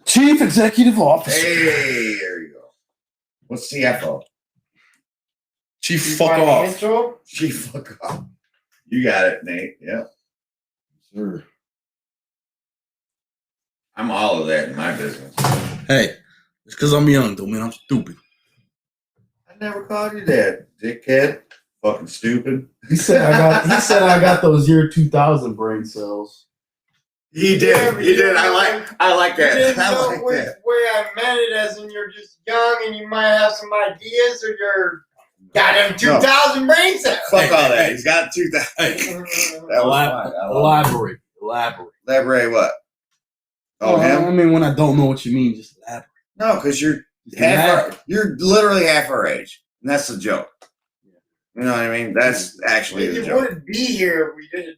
Chief Executive Officer. Hey, there you go. What's CFO? Chief fuck off. Chief fuck off. You got it, Nate. Yep. Sure. I'm all of that in my business. Hey, it's because I'm young, though, man. I'm stupid. I never called you that, dickhead. Fucking stupid. He said I got those year 2000 brain cells. He did. Yeah, He did. I like that. You didn't I know like which that. way I meant it, as in you're just young and you might have some ideas, or you're got them 2000 brain cells. Fuck all that. He's got 2,000. That was fun. Elaborate. Elaborate what? Oh, I him? mean, when I don't know what you mean, just elaborate. No, because you're you're literally half our age. And that's the joke. You know what I mean? That's actually the You joke. wouldn't be here if we didn't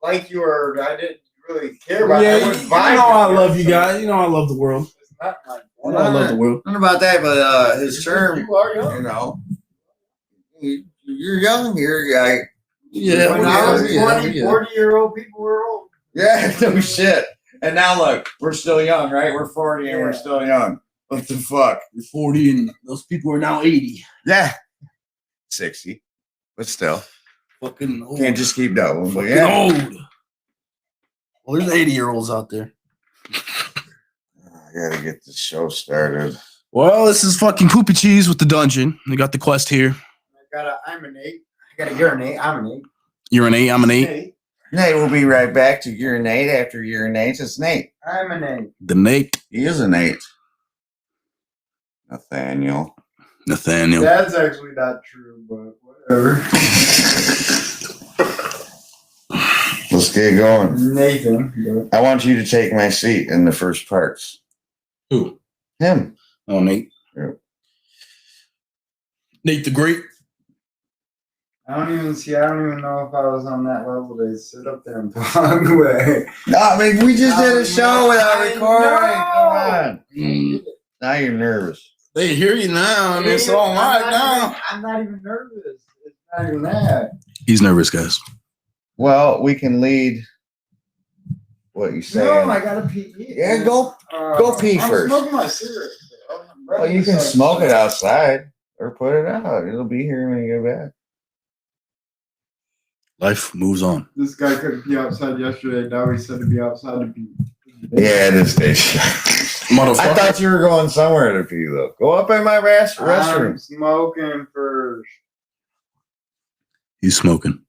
like you, or I didn't really care about Yeah, it. you know I love you guys. You know I love the world. It's not my You know I love the world. Not about that, but his term, You are young. you know, you're young here, guy. Yeah, When I was 20, 40-year-old people were old. Yeah, no shit. And now look, we're still young, right? We're 40 and we're still young. What the fuck? You're 40 and those people are now 80. Yeah. 60. But still. Fucking old. Can't just keep doubling. But Fucking yeah. old. Well, there's 80-year-olds out there. I gotta get this show started. Well, this is fucking PoupyCheese with the dungeon. We got the quest here. I'm an 8. I gotta urinate. I'm an 8. You're an 8, I'm an 8. Nate will be right back to urinate after urinates. It's Nate. I'm an 8. The Nate. He is an 8. Nathaniel. That's actually not true, but whatever. Let's get going. Nathan. I want you to take my seat in the first parts. Who? Him. Oh, Nate. Yeah. Nate the Great. I don't even know if I was on that level to sit up there and talk away. No, I mean, we just did a show without I recording. know. Come on. Now you're nervous. They hear you now, and it's all right now. I'm not even nervous. It's not even that. He's nervous, guys. Well, we can lead what you say. No, I gotta pee. Yeah, go pee I'm first. smoking my cigarette. Well, you can smoke it outside or put it out. It'll be here when you get back. Life moves on. This guy couldn't pee outside yesterday. Now he said to be outside to pee. Yeah, it is. Motherfucker. I thought you were going somewhere to pee, though. Go up in my restroom. I'm smoking first. He's smoking.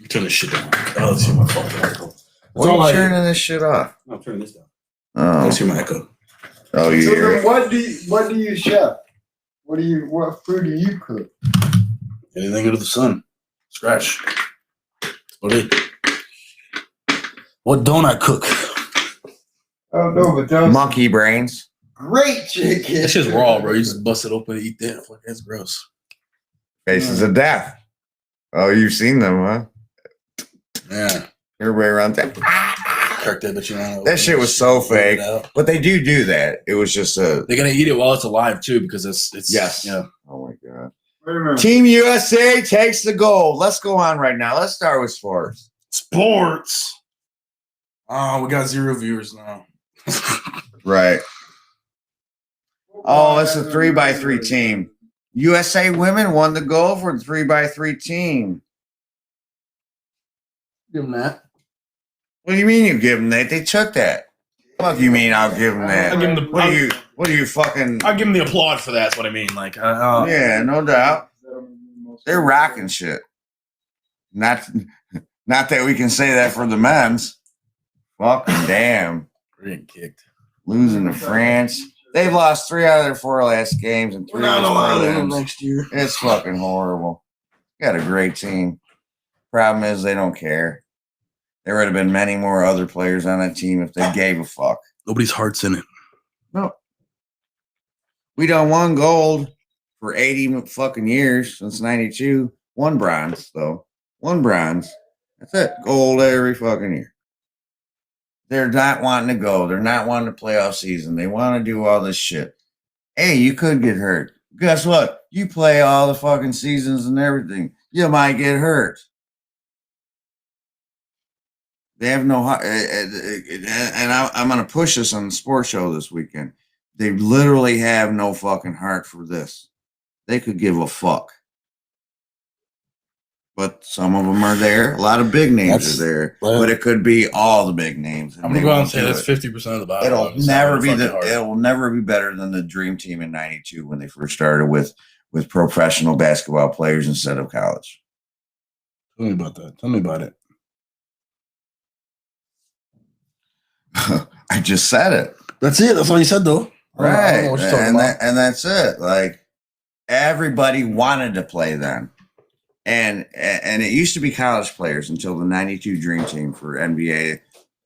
Turn this shit down. Oh, let's hear my fucking echo. Why are you turning this shit off? I'll turn this down. Oh, Let's hear my echo. oh, you So hear then it? what do you chef? What food do you cook? Anything under the sun. Scratch. What don't I cook? I don't know, but those Monkey brains. great chicken. That shit's raw, bro. You just bust it open and eat that. Fuck, that's gross. Faces of death. Oh, you've seen them, huh? Yeah. Everybody around that. Crack that bitch around. That shit was so fake. But they do that. It was just a. They're gonna eat it while it's alive too, because it's Yes. Yeah. Oh my god. Wait a minute. Team USA takes the gold. Let's go on right now. Let's start with sports. Sports. Oh, we got 0 viewers now. Right. Oh, it's a 3x3 team. USA women won the gold for the 3x3 team. Give them that. What do you mean you give them that? They took that. Fuck you mean I'll give them that? I'll give them the. What are you fucking? I'll give them the applaud for that. That's what I mean. Like, Yeah, no doubt. They're rocking shit. Not that we can say that for the men's. Fucking damn. we're getting kicked. Losing to France. They've lost 3 out of their 4 last games and 3 We're not allowed in wins. next year. It's fucking horrible. Got a great team. Problem is they don't care. There would have been many more other players on that team if they gave a fuck. Nobody's heart's in it. No. We done won gold for 80 fucking years since 92. 1 bronze, though. 1 bronze. That's it. Gold every fucking year. They're not wanting to go. They're not wanting the playoff season. They want to do all this shit. Hey, you could get hurt. Guess what? You play all the fucking seasons and everything. You might get hurt. They have no heart. And I'm going to push this on the sports show this weekend. They literally have no fucking heart for this. They could give a fuck. But some of them are there. A lot of big names are there. But it could be all the big names. I'm gonna go out and say that's 50% of the bottom. It'll never be it will never be better than the Dream Team in '92 when they first started with professional basketball players instead of college. Tell me about that. Tell me about it. I just said it. That's it. That's all you said, though. Right. And that's it. Like, everybody wanted to play then. And it used to be college players until the '92 Dream Team for NBA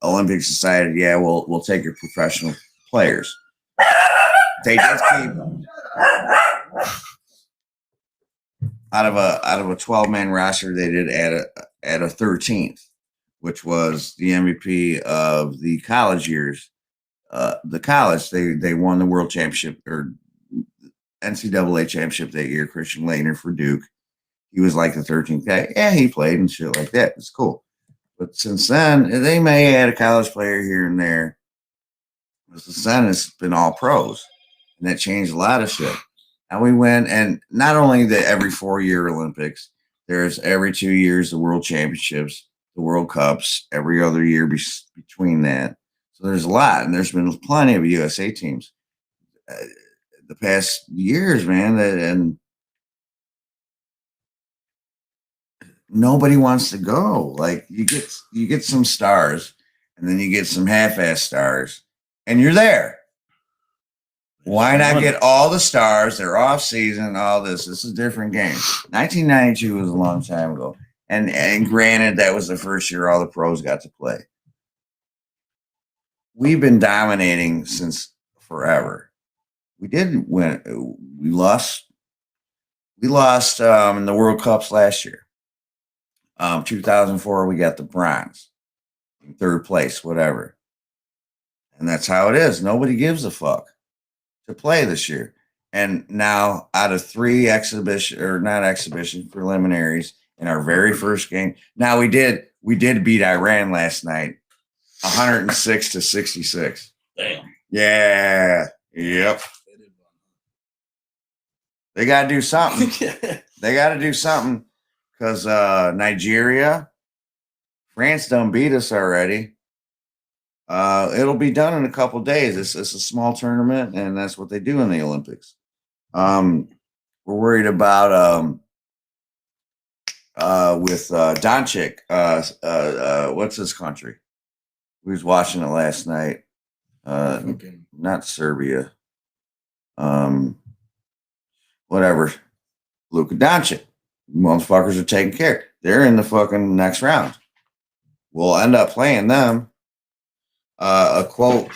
Olympics decided, yeah, we'll take your professional players. They did keep out of a 12-man roster. They did add a 13th, which was the MVP of the college years. The college they won the world championship or NCAA championship that year. Christian Laettner for Duke. He was like the 13th guy. Yeah, he played and shit like that. It's cool. But since then, they may add a college player here and there. But since then, it's been all pros. And that changed a lot of shit. And we went, and not only the every 4-year Olympics, there's every 2 years the World Championships, the World Cups, every other year between that. So there's a lot. And there's been plenty of USA teams the past years, man. And nobody wants to go. Like, you get some stars, and then you get some half-ass stars, and you're there. Why not get all the stars? They're off season, all this. This is a different game. 1992 was a long time ago, and granted, that was the first year all the pros got to play. We've been dominating since forever. We did win. We lost in the World Cups last year. 2004, we got the bronze, third place, whatever. And that's how it is. Nobody gives a fuck to play this year. And now, out of 3 preliminaries in our very first game. Now we did beat Iran last night, 106-66. Damn. Yeah. Yep. They got to do something. They got to do something. Because Nigeria, France done beat us already. It'll be done in a couple days. It's a small tournament, and that's what they do in the Olympics. We're worried about with Doncic. What's his country? We was watching it last night. Not Serbia. Whatever. Luka Doncic. Motherfuckers are taking care. They're in the fucking next round. We'll end up playing them. A quote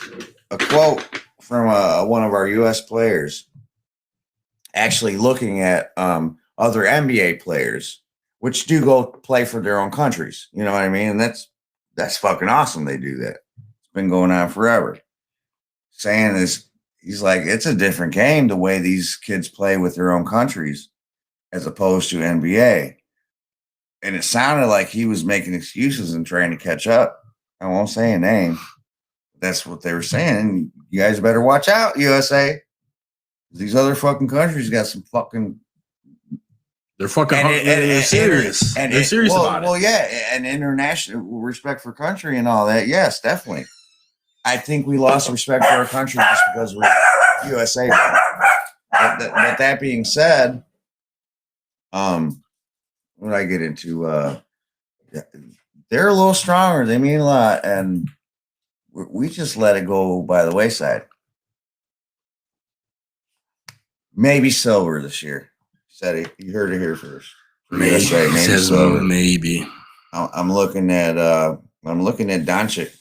from one of our U.S. players, actually looking at other NBA players, which do go play for their own countries. You know what I mean? And that's fucking awesome. They do that. It's been going on forever. Saying this, he's like, it's a different game the way these kids play with their own countries, as opposed to NBA. And it sounded like he was making excuses and trying to catch up. I won't say a name. That's what they were saying. You guys better watch out, USA. These other fucking countries got some fucking... They're fucking... They're serious. They're serious about it. Well, yeah, and international respect for country and all that. Yes, definitely. I think we lost respect for our country just because we're USA. But that being said... what did I get into? They're a little stronger. They mean a lot, and we just let it go by the wayside. Maybe silver this year. Said it. You heard it here first. Maybe. Says silver. Maybe. I'm looking at Doncic.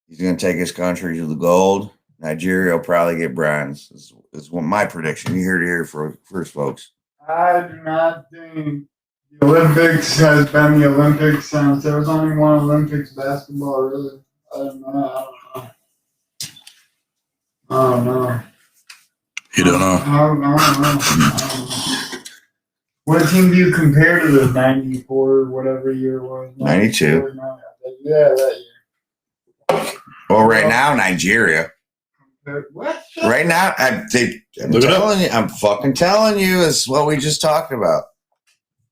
He's going to take his country to the gold. Nigeria will probably get bronze. Is what my prediction. You heard it here first, folks. I do not think the Olympics has been the Olympics since there was only one Olympics basketball, really. I don't know. You don't know? I don't know. What team do you compare to the 94 or whatever year it was? 92. Yeah, that year. Well, right now, Nigeria. What? Right now, I'm telling you, I'm fucking telling you, is what we just talked about.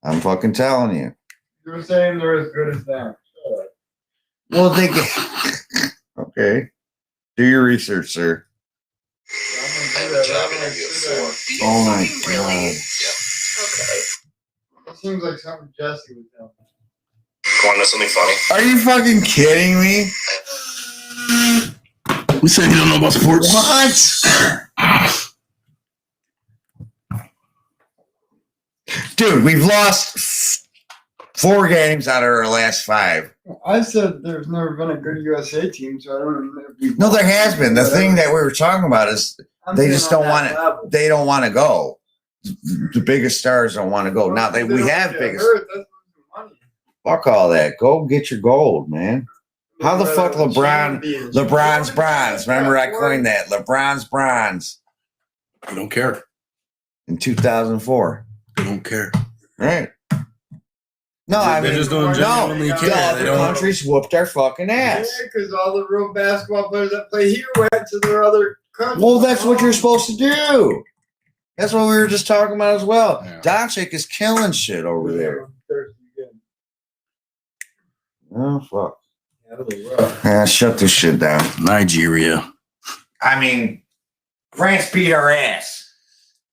I'm fucking telling you. You were saying they're as good as them. Well, they get. Okay. Do your research, sir. Oh my god. Okay. It seems like something Jesse would tell me. Want to know something funny? Are you fucking kidding me? We said you don't know about sports. What? Dude, we've lost 4 games out of our last 5. I said there's never been a good USA team, so I don't know. No, there has been. The thing that we were talking about is they just don't want to. They don't want to go. The biggest stars don't want to go. Now we have biggest. Fuck all that. Go get your gold, man. How the fuck LeBron's bronze? Remember I coined that. LeBron's bronze I don't care. in 2004. I don't care. Right. No, I mean, just don't genuinely the care. They other don't. countries whooped our fucking ass. Yeah, because all the real basketball players that play here went to their other countries. Well, that's what you're supposed to do. That's what we were just talking about as well. Yeah. Doncic is killing shit over there. Oh, fuck. Yeah, shut this shit down. Nigeria. I mean, France beat our ass.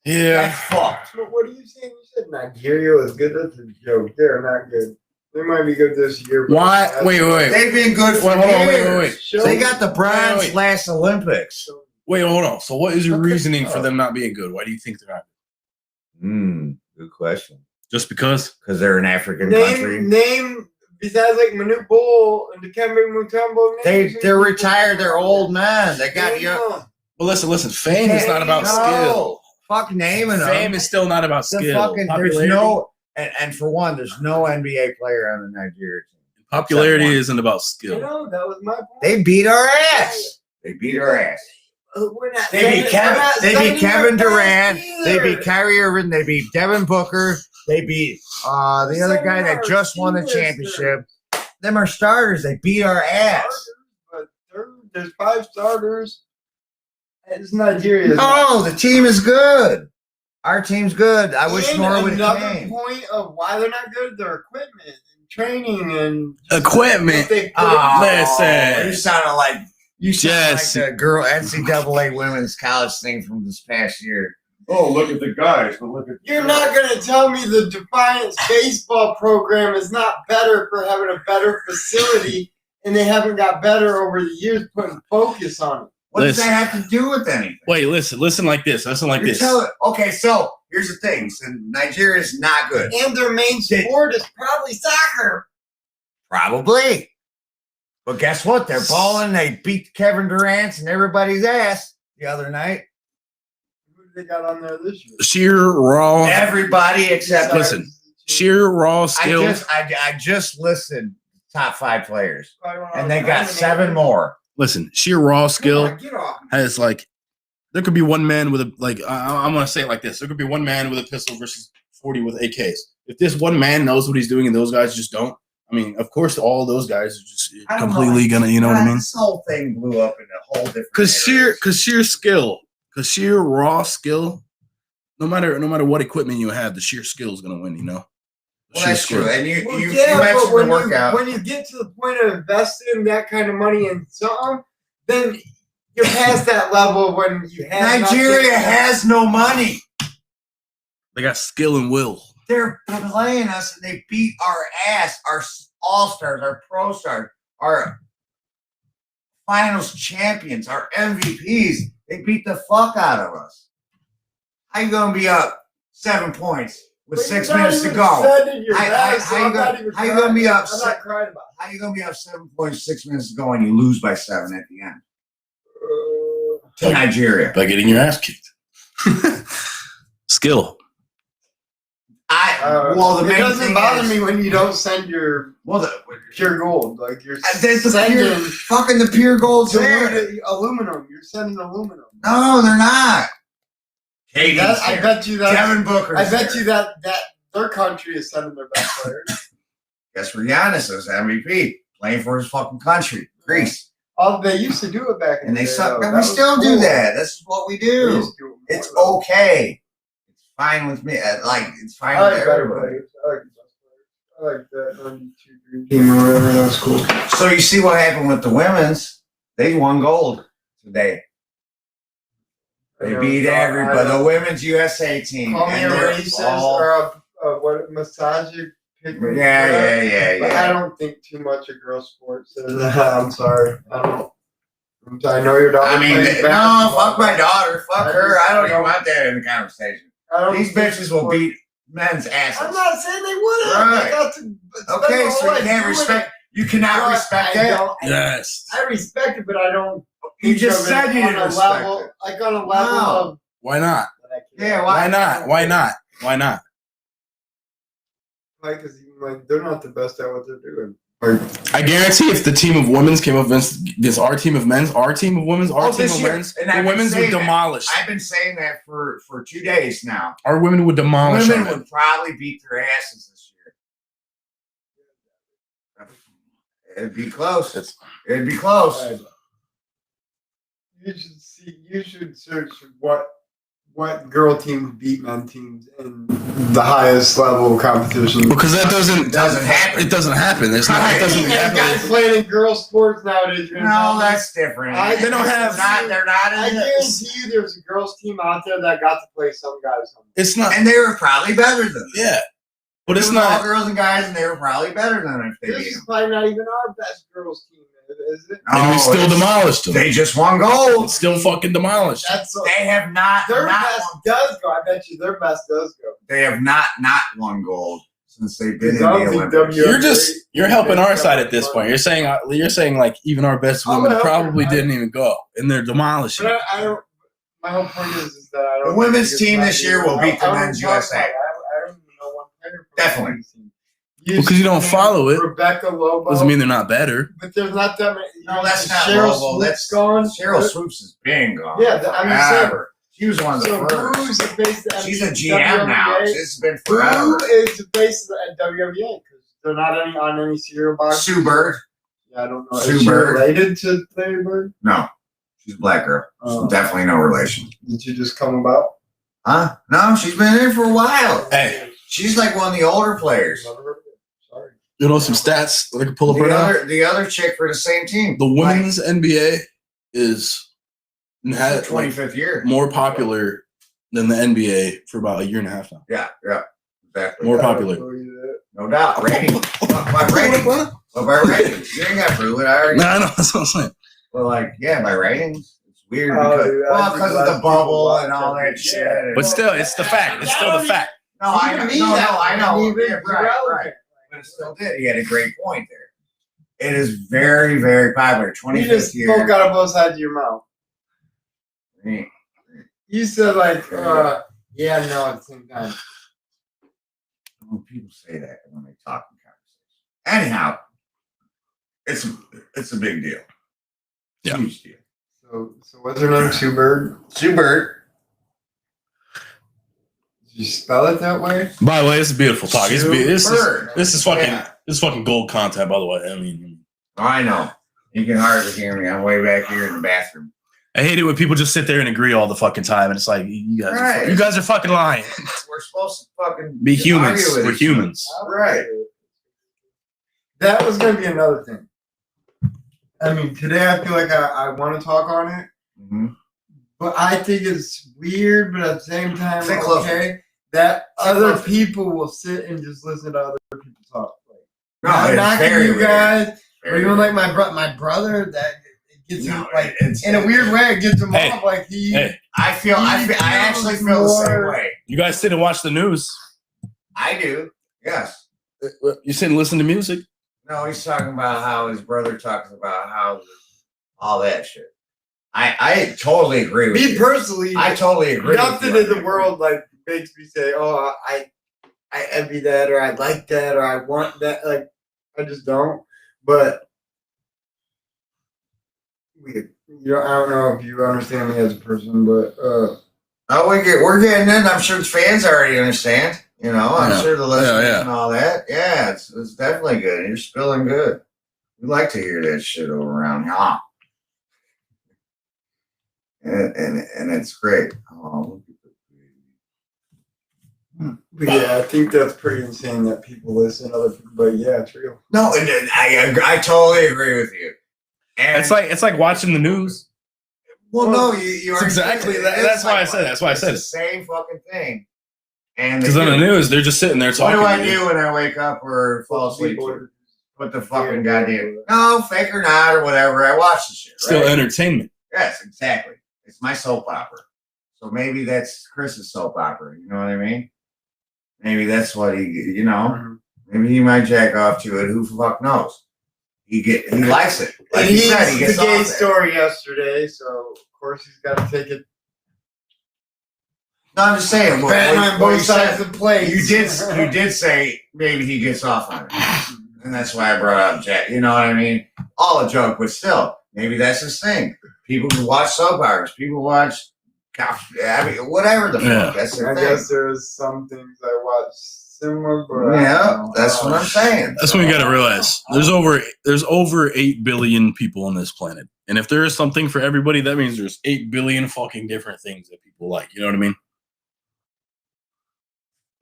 Yeah. That's fucked. But what are you saying? You said Nigeria was good. That's a joke. They're not good. They might be good this year. Why? Wait. They've been good for Hold on, years. wait. They got the bronze Wait. last Olympics. Wait, hold on. So what is your Okay. reasoning for them not being good? Why do you think they're not good? Good question. Just because? Because they're an African country. Name besides like Manute Bol and Dikembe Mutombo. They're retired. They're old men. They got young. Well, listen. Fame is not about skill. Fuck naming them. Fame is still not about The skill. fucking, there's Popularity, no, and for one, there's no NBA player on the Nigeria team. popularity Except one. isn't about You skill. know, that was my point. They beat our ass. They beat our ass. We're not They beat sending- we're not They beat sending Kevin our Durant. best They either. beat Kyrie Irving. They beat Devin Booker. They beat the other guy that just won the championship. Them are starters. They beat our ass. But there's 5 starters. It's Nigeria. Oh, the team is good. Our team's good. I wish And more would another came. point of why they're not good, their equipment and training and Equipment. what they put Oh, Listen. you sounded like Jesse. the girl NCAA women's college thing from this past year. Oh, look at the guys, but look at You're not going to tell me the Defiance baseball program is not better for having a better facility and they haven't got better over the years putting focus on it. What does Listen. that have to do with anything? Wait, listen like this. Okay, so here's the thing. So Nigeria's not good. And their main sport is probably soccer. Probably. But guess what? They're balling. They beat Kevin Durant's and everybody's ass the other night. Who do they got on there this year? Sheer raw. Everybody except Listen. Sheer raw skill. I just listed top 5 players. And they got 7 more. Listen, sheer raw skill Get off. has like there could be one man with a I'm gonna say it like this. There could be one man with a pistol versus 40 with AKs. If this one man knows what he's doing and those guys just don't, I mean, of course all those guys are just I don't completely know. gonna, you know what I mean? This whole thing blew up in a whole different. Cause sheer skill, cause sheer raw skill, no matter what equipment you have, the sheer skill is gonna win, you know? Well, that's Sheer true. skill. And you Well, you yeah, mentioned but the workout. when you get to the point of investing that kind of money in something, then you're past that level of when you have Nigeria nothing. has no money. They got skill and will. They're playing us and they beat our ass, our all-stars, our pro stars, our finals champions, our MVPs. They beat the fuck out of us. How you gonna be up 7 points with But 6 you're not minutes to even go? defending your How- guys, how so you I'm gonna- not even how you crying. gonna be I'm upset? not crying about How you gonna be up 7 points, 6 minutes to go, and you lose by 7 at the end it. to Nigeria? By getting your ass kicked. Skill. The It main doesn't thing bother is- me when you don't send your Well, pure gold. Like you're there's the sending the pure gold's there. aluminum. You're sending aluminum. No, they're not. Katie's I here. bet you that. Devin Booker. I bet you that Their country is sending their best players. Guess where Giannis is MVP, playing for his fucking country, Greece. Oh, they used to do it back in And the they day, suck. though. And we still do that. This is what we We do. used to do it more, It's though. okay. It's fine with me. Like, it's fine I with like better everybody. players. I like that 92 Dream Team or whatever. That was cool. So you see what happened with the women's? They won gold today. They beat everybody. The women's USA team. Call me a And they're racist all- or a what misogynist. Yeah. But I don't think too much of girl sports. I'm sorry. I know your daughter. I mean, plays no, basketball, fuck my but daughter. Fuck I her. just- I don't even want that in the conversation. I don't These think bitches will sports- beat men's asses. I'm not saying they wouldn't. Right. They got to spend Okay, their so whole you life can't doing respect. it. You cannot But respect I that. don't- Yes. I respect it, but I don't. You think just of said it you on didn't a respect level, it. like on a level No. of. Why not? Yeah, Why not? Why not? Why not? Like, cause like they're not the best at what they're doing. I guarantee if the team of women's came up against our team of men's, our team of women's, our team this of year. men's, And the I've been women's would saying that. demolish. I've been saying that for 2 days now. Our women would demolish. Women our men. would probably beat their asses this year. It'd be close. It'd be close. You should search what girl teams beat men teams in the highest level of competition. Because that doesn't It doesn't happen. It doesn't happen. There's not. It doesn't Guys happen. playing in girl sports nowadays. you're gonna tell No, me- that's different. They don't have- They're not I in it. guarantee you, there's a girls team out there that got to play some guys. It's not. And they were probably better than them. Yeah, but It it's was all not. girls and guys, and they were probably better than them if they This beat is them. probably not even our best girls team, is it? And we No, still it's- demolished them. They just won gold. Still fucking demolished. That's They have not. their not best won, does go. I bet you their best does go. they have not won gold since they've been in the I don't think Olympics. W- You're helping our side at this point. You're saying like even our best I'm women gonna help probably you. didn't even go, and they're demolishing. But I don't. My whole point is that I don't. The women's think it's team not this year even- will beat the I don't men's talk USA. about it. I don't even know one player. from the Definitely. women's team. Because you don't follow it. Rebecca Lobo. Doesn't mean they're not better. But there's not that many. No, that's not Cheryl Lobo. Swoop's That's gone. Cheryl Swoops has been gone. Yeah, I'm just saying. forever. She was one of the So first. who's the face of She's a GM now. WNBA? It's been Who forever. is the face of the WNBA? Because they're not on any cereal box. Sue Bird? Yeah, I don't know. Sue Is she Bird. related to Larry Bird? No. She's a black girl. Oh. Definitely no relation. Did she just come about? Huh? No, she's been in for a while. Hey, She's like one of the older players. Never heard of it. Sorry. you know some stats that I can pull up right now. The other chick for the same team. The women's NBA is Like, had 25th year. more popular than the NBA for about a year and a half now. Yeah. Exactly. More I don't popular. believe it. No doubt. Rating. By rating. Well, by ratings. You ain't got to prove it. I already. No, I know that's what I'm saying. Well, like, yeah, by ratings. It's weird Oh, because, dude, I well, think because of less the people bubble watch and all every that day. shit. But still, it's the fact. It's still the fact. No, I know. I know. Even Yeah, right. irrelevant. But it still did. He had a great point there. It is very, very popular. You just 25th year. spoke out of both sides of your mouth. Mm. You said like, yeah, no, at the same time. Well, people say that when they talk in conversation. Anyhow, it's a big deal. Yeah. Huge deal. So what's her name? Sue Bird? Sue Bird. Did you spell it that way? By the way, this is beautiful talk. Sue Bird. This is fucking Yeah. this is fucking gold content. By the way, I mean, Oh, I know. You can hardly hear me. I'm way back here in the bathroom. I hate it when people just sit there and agree all the fucking time, and it's like Right. you guys are fucking lying. We're supposed to fucking Be humans. argue with We're each other. humans. Right. That was going to be another thing. I mean, today I feel like I want to talk on it, Mhm. but I think it's weird, but at the same time, Stay close. okay, that Stay other close. people will sit and just listen to other people talk. No, Not it's knocking very you weird. guys, or Very even weird. like my brother, that it gets him, No, like, it's- in a weird way, it gets him Hey. off, like he... Hey, I actually feel the same way. you guys sit and watch the news. I do. Yes. You sit and listen to music. No, he's talking about how his brother talks about how all that shit. I totally agree with Me you. personally, I totally agree. nothing with in you. the world like makes me say, "Oh, I envy that," or "I like that," or "I want that." Like, I just don't. But I don't know if you understand me as a person, but Oh, we're getting in. I'm sure the fans already understand. You know, I'm Yeah. sure the listeners Yeah. and all that. Yeah, it's definitely good. You're spilling good. We like to hear that shit over around here. And it's great. Oh, But yeah, I think that's pretty insane that people listen to other people, but yeah, it's real. no, and I totally agree with you. And It's like watching the news. well, no, you It's are exactly that. That's why I said it. That's why I said it's it. the same fucking thing. And Because on the news, they're just sitting there what talking. do I to you. do when I wake up or fall asleep? People- Put the fucking goddamn no, fake or not or whatever. I watch the shit. Still right? entertainment. Yes, exactly. It's my soap opera. So maybe that's Chris's soap opera. You know what I mean? Maybe that's what he, you know, maybe he might jack off to it. Who the fuck knows? He likes it. Like And he he's said, he gets the gay off it. story yesterday, so of course he's got to take it. No, I'm just saying. Batman on what both you sides said, of the plate. you did say maybe he gets off on it, and that's why I brought up Jack. You know what I mean? All a joke, but still, maybe that's his thing. People who watch soap operas, people watch, I mean, whatever the Yeah. fuck. That's their I thing. guess there's some things I watch similar, but I Yeah, don't know. that's what I'm saying. That's what you got to realize. There's over 8 billion people on this planet, and if there is something for everybody, that means there's 8 billion fucking different things that people like. You know what I mean?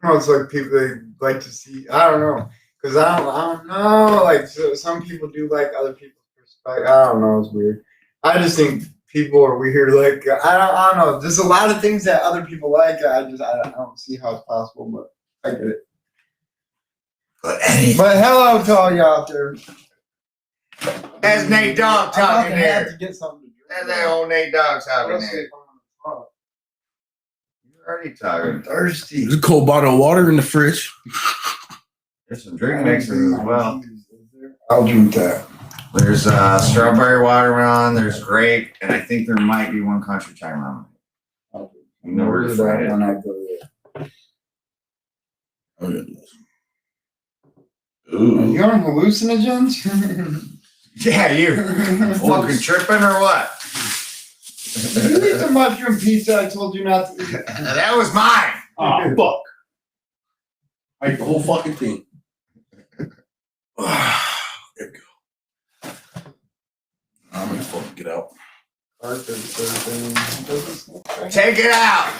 No, it's like people they like to see. I don't know, because I don't know. Like some people do like other people's perspective. I don't know. It's weird. I just think people are weird. Like I don't know. There's a lot of things that other people like. I don't see how it's possible, but I get it. But hello to all you out there. That's Nate Dogg talking I have there. to get something to drink. That's that old Nate Dogg talking Let's see there. if I'm gonna talk. You're already talking. Thirsty. There's a cold bottle of water in the fridge. There's some drink mixes as well. I'll drink that. There's strawberry watermelon. There's grape, and I think there might be one country time lemon. You know where to find it. When I go there. Oh, goodness. Are Ooh. you on hallucinogens? Yeah, you fucking tripping or what? Did you eat the mushroom pizza I told you not to eat? That was mine. Oh, fuck. I ate the whole fucking thing. There we go. I'm gonna fucking get out. Take it out.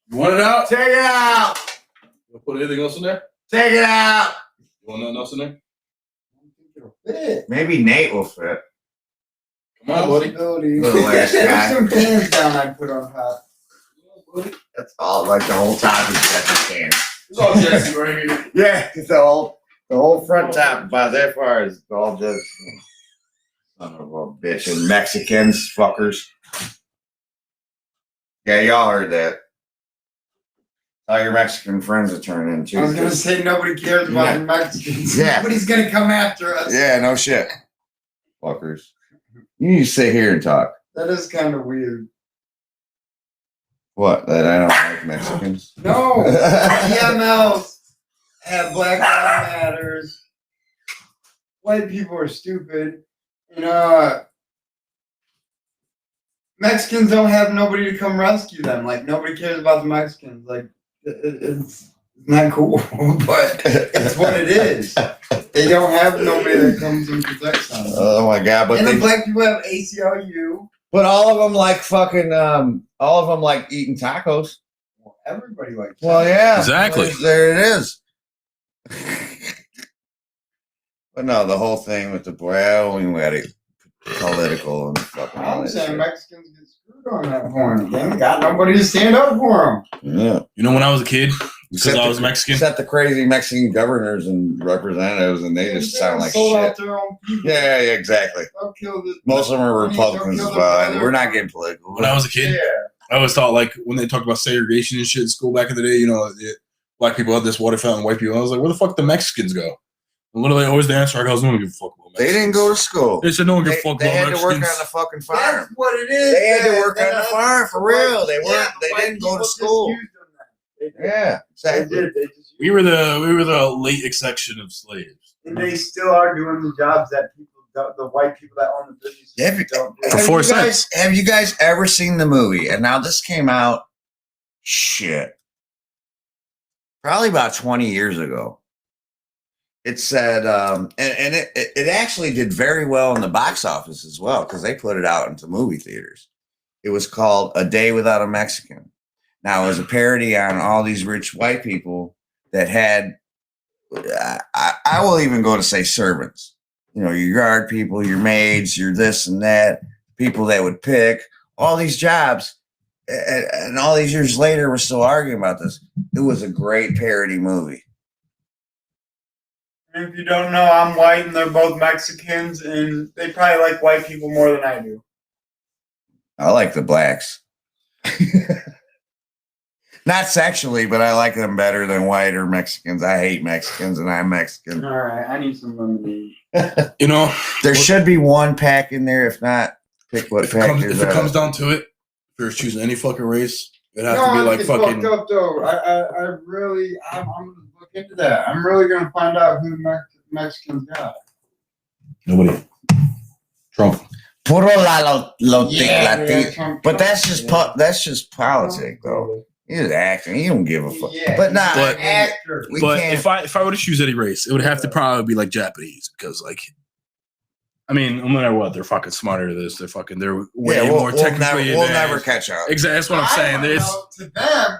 You want it out? Take it out. You put anything else in there? Take it out. You want nothing else in there? Fit. Maybe Nate will fit. Come on, buddy. Possibility. Little ass There's guy. some cans down I put on top. That's all. Like the whole top is Jesse can. It's all Jesse right here. Yeah, the whole front top about that far is all just son of a bitch and Mexicans fuckers. Yeah, y'all heard that. All your Mexican friends are turning into. I was gonna say nobody cares about the Mexicans. Yeah. Nobody's gonna come after us. Yeah, no shit. Fuckers. You need to sit here and talk. That is kind of weird. What? That I don't like Mexicans? No, EMLs have Black Lives Matters. White people are stupid. You know, Mexicans don't have nobody to come rescue them. Like nobody cares about the Mexicans. Like it's not cool, but it's what it is. They don't have nobody that comes and protects them. Oh my god! But And the they, black people have ACLU. but all of them like fucking. All of them like eating tacos. Well, everybody likes. Well, yeah, Exactly. There it is. But no, the whole thing with the boy, I only had it political and fucking all I'm that saying shit. Mexicans get screwed on that point. They ain't got nobody to stand up for them. Yeah. You know when I was a kid, because Except I was the- Mexican. Except the crazy Mexican governors and representatives, and they just sound like sold shit. out their own people. Yeah, exactly. They'll kill the. Most of them are Republicans as well, and we're not getting political. When I was a kid, I always thought like when they talked about segregation and shit in school back in the day, you know, black people had this water fountain, white people. I was like, where the fuck the Mexicans go? And literally, always the answer I got was, no one give a fuck about They Mexicans. didn't go to school. They said no one give a fuck They about had to work on Mexicans. the fucking That's farm. what it is. They had to man. work on the That's farm for white- real. They weren't. yeah, They white didn't go to people just school. used them then. They did. Yeah, They exactly. did. They just We were the late exception of slaves. and they still are doing the jobs that people, the white people that own the business Have you- don't do. For 4 you guys, have you guys ever seen the movie? And now this came out. Shit. probably about 20 years ago. It said, and it actually did very well in the box office as well because they put it out into movie theaters. It was called A Day Without a Mexican. Now, it was a parody on all these rich white people that had, I will even go to say servants. You know, your yard people, your maids, your this and that, people that would pick, all these jobs. And all these years later, we're still arguing about this. It was a great parody movie. If you don't know, I'm white and they're both Mexicans, and they probably like white people more than I do. I like the blacks. Not sexually, but I like them better than white or Mexicans. I hate Mexicans, and I'm Mexican. All right, I need some lemonade. You know, There should be one pack in there. If not, pick what if it pack comes, there's if it out. comes down to it, if you're choosing any fucking race, it'd have to be like it's fucking. fucked up though. I'm gonna look into that. I'm really gonna find out who Mexicans got. Nobody. Trump. Puro lo Yeah, Trump- but that's just yeah. that's just politics, though. He's acting. He don't give a fuck. Yeah, But not. But- actor. We But can't. if I were to choose any race, it would have to probably be like Japanese because like, I mean, no matter what, they're fucking smarter than this. They're way more technically. We'll advanced. never catch up. Exactly. That's what I'm saying. I don't There's know, to them,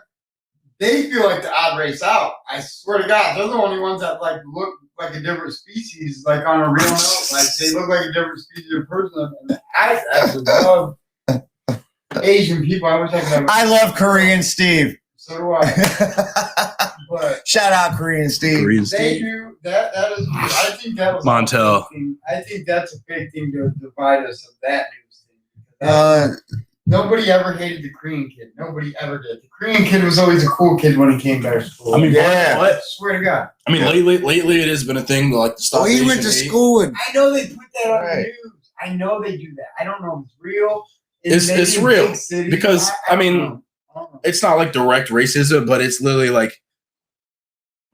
they feel like the odd race out. I swear to God, they're the only ones that like look like a different species, like on a real note. Like they look like a different species of person. And I actually love Asian people. I wish I could have. I love Korean Steve. So do I. But Shout out Korean Steve. Korean they Steve. do that. That is. I think that was Montel. a big thing. I think that's a big thing to divide us of that news thing. Nobody ever hated the Korean kid. Nobody ever did. The Korean kid was always a cool kid when he came back to school. I mean, Yeah. what? I swear to God. I mean, lately it has been a thing to like to stop. Oh, he Asian went to hate. school with. I know they put that on Right. the news. I know they do that. I don't know if it's real. It's maybe in real, big cities. because, I mean, don't know. I don't know. It's not like direct racism, but it's literally like,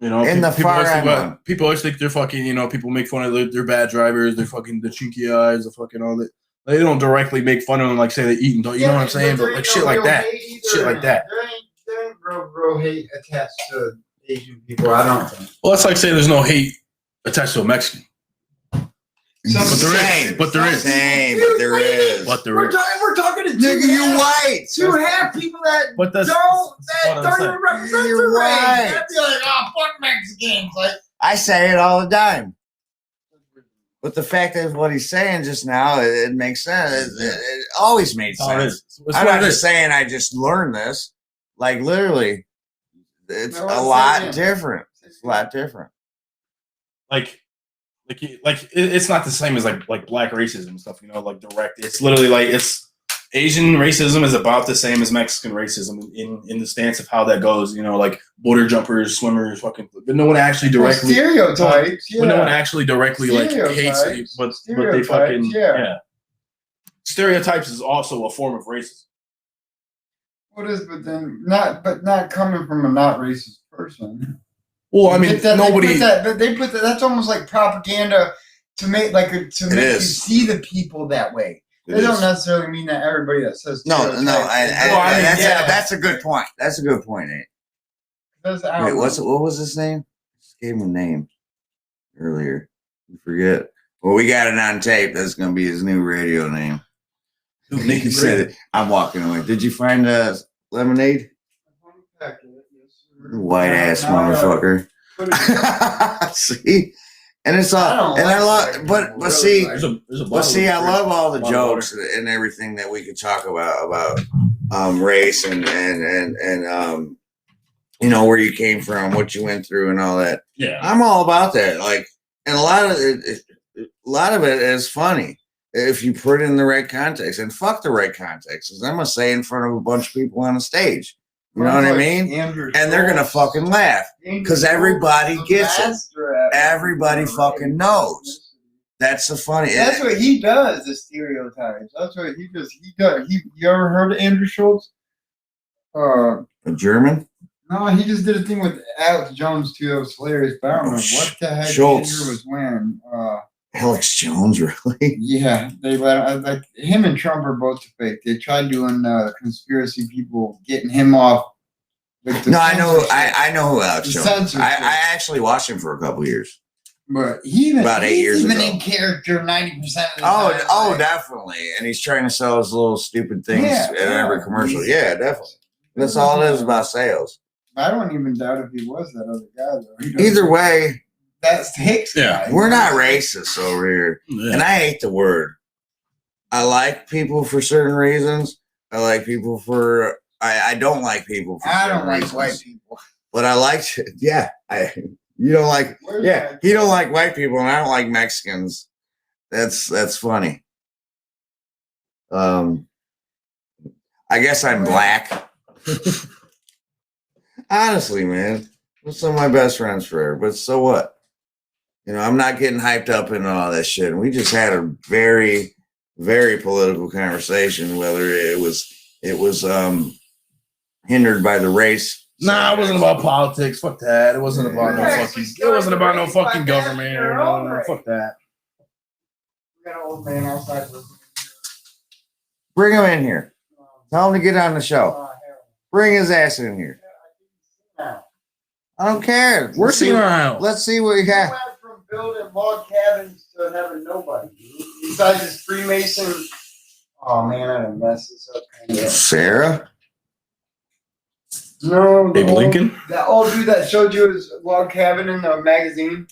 you know, In the people far always think end about, people always think they're fucking, you know, people make fun of their bad drivers, they're fucking the chinky eyes, the fucking all that. They don't directly make fun of them, like say they eat and don't, you know what I'm saying? But there like ain't shit no like real that, hate either, shit like man. that. There ain't real hate attached to Asian people. I don't think. Well, it's like saying there's no hate attached to a Mexican. Some- But there is. Same. But there is. Same, Dude, but there what do you mean? is. But there We're is. talking to Nigga, two you half- white. two half people that But that's don't what I'm saying. even represent the You're race. right. That'd be like, oh, fuck Mexicans. Like, I say it all the time. But the fact is, what he's saying just now, it makes sense. It always made That's all it sense. is. It's I'm what not it just is. saying I just learned this. Like literally, it's No, a I'm lot saying- different. It's a lot different. It's not the same as like black racism and stuff, you know, like direct. It's literally like it's Asian racism is about the same as Mexican racism in the stance of how that goes, you know, like border jumpers, swimmers, fucking, but no one actually directly, stereotypes. Yeah. but no one actually directly like hates it, but they fucking yeah. Stereotypes is also a form of racism. What is, but then not coming from a not racist person. Well, I mean, They nobody. put that. That's almost like propaganda to make make you is. see the people that way. They don't necessarily mean that everybody that says No, stereotypes. that's a good point. That's a good point, Nate. That's, I don't Wait, know. what was his name? Just gave him a name earlier. You forget. Well, we got it on tape. That's gonna be his new radio name. Nikki said it. I'm walking away. Did you find lemonade? White ass motherfucker. See, and it's all, and I love, but see, There's a but see, I love all the Bottle of jokes and everything that we could talk about race and you know, where you came from, what you went through, and all that. Yeah. I'm all about that. Like, and a lot of it is funny if you put it in the right context. And fuck the right context, as I'm gonna say in front of a bunch of people on a stage. You know what I mean? And they're gonna fucking laugh because everybody gets it. Everybody fucking knows. That's the funny. That's what he does. The stereotypes. That's what he does. He does. You ever heard of Andrew Schultz? A German. No, he just did a thing with Alex Jones too. That was hilarious. But I don't remember what the heck Schultz. Andrew was wearing. Alex Jones, really? Yeah, they let like him and Trump are both fake. They tried doing conspiracy people getting him off No, I know. I know who Alex The Jones. censorship. I actually watched him for a couple years. But he even, About 8 he's years even ago. in character 90% of the Oh, time. oh, like, definitely. And he's trying to sell his little stupid things Yeah, in yeah. every commercial. He's- Yeah, definitely. That's all it is about sales. I don't even doubt if he was that other guy though. He doesn't- Either way, that's Hicks. Yeah. guy. we're not racist over here. Yeah. And I hate the word. I like people for certain reasons. I like people for I don't like people for I certain don't like reasons. white people. But I like you don't like Where's yeah, my- he don't like white people and I don't like Mexicans. That's funny. I guess I'm black. Honestly, man. That's some of my best friends forever. But so what? You know, I'm not getting hyped up in all that shit. And we just had a very, very political conversation, whether it was hindered by the race. Nah, it wasn't about politics. Fuck that. It wasn't about no fucking. It wasn't about no fucking government. Fuck that. We got an old man outside listening. Bring him in here. Tell him to get on the show. Hell. Bring his ass in here. I don't care. We're seeing our house. Let's see what you He got. went from building log cabins to having nobody. Besides his Freemason. Oh man, I done messed this up. Sarah? No, Abe Lincoln? that old dude that showed you his log cabin in the magazine.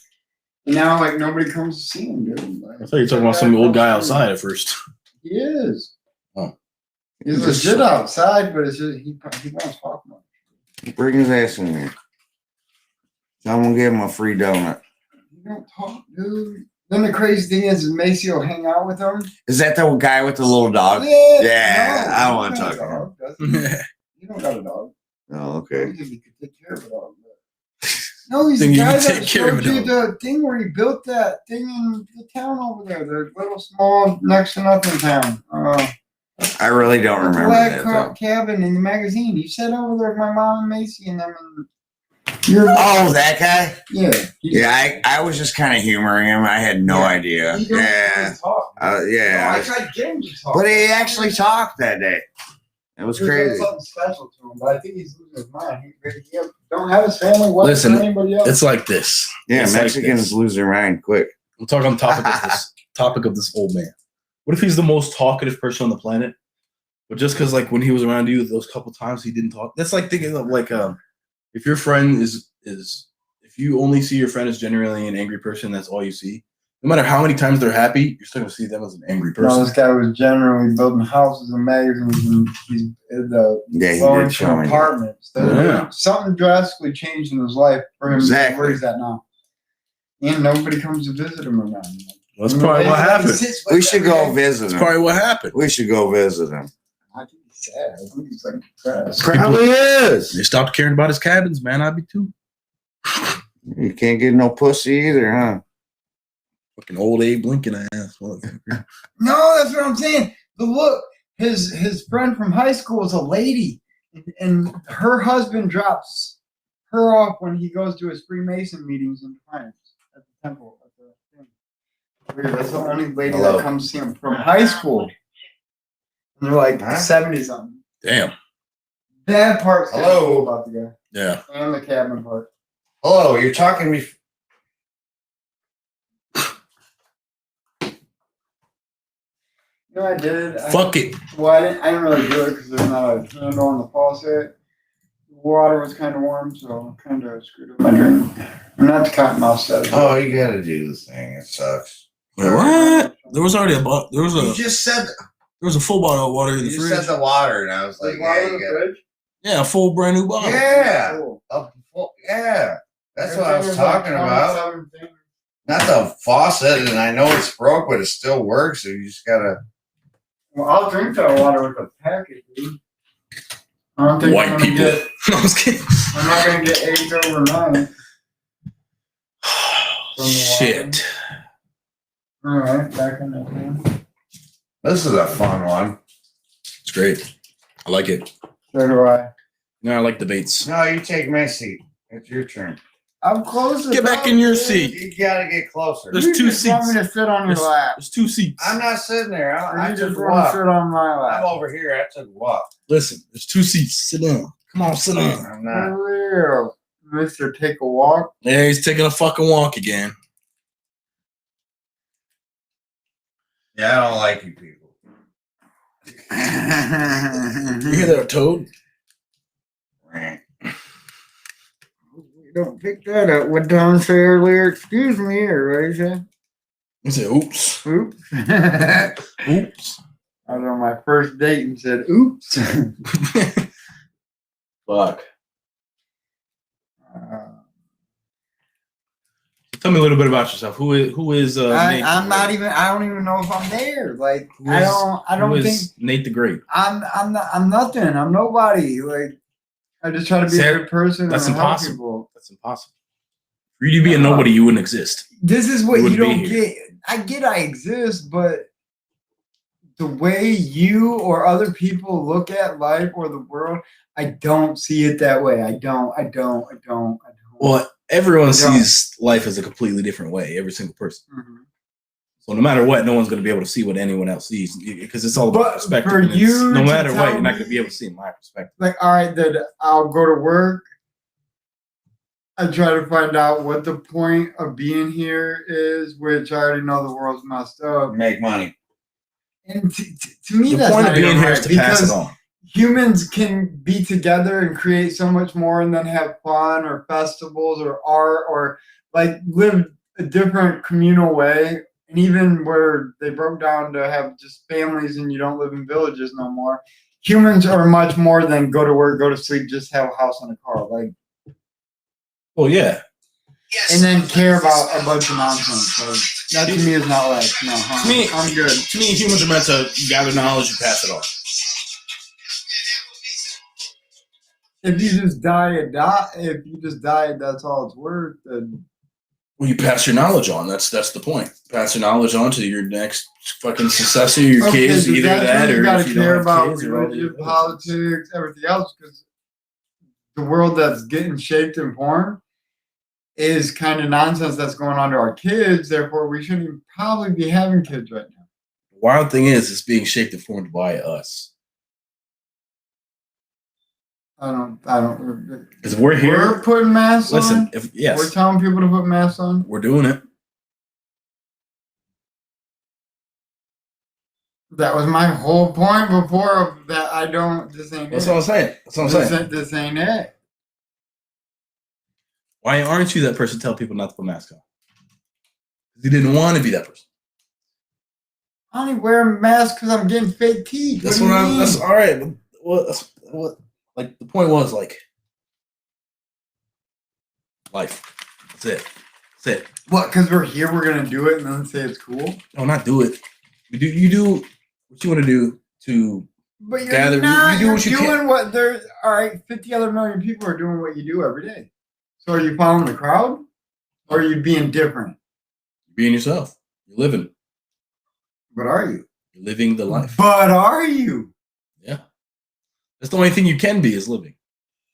And now, like, nobody comes to see him, dude. Like, I thought you were talking about some old guy outside at first. He is. Oh. He's legit outside, but it's just, he won't talk much. Bring his ass in here. I'm gonna give him a free donut. He don't talk, dude. Then the crazy thing is Macy will hang out with him. Is that the guy with the little dog? Yeah, I he wanna don't talk got a to him. dog, does he? He don't got a dog. Oh, okay. He could take care of a dog. No, he's Think the you guy can that take care of showed a you the thing where he built that thing in the town over there, the little small next to nothing town. I really don't The remember black that. Hawk Though. cabin in the magazine. You said over there with my mom and Macy and them. And you're Oh, that guy? yeah. Yeah, I was just kind of humoring him. I had no Yeah. idea. He don't Yeah. really talk. Yeah. I tried getting him to talk. But he actually talked that day. It was There's crazy. something special to him, but I think he's losing his mind. He don't have his family. What Listen, anybody else? It's like this. Yeah, It's like Mexicans this. lose their mind quick. We'll talk on the topic of this old man. What if he's the most talkative person on the planet? But just because, like, when he was around you those couple times he didn't talk. That's like thinking of like if your friend is if you only see your friend as generally an angry person, that's all you see. No matter how many times they're happy, you're still gonna see them as an angry No, person. this guy was generally building houses and magazines, and he's Yeah, he going did show to me. apartments. Yeah. Something drastically changed in his life for him. Exactly. Where he's at now, and nobody comes to visit him around. That's probably what happened. We should go visit That's him. probably what happened. We should go visit him. I think he's sad. I think he's like depressed. Probably is. They stopped caring about his cabins, man. I'd be too. You can't get no pussy either, huh? Fucking old Abe Lincoln ass. motherfucker. No, that's what I'm saying. But look, his friend from high school is a lady, and her husband drops her off when he goes to his Freemason meetings in Defiance at the temple. At the thing. Weird, that's the only lady Hello. that comes see him from high school. And they're like Huh? 70 something. Damn. That part's kinda Hello. cool about the guy. Yeah. And the cabin part. Hello, you're talking to me. You know what I did? Fuck it. Well, I didn't really do it because there's not a handle on the faucet. The water was kind of warm, so I kind of screwed up my drink. I'm not the cotton mouth set. Oh, you gotta do the thing. It sucks. Wait, what? There was already there was You just said a full bottle of water in the you fridge. said the water, and I was like, Like, water yeah, in you the gotta, fridge? Yeah, a full brand new bottle. yeah, Cool. yeah. That's what I Everything was was like talking about. 27 things. Not the faucet, and I know it's broke, but it still works. So you just gotta. Well, I'll drink that water with a packet, dude. I don't think White I'm gonna people. Get, No, I was kidding. I'm not gonna get AIDS overnight. Shit. All right, back in that thing. This is a fun one. It's great. I like it. So do I. No, I like debates. No, you take my seat. It's your turn. I'm close. Get back in your seat. You gotta get closer. There's You two just want me seats. to sit on your lap. There's two seats. I'm not sitting there. Or I you took just a want to walk. sit on my lap. I'm over here. I took a walk. Listen, there's two seats. Sit down. Come on, sit down. I'm not. For real. Mr. Take a Walk. Yeah, he's taking a fucking walk again. Yeah, I don't like you people. You hear that, Toad? You don't pick that up. What Tom said earlier, excuse me, or what you say? He said, oops. Oops. Oops. I was on my first date and said, oops. Fuck. Uh, Tell me a little bit about yourself. Who is Nate I'm the not Great? even. I don't even know if I'm there. Like Who I is- don't Who think is Nate the Great? I'm not. I'm nothing. I'm nobody. Like I just try to be See, a good person. that's and help impossible. people. That's impossible. For you to be a nobody, you wouldn't exist. This is what You you wouldn't don't be here. get. I get I exist, but the way you or other people look at life or the world, I don't see it that way. I don't. Well, everyone I don't. sees life as a completely different way. Every single person. Mhm. So no matter what, no one's going to be able to see what anyone else sees because it's all about But perspective. for and it's- you no to matter what, tell you're not me- going to be able to see my perspective. Like, all right, then I'll go to work. I try to find out what the point of being here is, which I already know the world's messed up. Make money. And to me, The that's point not of being even here is right, to pass it because on. humans can be together and create so much more and then have fun or festivals or art or like live a different communal way. And even where they broke down to have just families and you don't live in villages no more, humans are much more than go to work, go to sleep, just have a house and a car. Like, Well, yeah. and then care about a bunch of nonsense. Like, that to me is not life. No, To me, I'm good. To me, humans are meant to gather knowledge and pass it on. If you just die, that's all it's worth. Then Well, you pass your knowledge on. That's the point. Pass your knowledge on to your next fucking successor, your kids, so either that's that when or you gotta if you don't care have about kids or all the religion, other politics, everything else, because the world that's getting shaped and formed is kind of nonsense that's going on to our kids. Therefore, we shouldn't probably be having kids right now. The wild thing is, it's being shaped and formed by us. I don't. Because we're here. We're putting masks Listen, on. if yes, We're telling people to put masks on. we're doing it. That was my whole point before that. I don't. This ain't That's it. what I'm saying. That's what I'm saying. This ain't it. Why aren't you that person? Tell people not to put masks on. Because you didn't want to be that person. I only wear a mask because I'm getting fake teeth. That's what what do you I'm. mean? That's all right. But what? Like the point was like life. That's it. That's it. What? Because we're here, we're gonna do it and then say it's cool. No, not do it. You do what you want to do to But you're gather. not. You do You're what you doing can. what there. All right, 50 other million people are doing what you do every day. So are you following the crowd, or are you being different? Being yourself. You're living. But are you? You're living the life. But are you? Yeah. That's the only thing you can be is living.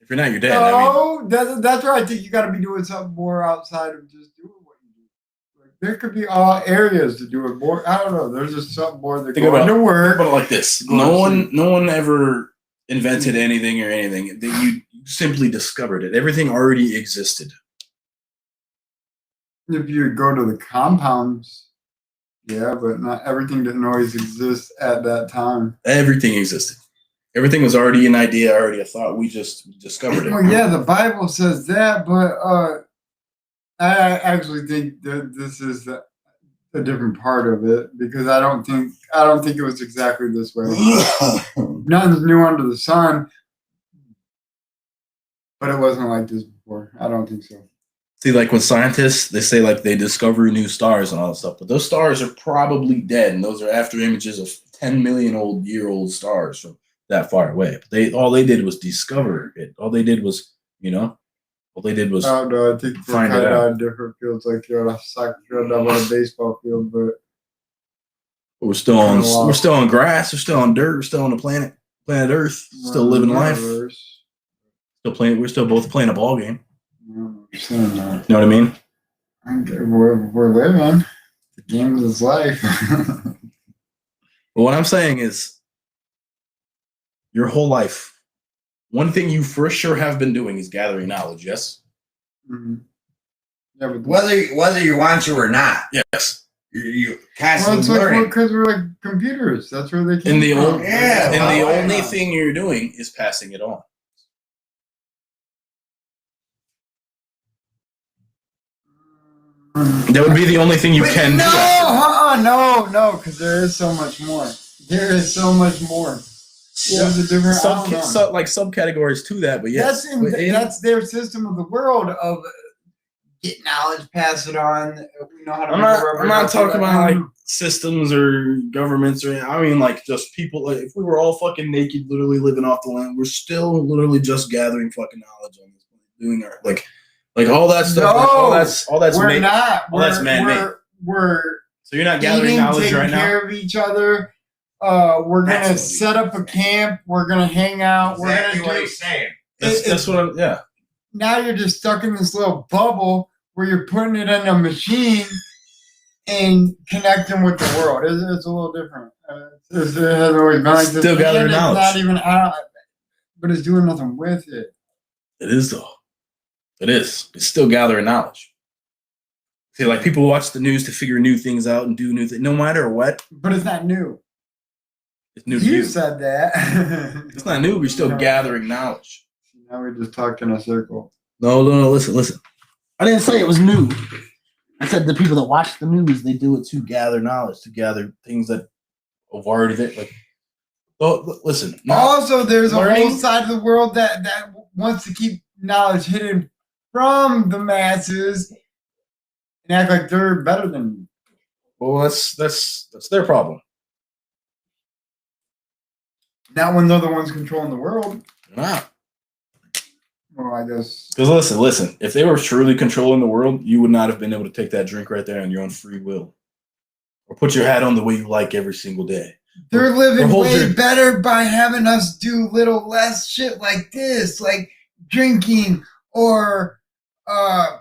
If you're not, you're dead. I mean, No, that's where I think you got to be doing something more outside of just doing what you do. Like, there could be all areas to do it more. I don't know. There's just something more that Think going about- to think work. about it like this. Go No to one ever invented anything or anything. You simply discovered it. Everything already existed. If you go to the compounds, yeah, but not everything didn't always exist at that time. Everything existed. Everything was already an idea, already a thought. We just discovered it. Well, yeah, the Bible says that, but I actually think that this is a different part of it because I don't think it was exactly this way. Nothing's new under the sun, but it wasn't like this before. I don't think so. See, like when scientists, they say like they discover new stars and all that stuff, but those stars are probably dead, and those are after images of 10 million year old stars from that far away. But all they did was discover it. All they did was, all they did was I don't know. I think we're find it kind of out. on different fields. Like you're on a soccer field, I'm on a baseball field, but we're still on Kinda lost. we're still on grass, we're still on dirt, we're still on the planet Earth, still living life, universe. still playing. We're still both playing a ball game. I don't understand that. You know what I mean? We're living. The game is life. But what I'm saying is, your whole life, one thing you for sure have been doing is gathering knowledge. Yes. Mm-hmm. Yeah, but Whether you want to or not, Yes. you well, constantly it's like learning. because we're like computers. That's where they came And the from. only, Yeah, and well, the why only not? thing you're doing is passing it on. That would be the only thing you But can do. no, because there is so much more. There is so much more. There's a different. I don't know. Like subcategories to that, but yes. That's their system of the world of get knowledge, pass it on. We know how to. I'm not talking about like systems or governments or I mean like just people. Like if we were all fucking naked, literally living off the land, we're still literally just gathering fucking knowledge on this, doing our like all that stuff. No, all that's we're made, not. all that's man-made. We're So you're not gathering eating, knowledge taking right care now. of each other. We're gonna Absolutely. set up a camp. We're gonna hang out. Exactly We're what gonna he's saying. That's what I'm. Yeah. Now you're just stuck in this little bubble where you're putting it in a machine and connecting with the world. It's a little different. It has always been like this. Still gathering and knowledge. It's not even out, but it's doing nothing with it. It is though. It is. It's still gathering knowledge. See, like people watch the news to figure new things out and do new things, no matter what. But it's not new. It's new to You you. said that. It's not new. We're still gathering knowledge. Now we just talked in a circle. No. Listen. I didn't say it was new. I said the people that watch the news, they do it to gather knowledge, To gather things that have already been like. Oh, listen. Also, there's a learning- whole side of the world that wants to keep knowledge hidden from the masses and act like they're better than you. Well, that's their problem. Not when they're the ones controlling the world. They're not. Well, I guess. Because listen. If they were truly controlling the world, you would not have been able to take that drink right there on your own free will, or put your hat on the way you like every single day. They're living hold way your- better by having us do little less shit like this, like drinking or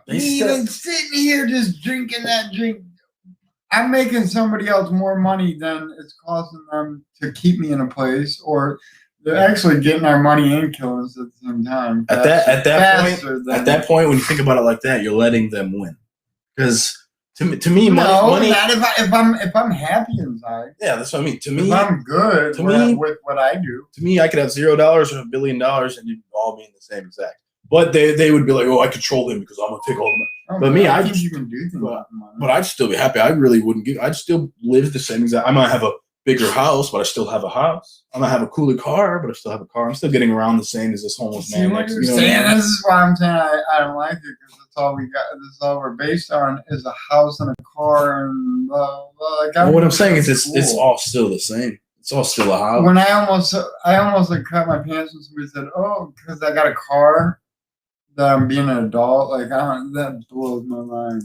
They me still- even sitting here just drinking that drink. I'm making somebody else more money than it's costing them to keep me in a place, or they're actually getting our money and killing us at the same time. At that faster point, when you think about it like that, you're letting them win. Because to me, no, money. not if I'm happy inside. Yeah, that's what I mean. To me, If I'm good with what I do. I could have $0 or $1 billion, and you'd all be in the same exact. But they would be like, "Oh, I control him because I'm gonna take all the money." But me, I think just- you can do things with money. But I'd still be happy. I really wouldn't give. I'd still live the same exact. I might have a bigger house, but I still have a house. I might have a cooler car, but I still have a car. I'm still getting around the same as this homeless See man what next. you're You know what I saying? mean? This is why I'm saying I don't like it, because that's all we got. This is all we're based on is a house and a car and blah, blah. Like, Well, what I'm saying is, it's cool. all still the same. It's all still a house. When I almost like cut my pants when somebody said, "Oh, because I got a car," that I'm being an adult. Like that blows my mind.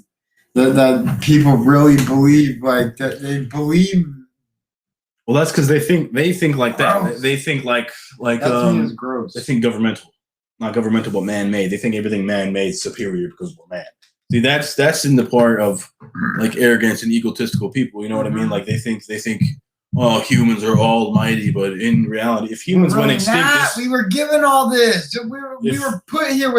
That people really believe like that. They believe. Well, that's because they think like that. Gross. They think like That to me is gross. they think governmental, not governmental, but man-made. They think everything man-made is superior because we're man. See, that's in the part of like arrogance and egotistical people. You know what I mean? Like they think, oh, humans are almighty, but in reality, if humans We're went really extinct, not. We were given all this. We were put here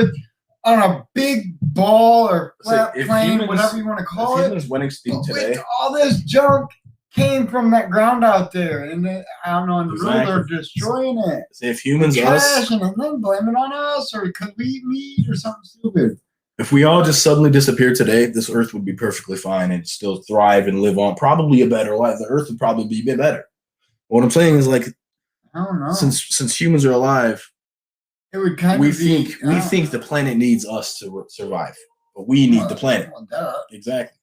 on a big ball or flat if plane, humans- whatever you want to call if it. humans went extinct With today, all this junk came from that ground out there, and I don't know, and they're destroying it. say if humans, us, Trashing and then blame it on us, or because we eat meat or something stupid. if we all just suddenly disappeared today, this Earth would be perfectly fine and still thrive and live on, probably a better life. The Earth would probably be a bit better. What I'm saying is, like, I don't know. since humans are alive, It would kind we of be. think the planet needs us to survive, but we need the planet. Well, duh. Exactly.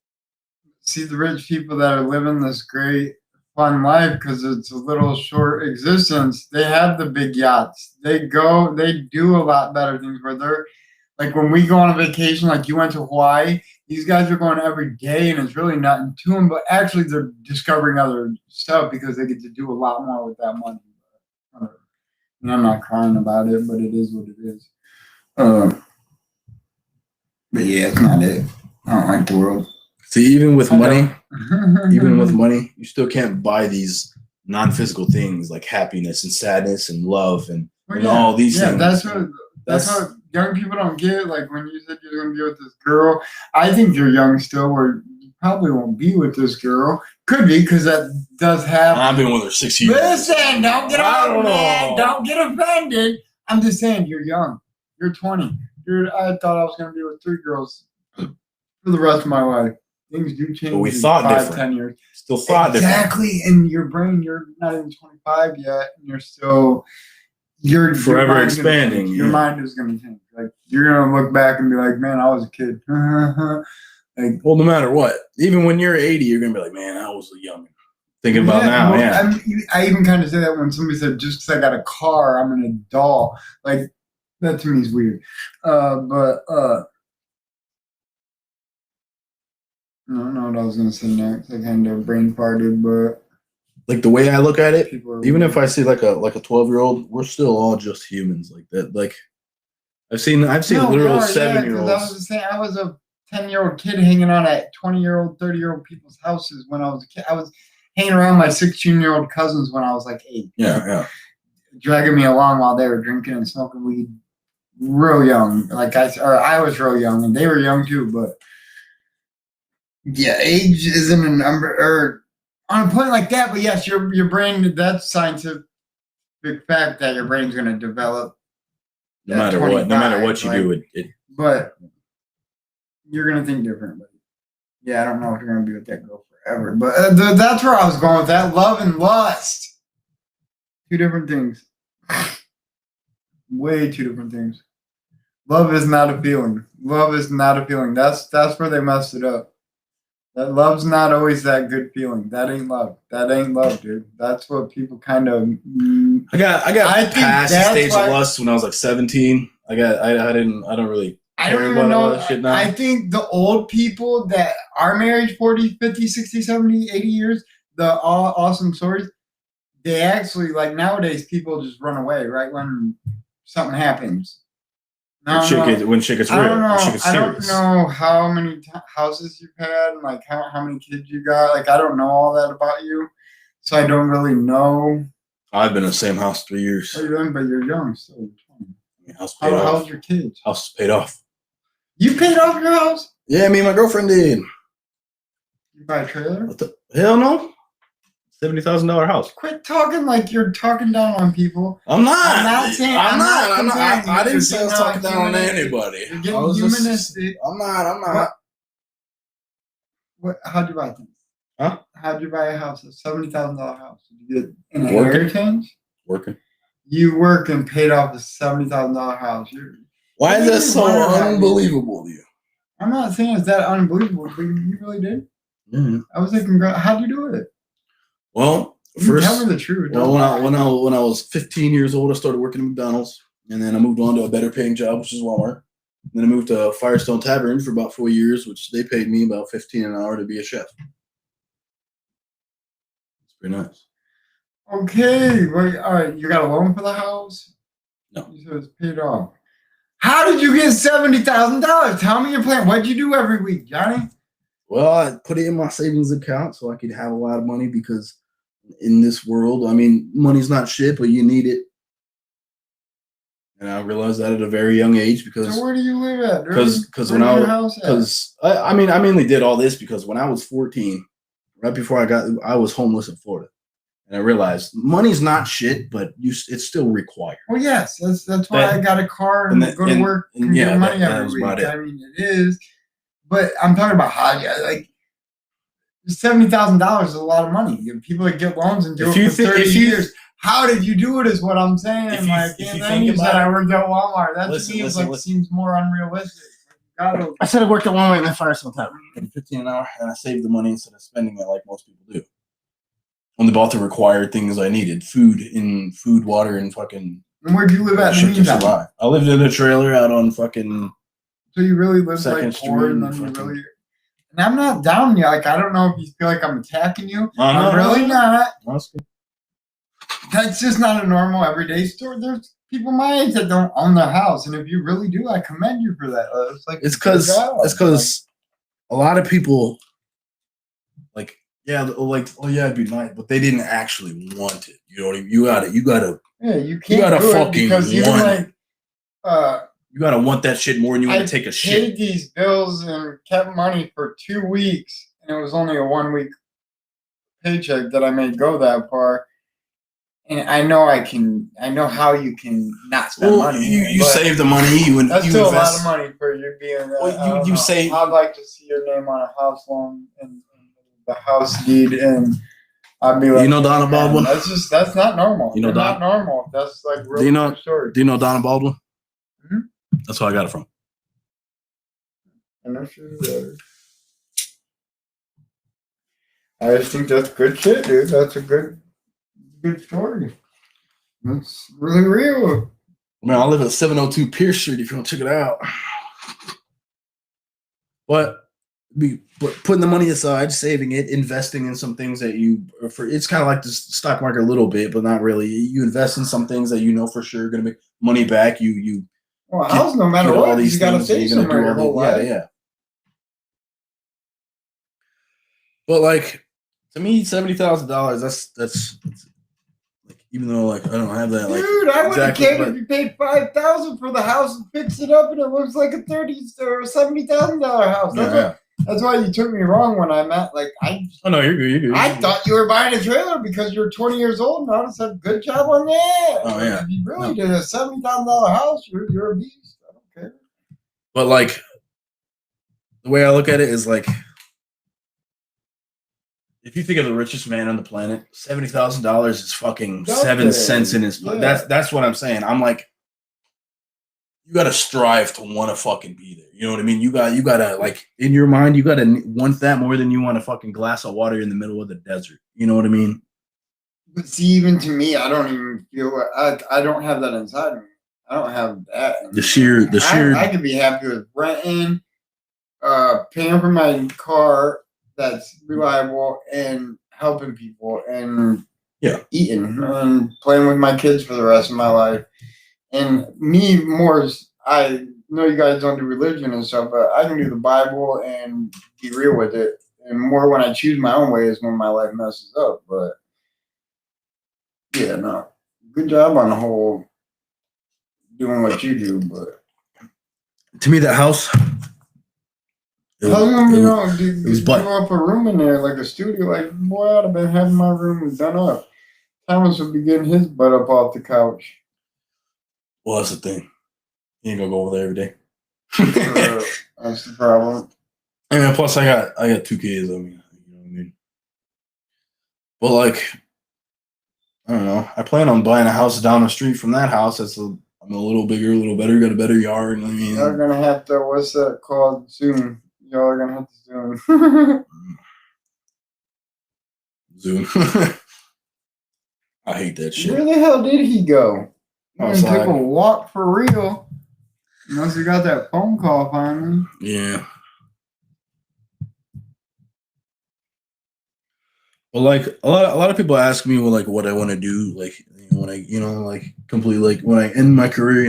See the rich people that are living this great fun life because it's a little short existence. They have the big yachts. They do a lot better things where they're like when we go on a vacation, like you went to Hawaii, these guys are going every day and it's really nothing to them, but actually they're discovering other stuff because they get to do a lot more with that money. And I'm not crying about it, but it is what it is. But yeah, it's not it. I don't like the world. See, even with I money, don't. you still can't buy these non-physical things like happiness and sadness and love and Well, and all these yeah, things. that's what young people don't get. Like when you said you're gonna be with this girl, I think you're young still, where you probably won't be with this girl. Could be because that does happen. I've been with her 6 years. Listen, don't get I don't offended. know. Don't get offended. I'm just saying you're young. You're 20. I thought I was gonna be with 3 girls for the rest of my life. Things do change. But we in thought 5, different. 10 years. Still thought different. Exactly. In your brain, you're not even 25 yet, and you're still your Forever mind is gonna expanding, change. Your yeah. mind is gonna change. Like you're gonna look back and be like, "Man, I was a kid." Like, Well, no matter what, even when you're 80, you're gonna be like, man, I was a youngin. Thinking about now, well, yeah. I even kind of say that when somebody said, "Just because I got a car, I'm an adult." Like that to me is weird. But I don't know what I was gonna say next. I kind of brain farted, but Like the way I look at it, people are even weird. if I see like a 12-year-old, we're still all just humans like that. Like I've seen No, literal we are, 7-year-olds. I was just saying, I was a 10-year-old kid hanging on at 20-year-old, 30-year-old people's houses when I was a kid. I was hanging around my 16-year-old cousins when I was like 8. Yeah. Dragging me along while they were drinking and smoking weed. Real young, I was real young, and they were young too. But yeah, age isn't a number, or on a point like that. But yes, your brain. That's scientific fact that your brain's going to develop. No at matter what, no matter 25, what you do, it But you're gonna think different. But yeah, I don't know if you're gonna be with that girl forever. But that's where I was going with that. Love and lust, 2 different things. Way 2 different things. Love is not a feeling. Love is not a feeling. That's where they messed it up. That love's not always that good feeling. That ain't love. That ain't love, dude. That's what people kind of. I got I think past the that's stage why- of lust when I was like 17. I don't really I care don't about even all know. that shit now. I think the old people that are married 40, 50, 60, 70, 80 years, the awesome stories, they actually, like nowadays, people just run away right when something happens. when shit gets real. I don't know. When shit gets I don't serious. know how many houses you've had, and like how many kids you got. Like I don't know all that about you, so I don't really know. I've been in the same house 3 years. What you're doing, but you're young, so you're 20. House paid off. How's your kids? House is paid off. You paid off your house? Yeah, me and my girlfriend did. You buy a trailer? What the hell no? $70,000 house. Quit talking like you're talking down on people. I'm not. I'm not saying. I'm not. comparing I you. didn't You're say I was getting talking down on humanistic. anybody. You're I getting was just- humanistic. I'm not. How'd you buy things? Huh? How'd you buy a house? A $70,000 house? Did you get an Working. air change? Working. You work and paid off a $70,000 house. Why is You that so wonder about me. unbelievable to you? I'm not saying it's that unbelievable, but you really did. Mm-hmm. I was like, how'd you do it? Well, You first, tell me the truth. well, don't when lie. I was 15 years old, I started working at McDonald's, and then I moved on to a better paying job, which is Walmart. And then I moved to Firestone Tavern for about 4 years, which they paid me about $15 an hour to be a chef. It's pretty nice. Okay, well, all right. You got a loan for the house? No. You said it's paid off. How did you get $70,000? Tell me your plan. What'd you do every week, Johnny? Well, I put it in my savings account so I could have a lot of money because in this world, I mean, money's not shit, but you need it. And I realized that at a very young age because So where do you live at? because when I mainly did all this because when I was 14, right before I was homeless in Florida, and I realized money's not shit, but it's still required. Well, yes, that's why I got a car and go to work and get money every week. I mean, it is, but I'm talking about how like $70,000 is a lot of money. People that get loans and do it for 30 years. How did you do it? Is what I'm saying. And then you said I worked at Walmart. That to me seems more unrealistic. I said I worked at Walmart and then Firestone Tavern. $15 an hour, and I saved the money instead of spending it like most people do. Only bought the required things I needed: food, water, and fucking. And where'd you live at in the shit to meantime? survive. I lived in a trailer out on fucking. So you really lived Second like poor, and then Street, you fucking- really. And I'm not down you. Like I don't know if you feel like I'm attacking you. No, I'm really not. Honestly. That's just not a normal everyday story. There's people my age that don't own their house, and if you really do, I commend you for that. It's like It's because a lot of people like Yeah, like, oh yeah, it'd be nice, but they didn't actually want it. You know what I mean? You gotta Yeah, you can't gotta do it fucking because even want like you gotta want that shit more than you want I to take a paid shit. these bills and kept money for 2 weeks, and it was only a 1 week paycheck that I made go that far. And I know how you can not spend Well, money. you but save the money. That's you still invest. a lot of money for you being. Well, you save. I'd like to see your name on a house loan and the house deed, and I'd be like, You know Donna Baldwin? That's not normal. You know They're not normal. That's like really true story. Do you know Donna Baldwin? Mhm. That's where I got it from. I know I just think that's good shit, dude. That's a good story. That's really real. Man, I live at 702 Pierce Street. If you want to check it out, but putting the money aside, saving it, investing in some things that it's kind of like the stock market a little bit, but not really. You invest in some things that you know for sure are going to make money back. Well, house no matter what, you got to save somewhere your whole life. Yeah. But like to me, $70,000. That's like, even though like I don't have that. Like, dude, I wouldn't exactly, care if you paid $5,000 for the house and fix it up, and it looks like a $30,000 or $70,000 house. That's why you took me wrong when I meant like I. Oh no, you're good. You're good. I thought you were buying a trailer because you're 20 years old, and I would have said good job on that. Oh yeah. If you really did a $70,000 house, you're a beast. I don't care. But like the way I look at it is like, if you think of the richest man on the planet, $70,000 is fucking 7 cents in his pocket. That's what I'm saying. I'm like, you gotta strive to want to fucking be there. You know what I mean? You gotta like in your mind, you gotta want that more than you want a fucking glass of water in the middle of the desert. You know what I mean? But see, even to me, I don't even feel I don't have that inside me. I don't have that. The sheer. I could be happy with renting, paying for my car that's reliable, and helping people, and eating and playing with my kids for the rest of my life. And me more, I know you guys don't do religion and stuff, but I can do the Bible and be real with it. And more when I choose my own way is when my life messes up. But yeah, no, good job on the whole doing what you do. But to me, that house. It was up a room in there, like a studio. Like, boy, I'd have been having my room done up. Thomas would be getting his butt up off the couch. Well, that's the thing. You ain't gonna go over there every day. That's the problem. And plus, I got 2 kids. I mean, you know what I mean. But like, I don't know. I plan on buying a house down the street from that house. I'm a little bigger, a little better, got a better yard. I mean, y'all are gonna have to. What's that called? Zoom. Y'all are gonna have to Zoom. Zoom. I hate that shit. Where the hell did he go? Outside. Took a walk for real. Unless he got that phone call finally. Yeah. Well, like a lot of people ask me, well, like what I want to do, like when I, like completely, like when I end my career,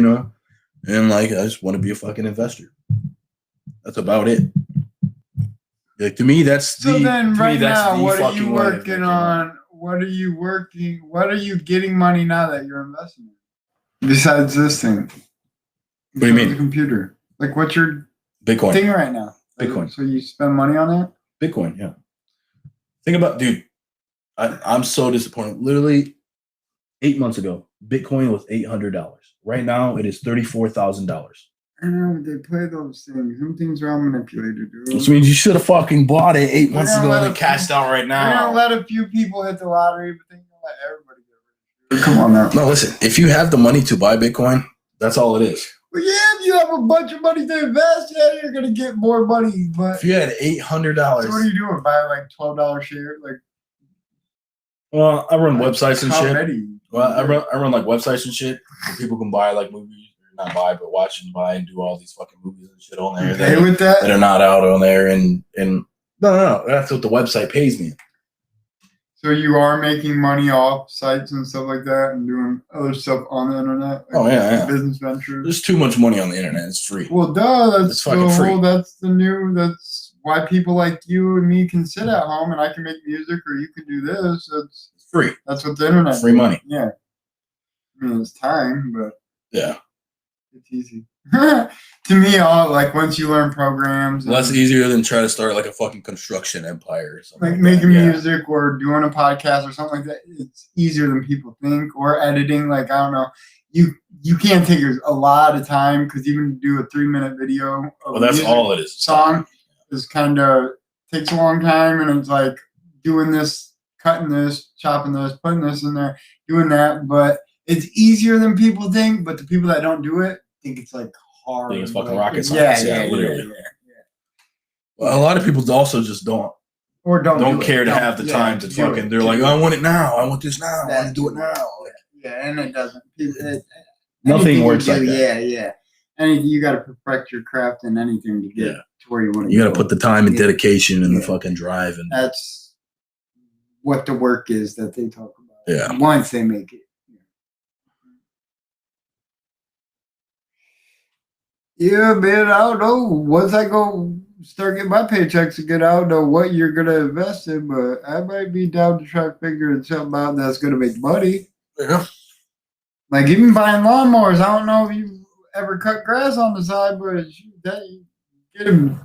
and like I just want to be a fucking investor. That's about it. Like to me, that's so. Then right now, what are you working on? What are you working? What are you getting money now that you're investing in? Besides this thing. What do you mean? The computer. Like what's your Bitcoin thing right now? Bitcoin. So you spend money on that? Bitcoin, yeah. Think about, dude. I'm so disappointed. Literally 8 months ago, Bitcoin was $800. Right now, it is $34,000. I know they play those things. Some things are all manipulated, dude. Which means you should have fucking bought it 8 months ago and then cashed out right now. We're gonna let a few people hit the lottery, but then you're gonna let everybody get rich. Come on now. No, listen. If you have the money to buy Bitcoin, that's all it is. Well, yeah, if you have a bunch of money to invest, yeah, you're gonna get more money. But if you had $800, so what are you doing? Buy like $12 share? Like, well, I run websites and shit. Many? Well, I run like websites and shit where people can buy like movies, or not buy, but watch and buy and do all these fucking movies and shit on there. You pay with that? That are not out on there, and no, that's what the website pays me. So you are making money off sites and stuff like that, and doing other stuff on the internet. Like yeah. Business ventures. There's too much money on the internet. It's free. Well, duh. That's fucking free. That's the new. That's why people like you and me can sit at home and I can make music or you can do this. It's free. That's what the internet Free is. money. Yeah. I mean, it's time, but Yeah. it's easy. To me, all like once you learn programs, Well, that's easier than trying to start like a fucking construction empire or something. like Like making that. Yeah. music or doing a podcast or something like that, it's easier than people think. Or editing, like I don't know, you can't take a lot of time because even to do a 3-minute video of Well, that's music all it is. song is kind of takes a long time, and it's like doing this, cutting this, chopping this, putting this in there, doing that. But it's easier than people think. But the people that don't do it think it's like hard. Think it's fucking like, rocket science. Yeah, literally. Well, a lot of people also just don't Don't care to have the time to fucking. They're like, oh, I want it now. I want this now. I want to do it now. Yeah, and it doesn't. Nothing anything works you like do, that. Yeah. Anything you got to perfect your craft in anything to get Yeah. to where you want to. You got to put the time and dedication and the Yeah. fucking drive and. That's what the work is that they talk about. Yeah. Once they make it. Yeah, man. I don't know. Once I go start getting my paychecks again, I don't know what you're gonna invest in, but I might be down to try figuring something out that's gonna make money. Yeah. Like even buying lawnmowers. I don't know if you ever cut grass on the side, but get them.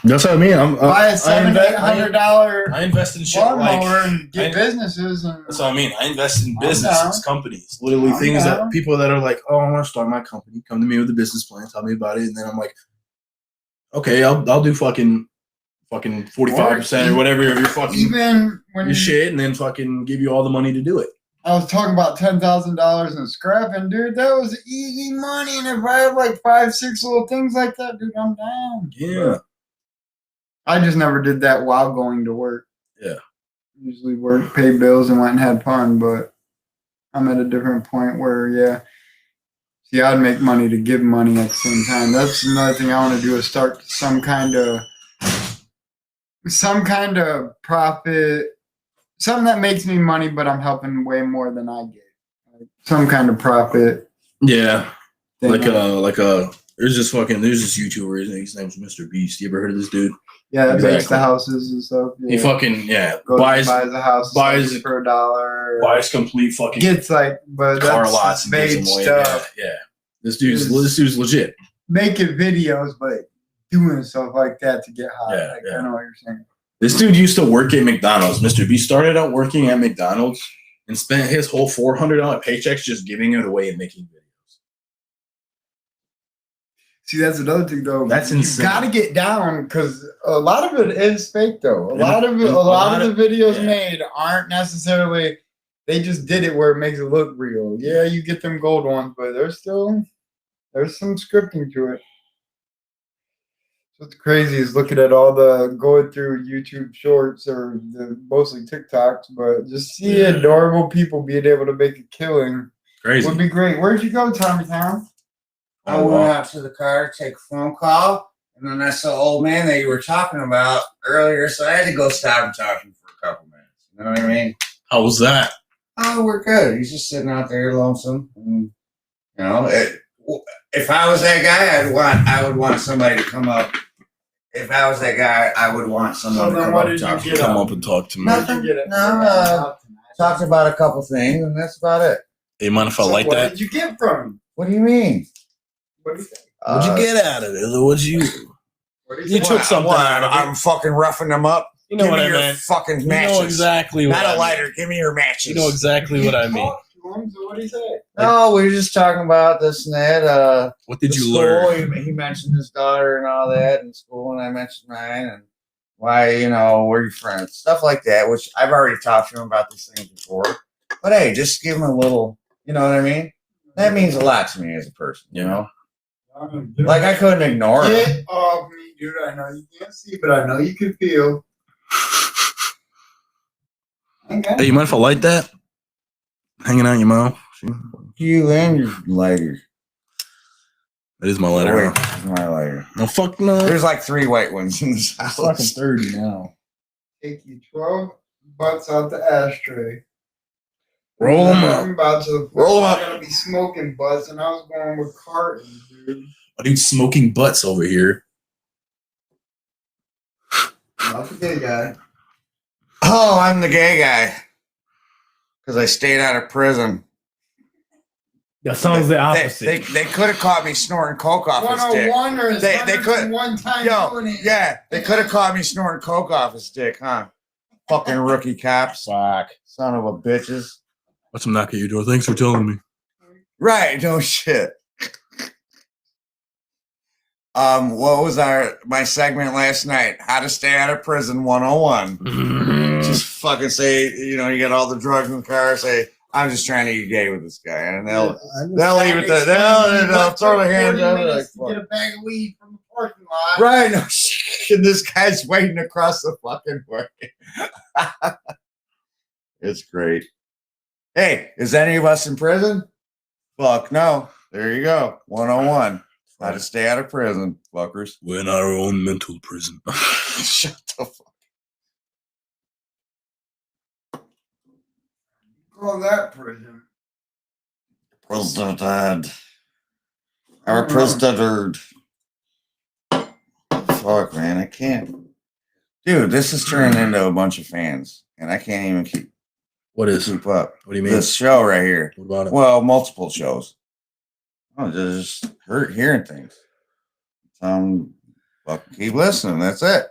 That's what I mean. Buy a $700-800 I invest in shit lawnmower like. and get businesses. And That's what I mean. I invest in I'm businesses, down. companies, literally I'm things down. that people that are like, oh, I want to start my company. Come to me with a business plan. Tell me about it, and then I'm like, okay, I'll do fucking 45% or whatever of your fucking even when your shit, and then fucking give you all the money to do it. I was talking about $10,000 in scrapping, dude, that was easy money. And if I have like 5-6 little things like that, dude, I'm down. Yeah. I just never did that while going to work. Yeah. Usually work, paid bills, and went and had fun, but I'm at a different point where, yeah. See, I'd make money to give money at the same time. That's another thing I want to do is start some kind of profit, something that makes me money, but I'm helping way more than I get. Like some kind of profit. Yeah. thing. There's this YouTuber, his name's Mr. Beast. You ever heard of this dude? Yeah, that makes Exactly. the houses and stuff. Yeah. He fucking buys a house buys- for $1. buys complete fucking Gets like, but car that's lots and gives vague them away. stuff. Yeah. This dude's legit. Making videos, but doing stuff like that to get high. Yeah, I know what you're saying. This dude used to work at McDonald's. Mr. B started out working at McDonald's and spent his whole $400 paychecks just giving it away and making videos. See, that's another thing, though. That's insane. You got to get down because a lot of it is fake, though. A Yeah. lot of the videos yeah. made aren't necessarily. They just did it where it makes it look real. Yeah, you get them gold ones, but there's some scripting to it. What's crazy is looking at all the going through YouTube Shorts or mostly TikToks, but just see adorable people being able to make a killing Crazy. would be great. Where'd you go, Tommy Town? I went out to the car to take a phone call, and then I saw the old man that you were talking about earlier, so I had to go stop and talk to him for a couple minutes. You know what I mean? How was that? Oh, we're good. He's just sitting out there lonesome. And, you know, if I was that guy, I would want somebody to come up. If I was that guy, I would want someone to come up and talk to me. Come up and talk to me. Nothing. No, talked about a couple things, and that's about it. Hey, mind if I like what that? did you get from him? What do you mean? What do you think? What'd you get out of it? What'd you? What do You took something out of it. I'm fucking roughing them up. You know Give what me I your meant. fucking You matches. know exactly what Not I a mean. lighter. Give me your matches. You know exactly what I mean. Talk to him, so what did he say? No, we were just talking about this and that. What did the you school, learn? He mentioned his daughter and all that in school, and I mentioned mine, and why, we're your friends. Stuff like that, which I've already talked to him about these things before. But hey, just give him a little, you know what I mean? That means a lot to me as a person, you know? Like, I couldn't ignore him. Get off me, dude. I know you can't see, but I know you can feel. Okay. Hey, you mind if I light that? Hanging out your mouth. See? You and your lighter. That is my lighter. Wait, Huh? it's my lighter. No, fuck no. There's like 3 white ones in this It's fucking house. 30 now. Take you 12 butts out the ashtray. Roll 'em I'm up. about to. Roll 'em I'm up. gonna be smoking butts, and I was going with cartons, dude. Oh, dude, smoking butts over here. Not the gay guy. Oh, I'm the gay guy. Because I stayed out of prison. That sounds the opposite. They could have caught me snorting coke off his dick. 101 or They could. one time doing it. Yeah, they could have caught me snorting coke off his dick, huh? Fucking rookie cops. Fuck. Son of a bitches. What's some knock at your door? Thanks for telling me. Right, no shit. What was my segment last night? How to stay out of prison 101. Just fucking say, you get all the drugs in the car, say, I'm just trying to get gay with this guy. And they'll leave it there. They'll throw their hands up. Like, get a bag of weed from the parking lot. right, no shit. And this guy's waiting across the fucking way. It's great. Hey, is any of us in prison? Fuck no. There you go. 101. How to stay out of prison, fuckers. We're in our own mental prison. Shut the fuck. Call that prison. President. Our president. Fuck, man. I can't. Dude, this is turning into a bunch of fans, and I can't even keep What is? up. What do you mean? This show right here. What about it? Well, multiple shows. Oh, just hearing things. Fucking keep listening. That's it.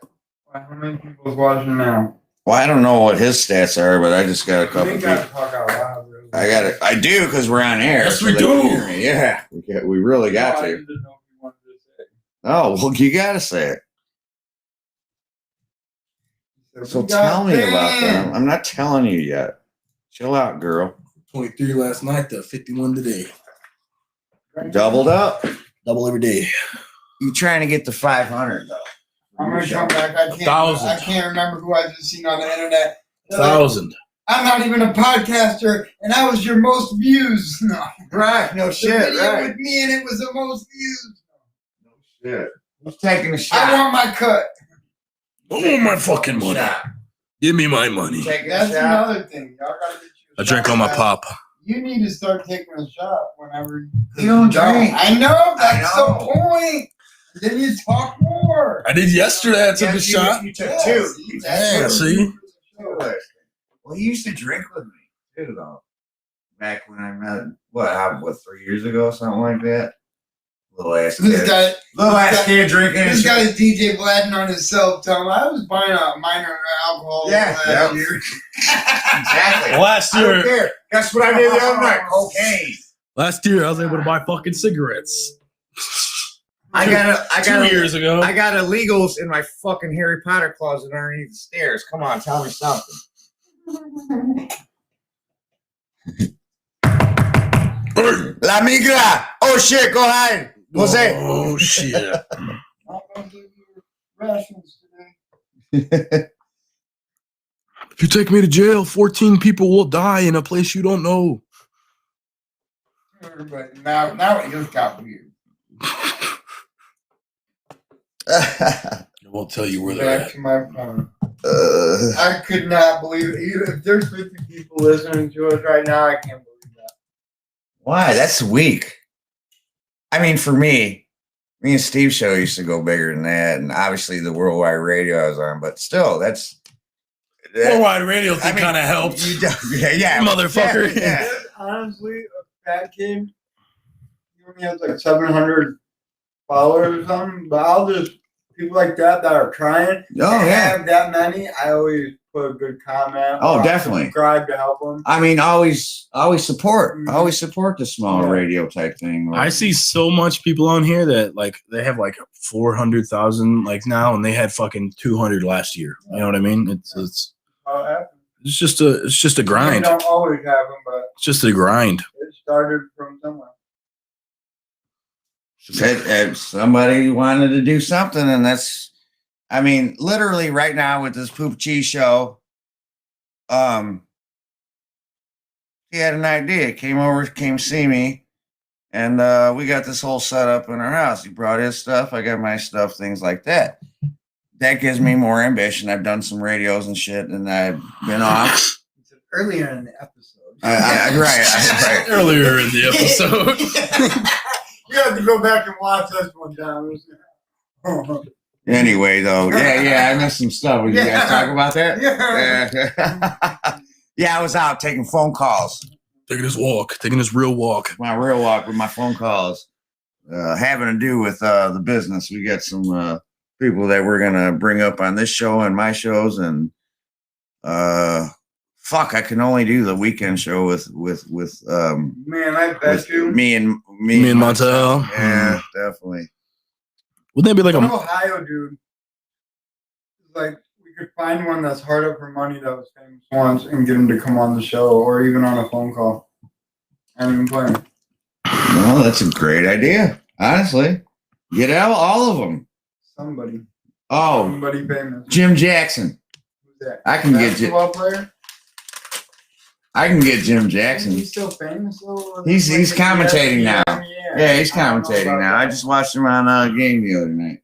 How many people is watching now? Well, I don't know what his stats are, but I just got a couple. We gotta talk out loud. Really. I got it. I do because we're on air. Yes, so we they do. can hear me. Yeah, we really got I to. didn't know if you wanted to say. Oh, well, you got to say it. So We got tell me about fans. them. I'm not telling you yet. Chill out, girl. 23 last night to 51 today. Doubled up. Double every day. You trying to get to 500 though? I'm gonna come back. I 1,000. can't remember who I just seen on the internet. They're like, 1,000. I'm not even a podcaster, and I was your most views. No, Right. No the shit. video Right. with me, and it was the most views. No shit. Who's taking a I shot? want my cut. I want my fucking money. Shot. Give me my money. Taking a That's shot. another thing. Y'all gotta get you. I drank all my pop. You need to start taking a shot whenever You don't drink. I know. That's know. the point. Then you talk more. I did yesterday. I took Yeah, a shot. You took Yes, two. Yeah, see? Well, you used to drink with me too, though. Back when I met, what, 3 years ago, something like that. Little ass This kid. guy, Little ass kid drinking. this guy's DJ Vladden on his cell telling him I was buying a minor alcohol Yeah, last yeah. year. Exactly. Last I don't year, care. Guess what I did the other night? Cocaine. I was able to buy fucking cigarettes. I got 2 years ago. I got illegals in my fucking Harry Potter closet underneath the stairs. Come on, tell me something. La migra. Oh shit, go hide. Jose. Oh shit. I'm gonna give you rations today. If you take me to jail, 14 people will die in a place you don't know. But now it just got weird. I won't tell you where they're Back at. to my phone. I could not believe it. Even if there's 50 people listening to us right now, I can't believe that. Why? That's weak. I mean, for me and Steve's show used to go bigger than that, and obviously the worldwide radio I was on, but still, that's Worldwide radio thing kind of helped. Yeah, Motherfucker. Yeah. Honestly, a fat kid, he only has like 700 followers or something, but I'll just, people like that are trying. Oh, to yeah. have that many, I always put a good comment. Oh, or definitely. Subscribe to help them. I mean, always support. Mhm. Always support the small Yeah. radio type thing. I see so much people on here that like they have like 400,000 like now, and they had fucking 200 last year. You know what I mean? It's How it happens. it's just a We grind. don't always have them, but It's just a grind. it started from somewhere. Somebody wanted to do something, and that's, I mean, literally right now with this PoupyCheese show, he had an idea. Came see me, and we got this whole setup in our house. He brought his stuff, I got my stuff, things like that. That gives me more ambition. I've done some radios and shit, and I've been off. Earlier in the episode. Right. Earlier in the episode. You have to go back and watch this one down. Anyway, though, yeah, I missed some stuff. Would you Yeah. guys talk about that? Yeah. Yeah, I was out taking phone calls. Taking this real walk. My real walk with my phone calls, having to do with the business. We got some people that we're gonna bring up on this show and my shows, and fuck, I can only do the weekend show with Man, I bet you. me and Montel. Yeah, definitely. Wouldn't that be like In a Ohio, dude. Like, we could find one that's hard up for money that was famous once and get him to come on the show or even on a phone call. I'm even playing. Well, that's a great idea. Honestly, get out all of them. Somebody. Oh, Somebody famous. Jim Jackson. Who's that? I can get Jim. Basketball player? I can get Jim Isn't Jackson. he still famous though? He's Like, commentating now. Yeah, he's I don't know commentating about now. I that. just watched him on a game the other night.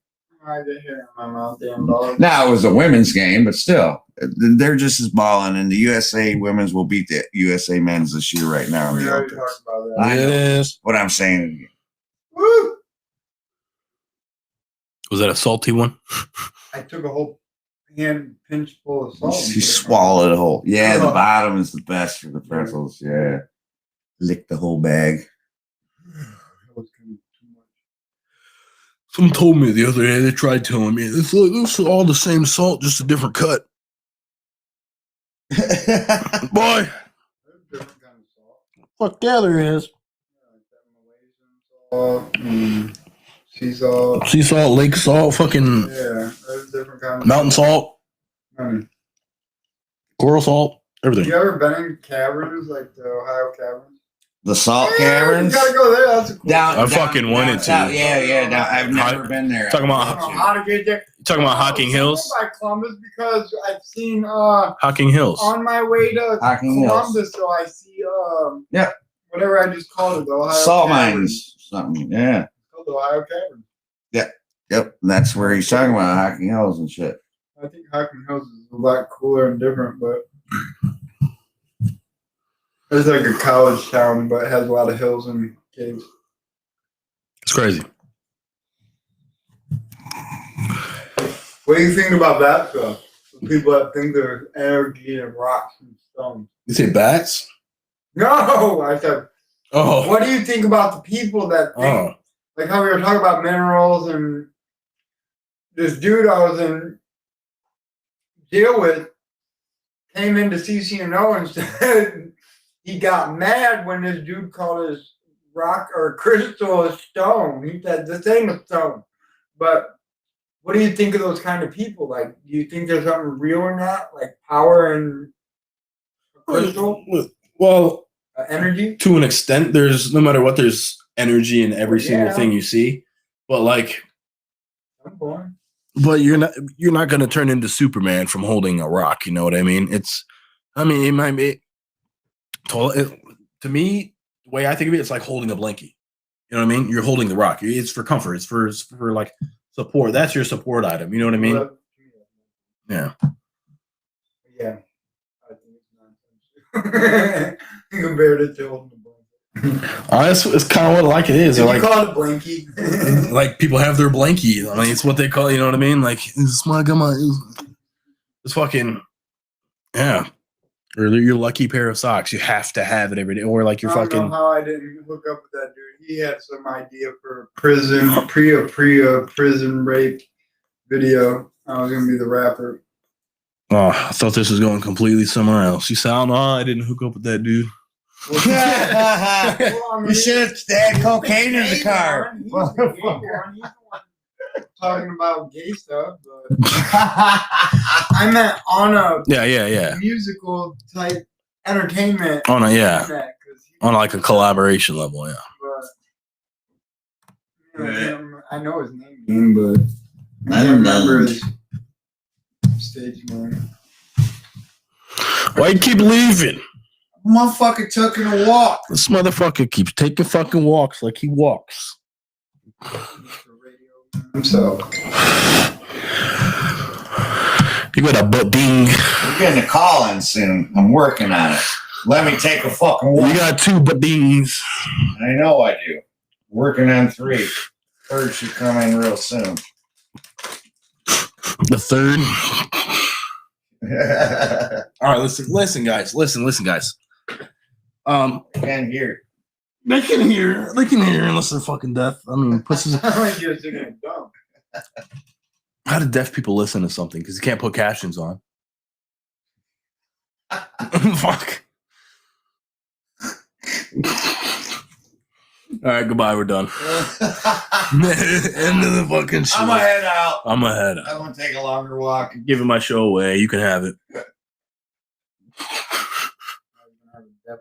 I did hear in my mouth, damn dog. Now it was a women's game, but still, they're just as balling. And the USA women's will beat the USA men's this year right now. In We the already Olympics. talked about that. I know. yes. What I'm saying. Woo! Was that a salty one? I took a whole hand pinch full of salt. He swallowed it whole. Yeah, the Oh. bottom is the best for the pretzels. Yeah, lick the whole bag. That was kind of too much. Someone told me the other day, they tried telling me, this is all the same salt, just a different cut. Boy, There's different kind of salt. Fuck yeah, there is. Like that Malaysian salt, sea salt. sea salt, lake salt, fucking Yeah, there's different kinds. mountain salt, Honey. coral salt, everything. You ever been in caverns, like the Ohio caverns? The salt Yeah, caverns. You gotta go there. That's a cool. I fucking wanted to. Yeah. I've never been there. Talking I about- don't know how to get there. Talking about Hocking I Hills? was by Columbus because I've seen Hocking Hills. on my way to Hocking Hills. Columbus, so I see Yeah. whatever I just called it, the Ohio Salt Caverns. mines, something. Yeah. It's called the Ohio Caverns. Yep. That's where he's talking about Hocking Hills and shit. I think Hocking Hills is a lot cooler and different, but it's like a college town, but it has a lot of hills and caves. It's crazy. What do you think about that stuff? The people that think there's energy in rocks and stones. You say bats? No, I said, Oh. what do you think about the people that think, Oh. like how we were talking about minerals and this dude I was in deal with came into CCNO and said he got mad when this dude called his rock or crystal a stone. He said, this ain't a stone. But what do you think of those kind of people? Like, do you think there's something real in that? Like power and crystal? Well, Energy? to an extent, there's no matter what, there's energy in every single Yeah. thing you see. But like, I'm born. but you're not gonna turn into Superman from holding a rock. You know what I mean? It might be to me, the way I think of it, it's like holding a blankie. You know what I mean? You're holding the rock. It's for comfort. It's for like support. That's your support item. You know what I mean? Yeah. Yeah. I think it's nonsense. Compared it to holding a blanket. It's kind of what like it is. Did They're you like call it a blankie? like people have their blankie. I mean, it's what they call. You know what I mean? Like it's fucking yeah. Or your lucky pair of socks. You have to have it every day. Or like your I don't know fucking. how I didn't hook up with that dude. He had some idea for a prison rape video. I was gonna be the rapper. Oh, I thought this was going completely somewhere else. You sound. Oh, I didn't hook up with that dude. Well, I mean, You should have had cocaine in the car. He's the gay one. He's the one talking about gay stuff. But I meant on a Yeah. musical type entertainment. On a yeah. format, 'cause he- On like a collaboration level. Yeah. But, I know his name, but I don't remember his stage name. Why you keep leaving? Motherfucker took in a walk. This motherfucker keeps taking fucking walks like he walks. Himself. You got a butt ding. We're getting a call in soon. I'm working on it. Let me take a fucking walk. You got 2 butt dings. I know I do. Working on 3. Third should come in real soon. The third. All right, listen, guys. Can't hear. They can hear unless they're fucking deaf. I mean, pussies. How do deaf people listen to something? Because you can't put captions on. Fuck. All right, goodbye. We're done. End of the fucking show. I'm gonna head out. I'm gonna take a longer walk. Giving my show away. You can have it.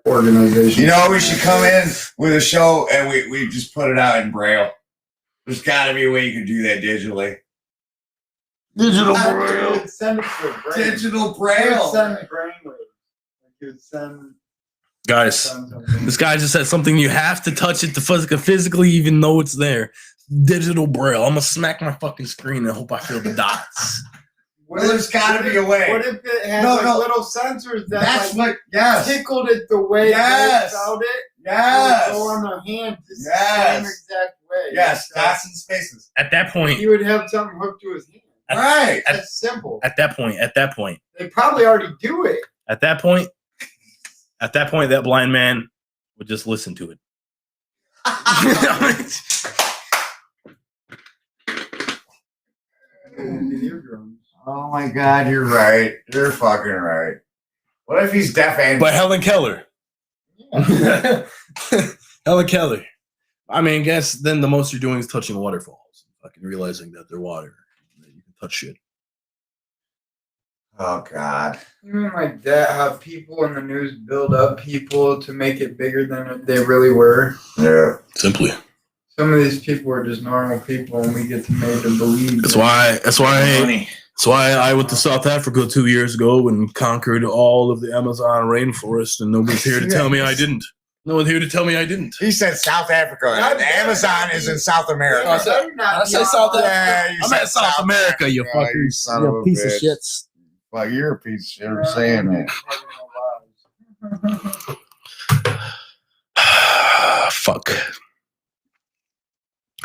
Organization. You know, we should come in with a show and we just put it out in Braille. There's got to be a way you can do that digitally. Digital Braille. Send it to a brain. Digital Braille. Send brainwaves. You would send. Guys, this guy just said something you have to touch it to physically even know it's there. Digital Braille. I'm gonna smack my fucking screen and hope I feel the dots. Well, there's got to be a way. What if it has little sensors That's that yes. tickled it the way Yes. they felt it? Yes. It would go on their hand the Yes. same exact way. Yes, dots and spaces. At that point, He would have something hooked to his hand. Right. That's simple. at that point, They probably already do it. at that point, that blind man would just listen to it. Oh my God, you're right. You're fucking right. What if he's deaf and But Helen Keller. Helen Keller. I mean, guess then the most you're doing is touching waterfalls. Fucking realizing that they're water. That you can touch shit. Oh God. You mean like that? How people in the news build up people to make it bigger than they really were? Yeah. Simply. Some of these people are just normal people, and we get to make them believe. That's why I went to South Africa 2 years ago and conquered all of the Amazon rainforest, and nobody's here to tell me I didn't. No one's here to tell me I didn't. He said South Africa. And Amazon is in South America. I say South Africa. Yeah, you I'm said at South America, you Oh, fuckers. you son You of a piece of bitch. shits. Well, you're a piece of shit for saying that. Fuck.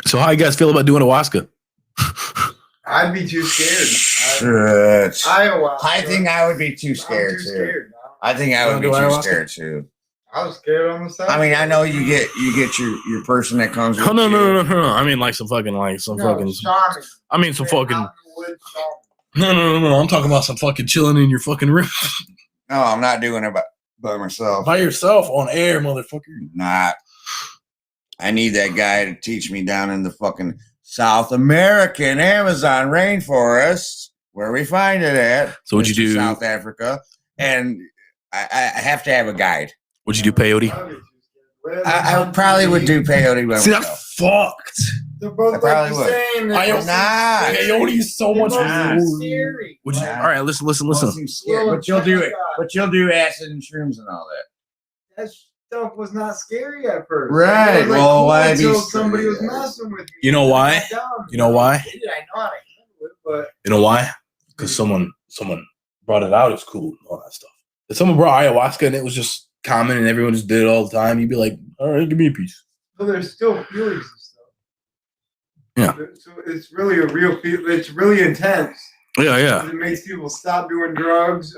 So how you guys feel about doing ayahuasca? I'd be too scared. Shit. Iowa. I think I would be too scared too. Scared. I think I would be Do too ayahuasca? scared too. I was scared on the side. I mean, I know you get your person that comes with Oh, no. you. I mean, like some fucking. shaman. I mean, some fucking. Out in the woods, shaman. No. I'm talking about some fucking chilling in your fucking room No, I'm not doing it by myself. by yourself on air, motherfucker. Not. I need that guy to teach me down in the fucking South American Amazon rainforest where we find it at. So what'd you Mr. do? South Africa, and I have to have a guide. What'd you do, peyote? I'd be too scared. I probably would do peyote by See, that's myself. fucked. They're both I probably like would. the same. I They're don't- Nah. Peyote is so much. Nah. scary. Would you? Nah. All right, listen. Don't seem scared, but you'll do it. But you'll do acid and shrooms and all that. That stuff was not scary at first. Right, It was well, cool why be until scared? somebody was messing with me. You know why? I got down. You know why? I know how to handle it, but You know why? Because someone brought it out as cool and all that stuff. If someone brought ayahuasca and it was just common and everyone just did it all the time, you'd be like, all right, give me a piece. but there's still feelings and stuff. Yeah. So it's really a real feel. It's really intense. Yeah. It makes people stop doing drugs.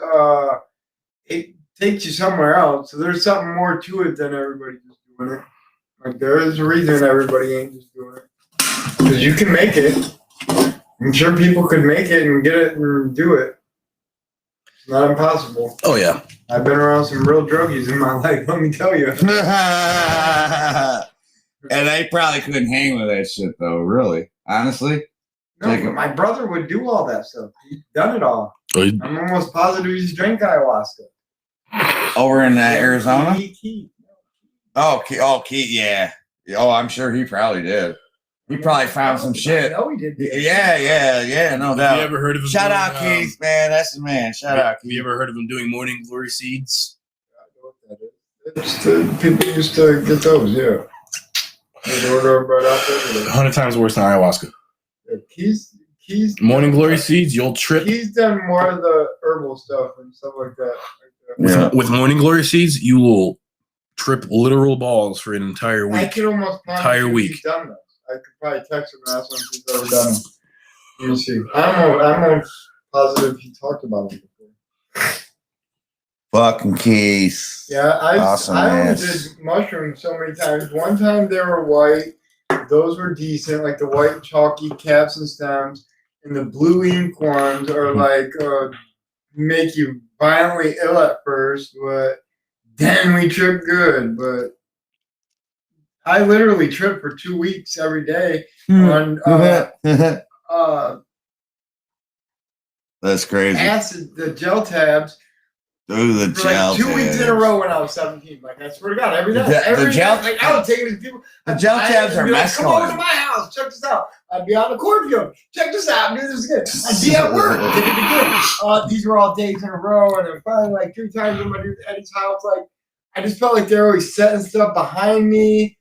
It takes you somewhere else. So there's something more to it than everybody just doing it. Like there is a reason everybody ain't just doing it. Because you can make it. I'm sure people could make it and get it and do it. It's not impossible. Oh, yeah. I've been around some real druggies in my life, let me tell you. And they probably couldn't hang with that shit though, really. Honestly. No, but my brother would do all that stuff. He's done it all. Oh, I'm almost positive he's drank ayahuasca. Over in Arizona? He- Keith, yeah. Oh, I'm sure he probably did. He probably found some shit. I know he did. Yeah, no have doubt. you ever heard of him? Shout doing, out Keith, man. That's the man. Shout out Have you Keith. ever heard of him doing morning glory seeds? People used to get those, yeah. They'd order them right out there. 100 times worse than ayahuasca. He's Morning glory seeds, you'll trip. He's done more of the herbal stuff and stuff like that. Yeah. With morning glory seeds, you will trip literal balls for an entire I week. could almost promise Entire you week. he's done this. I could probably text him and ask him if he's ever done it. Let me see. I'm almost positive he talked about it before. Fucking keys. Yeah, I only Awesomeness. did mushrooms so many times. One time they were white. Those were decent, like the white chalky caps and stems. And the blue ink ones are like make you violently ill at first, but then we trip good. But I literally tripped for 2 weeks every day on That's crazy. acid, the gel tabs. Ooh, the For gel like 2 weeks in a row when I was 17. Like, I swear to God, every day. The gel- like, I would take it to people. the gel tabs are like, come over to mescaline. my house. Check this out. I'd be on the cornfield. Check this out. Do this again. I'd be at work. Did it again. These were all days in a row. And then finally, like 3 times when I do Eddie's house, like, I just felt like they were always setting stuff behind me,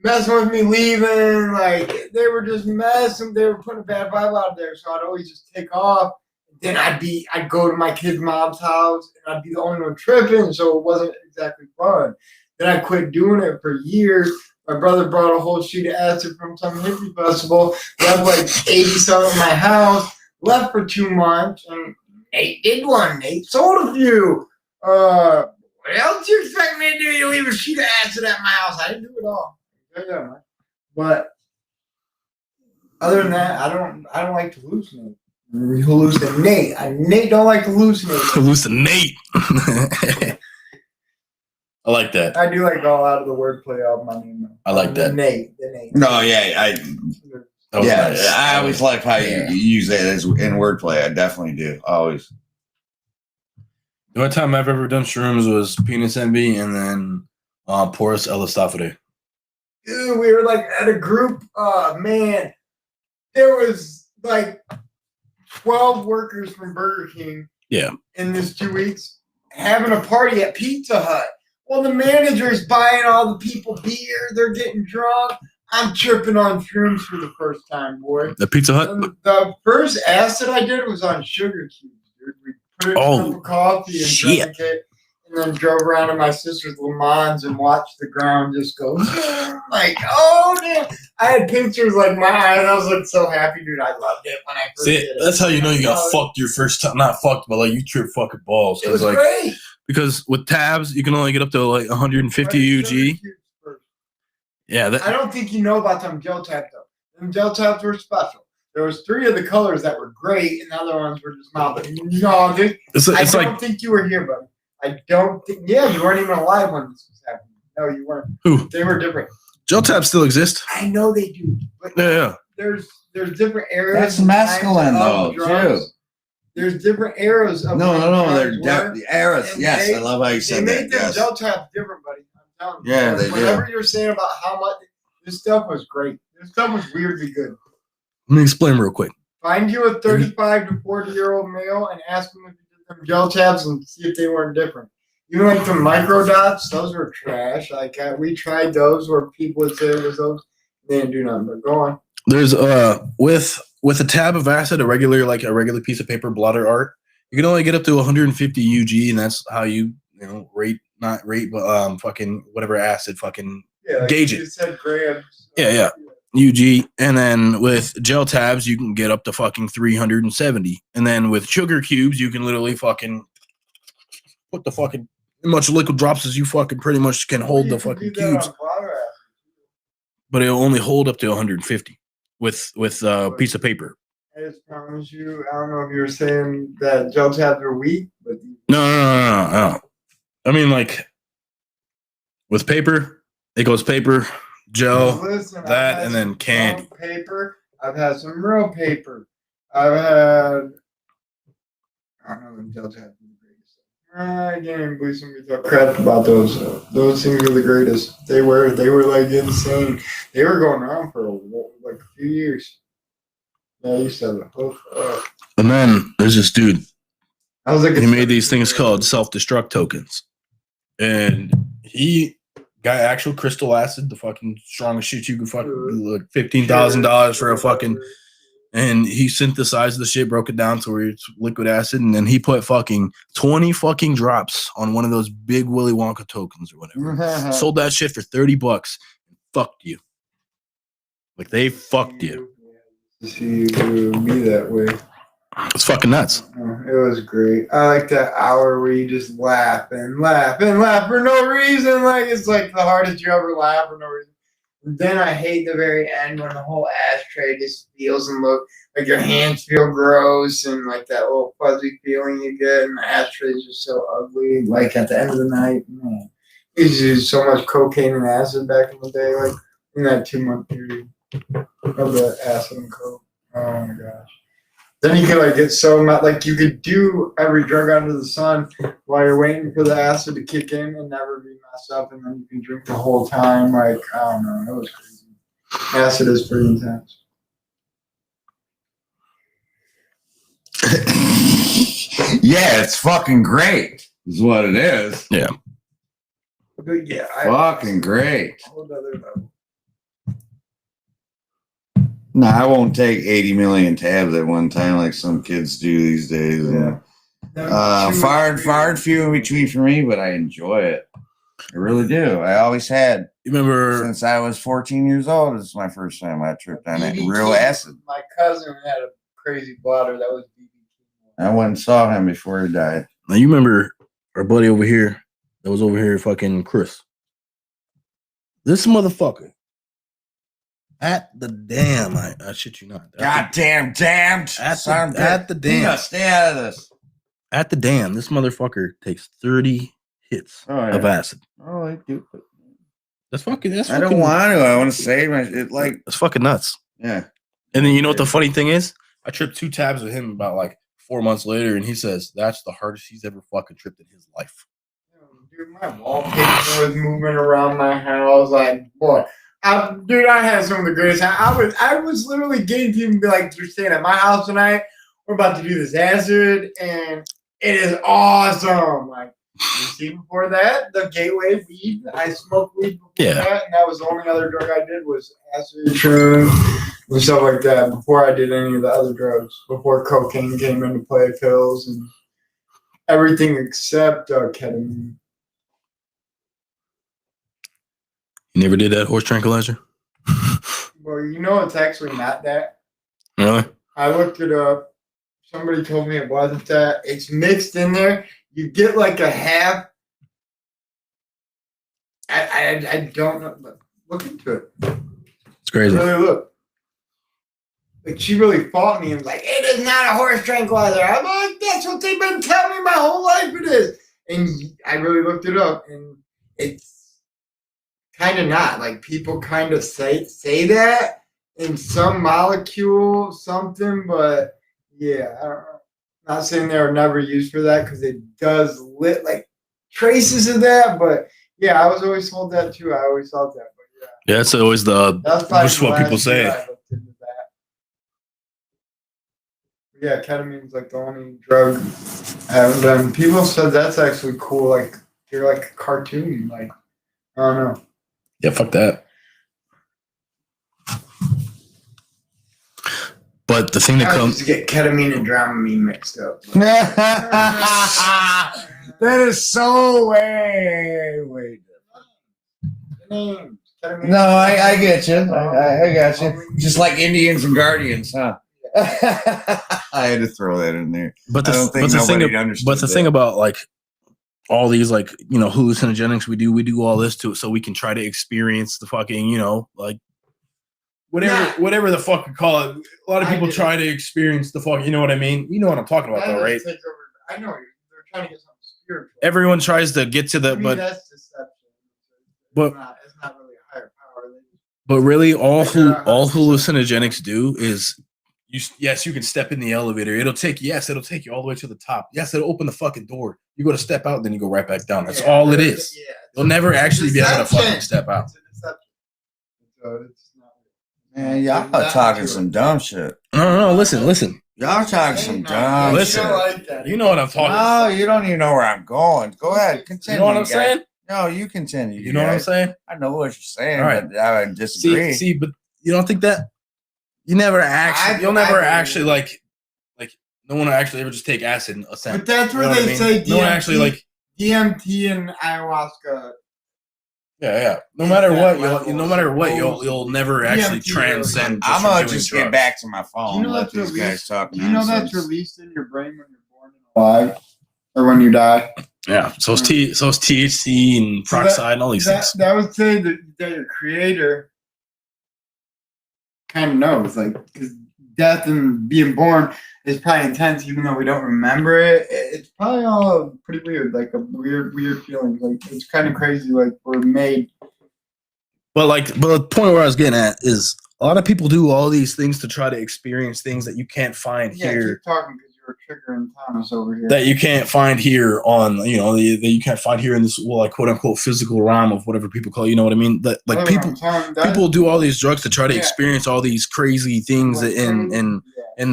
messing with me, leaving. Like, they were just messing. They were putting a bad vibe out there. So I'd always just take off. Then I'd go to my kid's mom's house and I'd be the only one tripping, so it wasn't exactly fun. Then I quit doing it for years. My brother brought a whole sheet of acid from some hippie festival, left like 80 something in my house, left for 2 months, and Nate did one. Nate sold a few. What else do you expect me to do? You leave a sheet of acid at my house. I didn't do it all. Yeah, man. But other than that, I don't like to hallucinate. Hallucinate. Nate don't like to hallucinate. Hallucinate. I like that. I do like all out of the wordplay of my name. I like that. The Nate. No, yeah, That was nice. I always like how you use it as in wordplay. I definitely do. Always. The only time I've ever done shrooms was penis envy and then porous elastophagy. Dude, we were like at a group. Man, there was like 12 workers from Burger King. Yeah. In this 2 weeks, having a party at Pizza Hut. Well, the manager's buying all the people beer. They're getting drunk. I'm tripping on shrooms for the first time, boy. The Pizza Hut? And the first acid I did was on sugar cubes, dude. We put it in a cup of coffee and drank it, and then drove around to my sister's Le Mans and watched the ground just go like, oh damn! I had pictures like my eyes. I was like so happy, dude. I loved it when I first did it. That's how you know you got fucked your first time. Not fucked, but like you tripped fucking balls. It was like, great. Because with tabs, you can only get up to like 150 UG. Yeah, I don't think you know about them gel tabs though. Them gel tabs were special. There was 3 of the colors that were great, and the other ones were just mild. But no, dude, I don't think you were here, buddy. I don't think. Yeah, you weren't even alive when this was happening. No, you weren't. Who? They were different. Gel tabs still exist. I know they do, but Yeah. there's different eras. That's mescaline though, too. There's different eras of No, they're the eras. Yes, I love how you said that. They made them Yes. gel tabs different, buddy. I'm telling you. Yeah, they do. Whatever you're saying about how much this stuff was great. This stuff was weirdly good. Let me explain real quick. Find you a 35 to 40-year-old male and ask him if he did them gel tabs and see if they weren't different. Even like the micro dots, those were trash. Like we tried those where people would say it was those. They didn't do nothing. But go on. There's with a tab of acid, a regular piece of paper blotter art, you can only get up to 150 UG, and that's how you fucking whatever acid fucking like gauge it. You said grams. Yeah. UG, and then with gel tabs, you can get up to fucking 370, and then with sugar cubes, you can literally fucking put the fucking as much liquid drops as you fucking pretty much can hold the fucking cubes. But it'll only hold up to 150 with a piece of paper. I just promise you, I don't know if you were saying that gel tabs are weak, but No. I mean, like with paper, it goes paper, gel, and then candy. Paper. I've had some real paper. I've had. I don't know if gel tabs are the greatest. I can't even believe somebody talk crap about those. Those things are the greatest. They were like insane. They were going around for like a few years. Yeah, I used to have a whole. And then there's this dude. I was like, he made these things called self-destruct tokens, and he got actual crystal acid, the fucking strongest shit you could fucking like $15,000 for a fucking. And he synthesized the shit, broke it down to where it's liquid acid, and then he put fucking 20 fucking drops on one of those big Willy Wonka tokens or whatever. Sold that shit for $30. Fucked you. Like they fucked you. to see you be that way. It's fucking nuts. It was great. I like that hour where you just laugh and laugh and laugh for no reason. Like it's like the hardest you ever laugh for no reason. And then I hate the very end when the whole ashtray just feels and look like your hands feel gross and like that little fuzzy feeling you get, and the ashtray is just so ugly. Like at the end of the night, man, we used to do so much cocaine and acid back in the day, like in that 2-month period of the acid and coke. Oh my gosh. Then you could like get so much, like you could do every drug under the sun while you're waiting for the acid to kick in and never be messed up, and then you can drink the whole time. Like I don't know, it was crazy. Acid is pretty intense. Yeah, it's fucking great. Is what it is. Yeah. But yeah, Fucking great. Whole other level. No, I won't take 80 million tabs at one time like some kids do these days. Yeah. Far and few in between for me, but I enjoy it. I really do. I always had. You remember Since I was 14 years old, this is my first time I tripped on it. Real acid. My cousin had a crazy bladder that was BB. I went and saw him before he died. now? You remember our buddy over here that was over here, fucking Chris. This motherfucker at the dam. I shit you not. Goddamn damned. At the dam. Stay out of this. At the dam, this motherfucker takes 30 hits of acid. Oh, I do. That's fucking. I don't want to. I want to save my it. Like, It's fucking nuts. yeah. And then you know what the funny thing is? I tripped 2 tabs with him about like 4 months later, and he says that's the hardest he's ever fucking tripped in his life. Dude, my wallpaper was moving around my house. Like, boy, I had some of the greatest time. I was literally getting people to be like, "You're staying at my house tonight. We're about to do this acid, and it is awesome." Like, you see, before that, the gateway weed. I smoked weed before that, and that was the only other drug I did was acid, shrooms, and stuff like that. Before I did any of the other drugs, before cocaine came into play, pills, and everything except ketamine. You never did that horse tranquilizer? Well, you know, it's actually not that. Really? I looked it up. Somebody told me it wasn't that. It's mixed in there. You get like a half. I don't know. But look into it. It's crazy. Really look. Like she really fought me and was like, "It is not a horse tranquilizer." I'm like, "That's what they've been telling me my whole life it is." And I really looked it up, and it's kind of not. Like people kind of say that in some molecule, something, but yeah, I don't know. Not saying they were never used for that because it does lit like traces of that, but yeah, I was always told that too. I always thought that, but yeah. Yeah, that's always the. That's That's what people say. I looked into that. Yeah, ketamine's like the only drug I haven't done. People said that's actually cool. Like you're like a cartoon. Like I don't know. Yeah, fuck that. But the thing that I comes. used to get ketamine and Dramamine mixed up. That is so way Ketamine. No, I get you. I got you. Just like Indians and Guardians, huh? I had to throw that in there. But I don't think nobody understood but the that. thing about like all these like hallucinogenics we do all this to it so we can try to experience the fucking like whatever the fuck you call it. A lot of people try to experience the fuck. You know what I mean? You know what I'm talking about, though, right? I know they're trying to get something spiritual. Everyone tries to get to the but that's deception. But it's not really a higher power. But really, all hallucinogenics do is you can step in the elevator. It'll take you all the way to the top. Yes, it'll open the fucking door. You go to step out, then you go right back down. That's all it is. Yeah, you'll never actually be able to fucking step out. It's a deception. So it's not. Man, y'all are talking some dumb shit. No. Listen. Y'all talking some dumb Listen. shit. Like that. You know what I'm talking No, you don't even know where I'm going. Go ahead, continue. You know what I'm guys. saying? No, you continue. You know what I'm saying? I know what you're saying, All right. but I disagree. See, but you don't think that you'll never actually like no one will actually ever just take acid and assent. But that's where You know what they I mean? say no one actually like DMT and ayahuasca. Yeah. No matter what, That no level matter of what, supposed you'll to never be. actually DMT transcend. I'm from gonna doing just drugs. get back to my phone. Do you know and let that's these guys released? talk Do you know that's nonsense. released in your brain when you're born and alive, or when you die? Yeah. So it's THC and So peroxide and all these things. That would say that your creator kind of knows, like, because death and being born is probably intense, even though we don't remember it. It's probably all pretty weird, like a weird feeling. Like it's kind of crazy. Like we're made. But the point where I was getting at is a lot of people do all these things to try to experience things that you can't find Yeah, here. keep talking because you're triggering Thomas over here. That you can't find here on, that you can't find here in this, well, like, quote unquote physical realm of whatever people call, you know what I mean? That like people do all these drugs to try to experience all these crazy things, and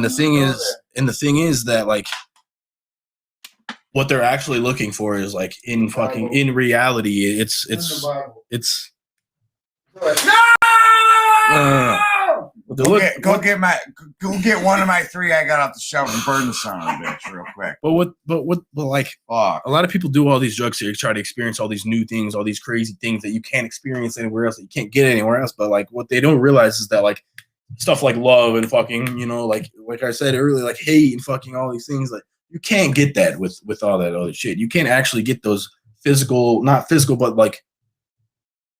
the thing is that, like, what they're actually looking for is, like, in reality, it's Go get one of my 3 I got off the shelf and burn the son of a bitch real quick. But like, Fuck. a lot of people do all these drugs here to try to experience all these new things, all these crazy things that you can't experience anywhere else, that you can't get anywhere else. But like, what they don't realize is that, like, stuff like love and fucking, like I said earlier, like hate and fucking all these things, like, you can't get that with all that other shit. You can't actually get those not physical, but like,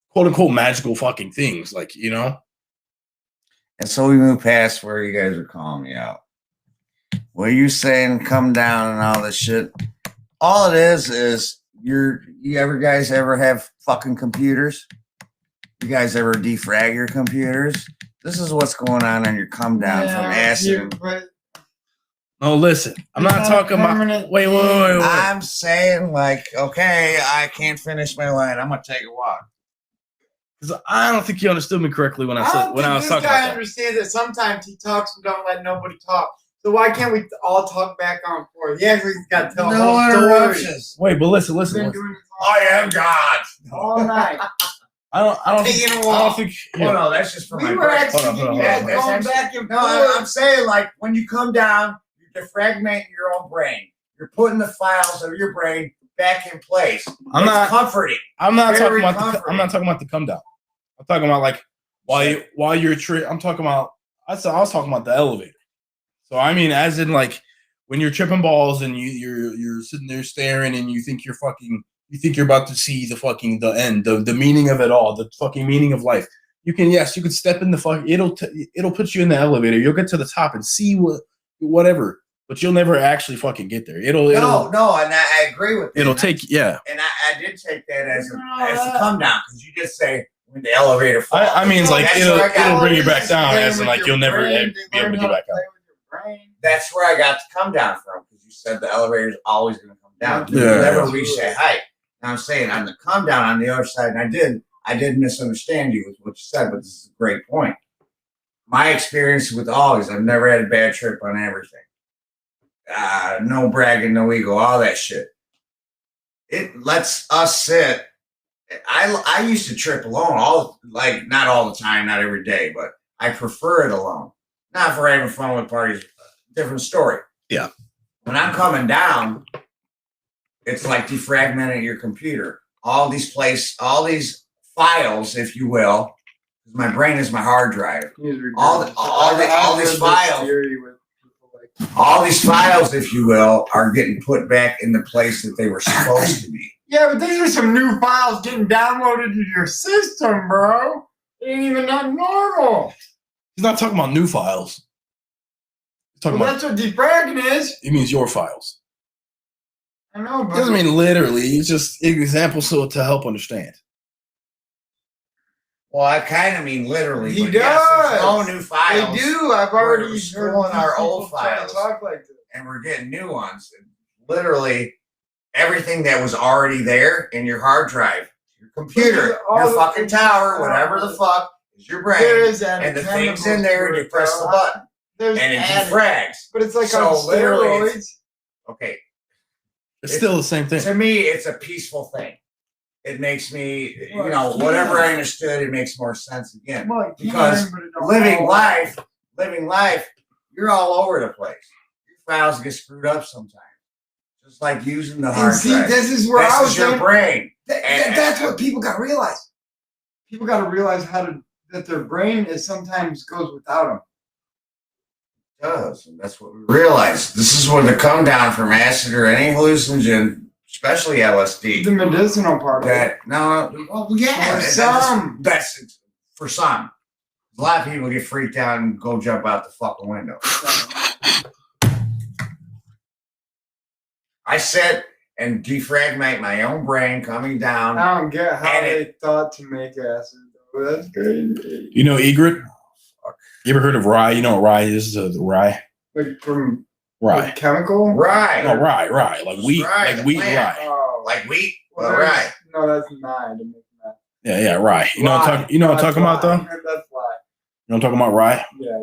quote unquote magical fucking things, like, And so we move past where you guys are calling me out. What you saying, come down and all this shit. All it is you guys ever have fucking computers? You guys ever defrag your computers? This is what's going on your come down from acid. No, listen. I'm not talking about. Wait. I'm saying, like, okay, I can't finish my line. I'm gonna take a walk. Because I don't think you understood me correctly when I was talking about this guy understands that sometimes he talks and don't let nobody talk. So why can't we all talk back on forth? Yeah, he's got to tell no interruptions. Wait, but listen. I am God. All night. I don't think. Yeah. Oh no, that's just for my brain. Going back and forth. No, I'm saying, like, when you come down, you're defragmenting your own brain. You're putting the files of your brain back in place. It's comforting. I'm not talking about the come down. I'm talking about, like, while you're I'm talking about. I was talking about the elevator. So I mean, as in, like, when you're tripping balls and you're sitting there staring and you think you're about to see the end, the meaning of it all, the fucking meaning of life. You can step in the fucking. It'll put you in the elevator. You'll get to the top and see whatever, but you'll never actually fucking get there. No, and I agree with that. It'll take And I did take that as a come down, because you just say when the elevator falls. I mean, like, it'll bring you back down, as in, like, you'll never be able to get back up. That's where I got the come down from, because you said the elevator's always going to come down. Yeah. You'll never reach that height. Now I'm saying on the come down on the other side, and I did misunderstand you with what you said, but this is a great point. My experience with always, I've never had a bad trip on everything. No bragging, no ego, all that shit. It lets us sit. I used to trip alone, not all the time, not every day, but I prefer it alone. Not for having fun with parties, different story. Yeah. When I'm coming down, it's like defragmenting your computer. All these files, if you will. My brain is my hard drive. All these files. All these files, if you will, are getting put back in the place that they were supposed to be. Yeah, but these are some new files getting downloaded to your system, bro. It ain't even not normal. He's not talking about new files. He's talking about, that's what defragging is. It means your files. I know, but it doesn't mean literally. It's just an example so to help understand. Well, I kind of mean literally. He but does. Yes, no new files. They do. I've already heard our old files, talk like this. And we're getting new ones. Literally, everything that was already there in your hard drive, your computer, your fucking tower, whatever the fuck is your brain, and the thing's in there, and you press the button, and it defrags. But it's like on steroids. Okay. It's still the same thing. To me, it's a peaceful thing. It makes me, whatever I understood, it makes more sense again. Because living life, you're all over the place. Your files get screwed up sometimes. Just like using the hard drive. This is where I was your brain. That's what people got to realize. people got to realize that their brain is sometimes goes without them. Does, and that's what we realize. This is when the come down from acid or any hallucinogen, especially LSD. The medicinal part of it. That no, well, yeah, For some. that's for some. A lot of people get freaked out and go jump out the fucking window. I sit and defragment my own brain coming down. I don't get how And they thought to make acid. Though. That's crazy. You know egret? You ever heard of rye? You know what rye is? Rye. Like from Rye. like chemical. Right. No, rye. Like wheat. Right, Like wheat plant. rye. Oh, Like wheat. well, Well, there's- right. No, that's nine to make that. Yeah, rye. You know what I'm talking. You know what I'm talking about though. You know That's why. what I'm talking about? Rye. Yeah.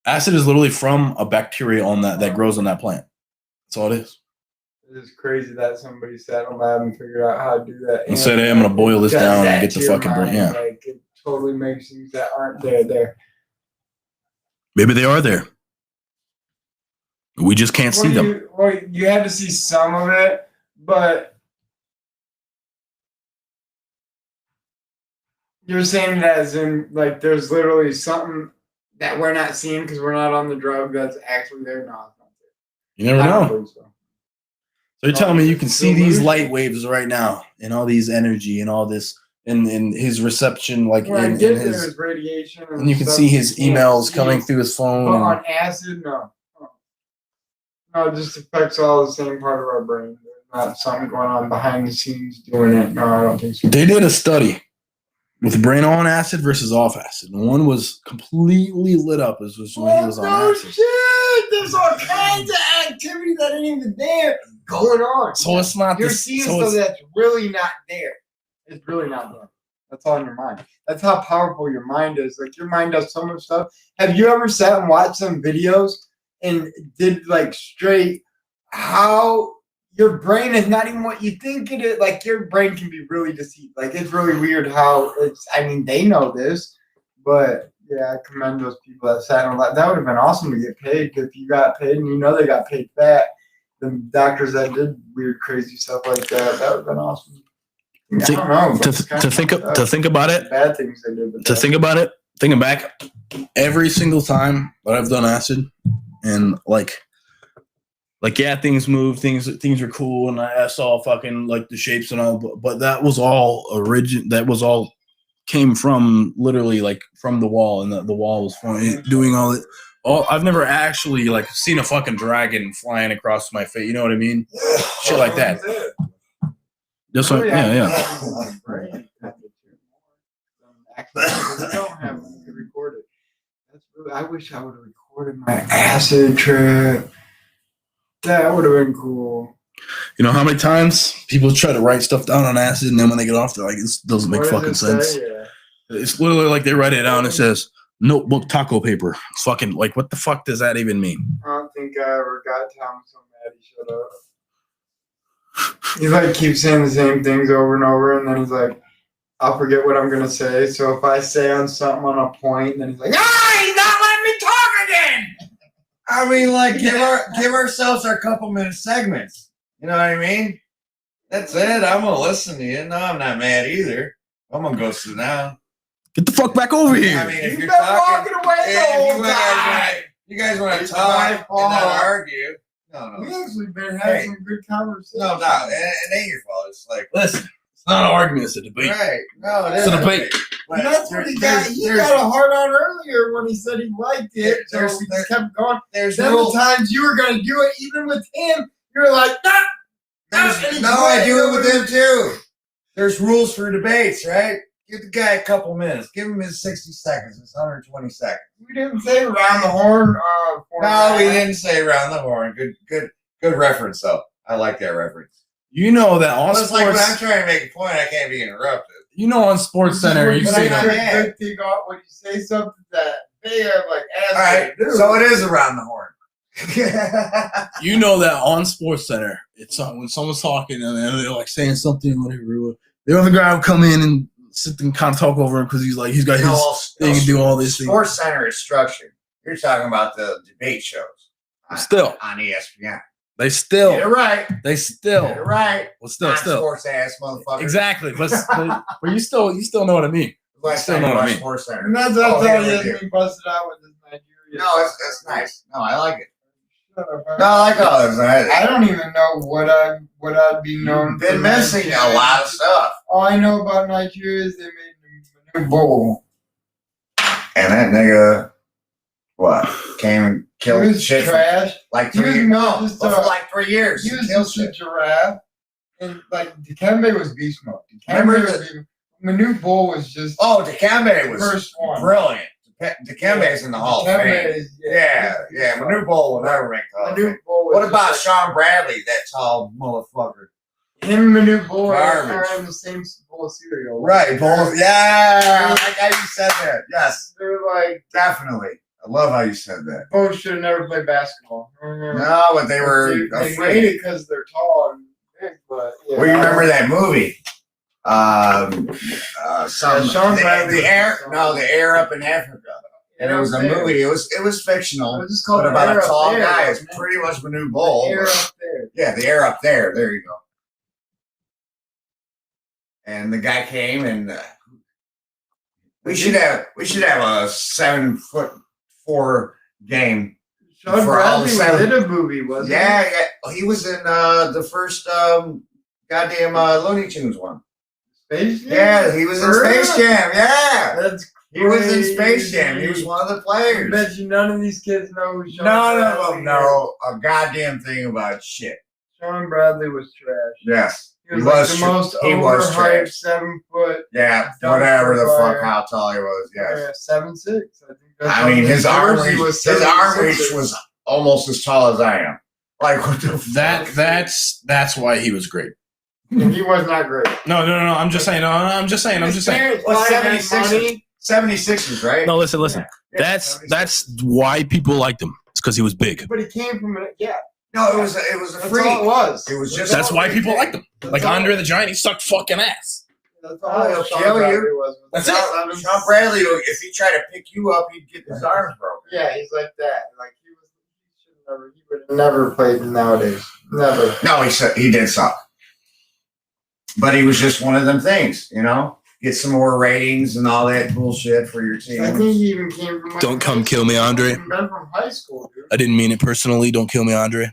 Acid is literally from a bacteria on that grows on that plant. That's all it is. It is crazy that somebody sat in a lab and figured out how to do that. And said, hey, I'm gonna boil this does down that and get to the your fucking brain. mind. Yeah. Like it totally makes things that aren't there. Maybe they are there. We just can't see them. You had to see some of it, but you're saying that as in like there's literally something that we're not seeing because we're not on the drug that's actually there. No, it's not there. You never I don't know. believe so. So you're telling me you can see these Delusion. light waves right now and all these energy and all this and his reception, like When I in get his, there's radiation, and you can stuff see his you can't emails see. coming through his But phone. on acid, no. No, it just affects all the same part of our brain. There's not something going on behind the scenes doing it. No, I don't think so. They did a study with brain on acid versus off acid. And one was completely lit up as was when he was on no acid. shit! There's all kinds of activity that ain't even there going on. So it's not You're this. seeing So stuff it's, that's really not there. It's really not there. That's all in your mind. That's how powerful your mind is. Like your mind does so much stuff. Have you ever sat and watched some videos and did like straight how your brain is not even what you think it is? Like your brain can be really deceived. Like it's really weird how it's. I mean, they know this, but yeah, I commend those people that sat and that would have been awesome to get paid if you got paid and you know they got paid back. The doctors that did weird, crazy stuff like that would have been awesome. I don't know. but it's kinda fucked up. to think about it, Bad things they did. to think about it, thinking back, every single time that I've done acid, and like yeah, things move, things are cool, and I saw fucking like the shapes and all, but that was all that was all came from literally like from the wall, and the wall was doing all it. I've never actually like seen a fucking dragon flying across my face. You know what I mean? Shit like that. Just like, yeah. We don't have to record it. That's really. I wish I would have recorded my acid trip. That would have been cool. You know how many times people try to write stuff down on acid, and then when they get off, they're like, "This doesn't make What fucking does it sense." say? Yeah. It's literally like they write it down. It says notebook taco paper. It's fucking like, what the fuck does that even mean? I don't think I ever got Tom so mad he shut up. He like keeps saying the same things over and over, and then he's like, I'll forget what I'm gonna say. So if I say on something on a point, then he's like, he's not letting me talk again. I mean, like, give ourselves our couple minute segments. You know what I mean? That's it. I'm gonna listen to you. No, I'm not mad either. I'm gonna go sit down. Get the fuck back over here. I mean, if You've you're been talking, walking away the whole time. you guys want to It's talk my and fault. not argue. No. We actually been having Hey. some good conversations. No, it ain't your fault. It's like, Listen, it's not an argument. It's a debate. right. No, it It's is. a debate. But That's what he there's- got. He there's- got a hard on earlier when he said he liked it. So There's- we just kept going. There's Then the rules. times you were gonna do it, even with him, you were like, nah. No, I do it with him too. There's rules for debates, right? Give the guy a couple minutes. Give him his 60 seconds. It's 120 seconds. We didn't say around the horn. No, format. we didn't say around the horn. Good reference though. I like that reference. You know that on Well, it's like when I'm sports. trying to make a point, I can't be interrupted. You know on Sports Center, you But say I that. heard a good thing off when you say something that they have like asked All right, you to do. so it is around the horn. You know that on Sports Center, it's when someone's talking and they're like saying something, whatever. The other guy will come in and sit and kind of talk over him because he's got his thing and do all this thing. Sports Center is structured. You're talking about the debate shows. Still. On ESPN. They still. Get it right. They Get still. it right. Well, still. Sports ass motherfucker. Exactly, but you still know what I mean. Last Still time know you what I watched mean. Sports Center. And that's Oh, how yeah, he we has do. me busted out with his Nigerian. No, it's nice. No, I like it. Shut up, No, I like others. I don't even know what I'd be known. You've been for missing a Nigeria. lot of stuff. All I know about Nigeria is they made a new bowl. And that nigga, what, came and He killed was shit for trash. like He 3 was years. more No, just for a- like 3 years. He was killed just a shit. giraffe, and like Dikembe was beast mode. Remember Dikembe was Manu Bull was just Oh, Dikembe was first one. brilliant. Dikembe's in the Hall of Dikembe Fame. is- Yeah. Manu Bol will never make the Hall of Manu Fame. Bull was What just about like- Sean Bradley, that tall motherfucker? him and Manu Bull Garbage. are in the same bowl of cereal? Right, both. Yeah, I like how you said that. Yes, They're like definitely. I love how you said that. both should have never played basketball. No, but they were They afraid. made it because they're tall and big, but yeah. Well, you remember that movie? Some Sean Bradley the air. was- No, the air up in Africa. And it was a There. movie. It was It fictional, was just called but The about Air a Up tall There, guy. It's wasn't it? pretty much Manu Bol. Air up there. Yeah, the air up there. There you go. And the guy came, and we should have a 7'4" game. Sean For all Bradley was seven. in a movie, wasn't Yeah. He was in the first goddamn Looney Tunes one. he? Space Jam? Yeah, he was in For real? Space Jam. Yeah, That's he was in Space crazy. Jam. He was one of the I players. bet you none of these kids know who Sean None of Bradley them know a goddamn thing about shit. is. Sean Bradley was trash. Yes, He was like the tra- most he was overhyped trash. 7 foot. Yeah, dumpster whatever the fire. fuck, how tall he was. Yes. 7'6". I think that's I mean, his arm jersey reach, his arm reach was almost as tall as I am. Like, what the fuck? That's why he was great. And he was not great. No. I'm just saying. No, I'm just saying. His parents Well, probably had 76ers. money. 76ers, right? No, listen. Yeah, That's 76ers. why people liked him. It's because he was big. But he came from a No, it was a That's freak. all it was. It was just- That's why people liked him. That's Like all- Andre the Giant, he sucked fucking ass. That's Oh, all he'll Sean kill you. Bradley was. That's it. Sean Bradley, if he tried to pick you up, he'd get his arms broken. Yeah, he's like that. Like he would have never played nowadays. Never. No, he did suck. But he was just one of them things, you know? Get some more ratings and all that bullshit for your team. I think he even came from. Like, Don't come kill me, Andre. He's been from high school, dude. I didn't mean it personally. Don't kill me, Andre.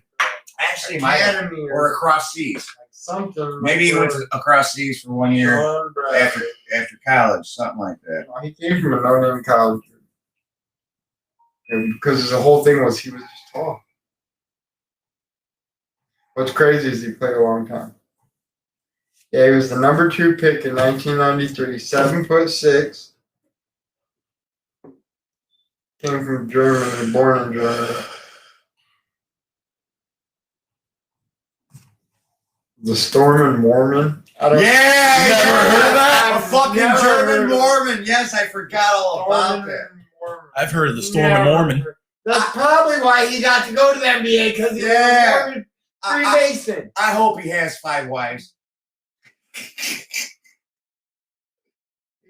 Actually, might have. Academy Or across seas. like something. Maybe he went across seas for 1 year Sean Bradley. after college, something like that. No, he came from a no-name college. And because the whole thing was he was just tall. What's crazy is he played a long time. Yeah, he was the number 2 pick in 1993, 7'6". Came from Germany, born in Germany. The Storm and Mormon. I don't Yeah, Never heard of that? A I've fucking never heard German of it. Mormon. Yes, I forgot all about Storm that. and Mormon. I've heard of the Storm Never and Mormon. heard. That's probably why he got to go to the NBA because he Yeah. was a Mormon Freemason. I hope he has 5 wives.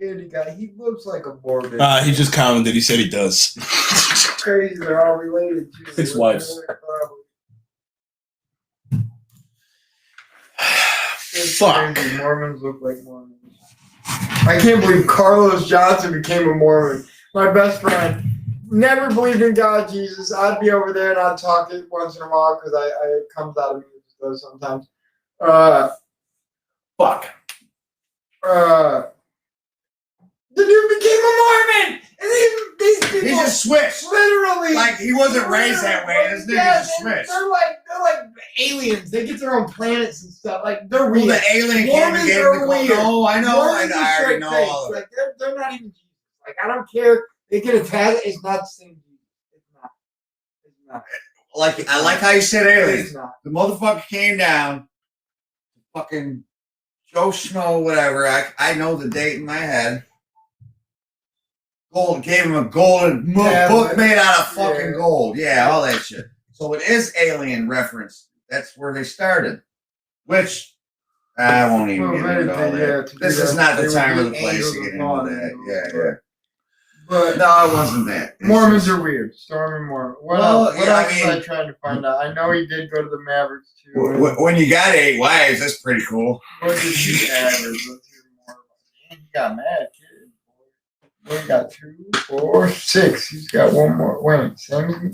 And he looks like a Mormon. He just commented. He said he does. It's crazy. They're all related. Too. 6 wives. It's Fuck. crazy. Mormons look like Mormons. I can't believe Carlos Johnson became a Mormon. My best friend never believed in God, Jesus. I'd be over there and I'd talk it once in a while because it comes out of me. It just does sometimes. Fuck. The dude became a Mormon, and these people He just switched. literally Like, he wasn't raised that way. This nigga Yeah, just and switched. they're like aliens. They get their own planets and stuff. Like they're Well, weird. the alien came and Mormons gave are him the weird. No, I know. Mormons I are already straight know face. all of it. Like they're not even Jesus. Like I don't care. They get a tag. It's not the same Jesus. It's not. It's not. Like, I like how you said alien. It's not. The motherfucker came down, fucking Joe Schmo, whatever. I know the date in my head. Gold gave him a golden book made out of fucking gold. Yeah, all that shit. So it is alien reference. That's where they started. Which I won't even Well, get into all yeah, that. to do This is that, not the they would time or be the place to angels get upon into you. that. Yeah. But No, it wasn't that. It's Mormons just- are weird. Stormy Mormon. What Well, else? What yeah, I else was mean- I trying to find out? I know he did go to the Mavericks too. When you got 8 wives, that's pretty cool. What did he average? Let's hear more. He got mad, kid. Boy, he got 2, 4, 6. He's got one more. Wait, 7.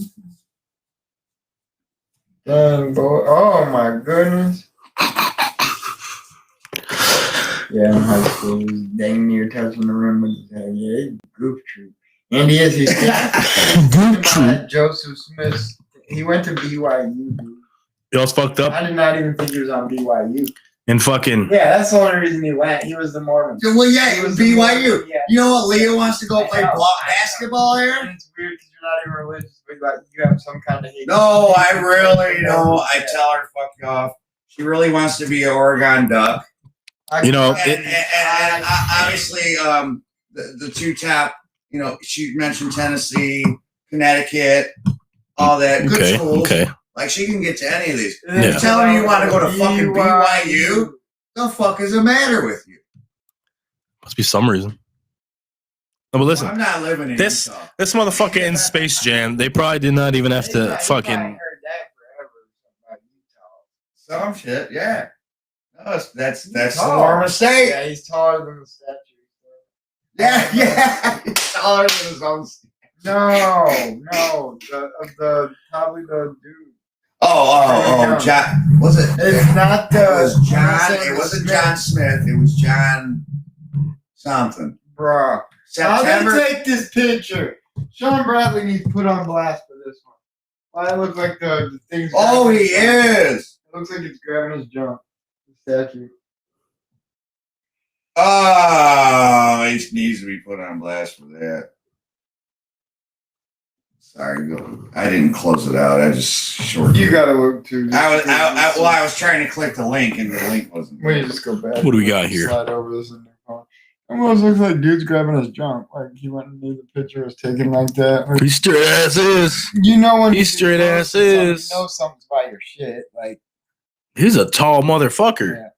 Dang, boy. Oh my goodness. Yeah, in high school, he was dang near touching the rim with his head. Yeah, he's a goof troop. And he is. He's Goof troop. Joseph Smith. He went to BYU, dude. You was fucked up I did not even think he was on BYU. and fucking. Yeah, that's the only reason he went. He was the Mormon. Well, yeah, He it was the BYU. Mormon, yeah. You know what? Leo wants to go play I know. basketball there. And it's weird because you're not even religious, but like you have some kind of hate. No, I really know. I tell her, fuck you off. She really wants to be an Oregon Duck. You know, And obviously, the 2 top, you know, she mentioned Tennessee, Connecticut, all that. Good Okay, schools. okay. Like, she can get to any of these. And Yeah. You're telling me you want to go to fucking BYU? The fuck is the matter with you? Must be some reason. No, but listen, I'm not living in this- Utah. this motherfucker in Space Jam, they probably did not even have to fucking. I heard that forever about Utah. Some shit, yeah. No, that's the tall. Mormon state. Yeah, he's taller than the statue. Yeah. He's taller than his own state. No, the probably the dude. Oh, John. Was it? It's not the. It was John. Smith. It wasn't John Smith. It was John something. Bruh. How September. they take this picture? Sean Bradley needs to put on blast for this one. Why it looks like the thing's. Oh, he is. It looks like it's grabbing his junk. The statue. Oh, he needs to be put on blast for that. Sorry, I didn't close it out. I just shortened. You it. gotta look too. I was trying to click the link, and the link wasn't. Wait, just go back. What do we got here? Slide over this in their phone. It almost looks like dude's grabbing his junk. Like he went and knew the picture was taken like that. Like, He straight ass is. you know when He straight ass you is. know something's by your shit. Like He's a tall motherfucker.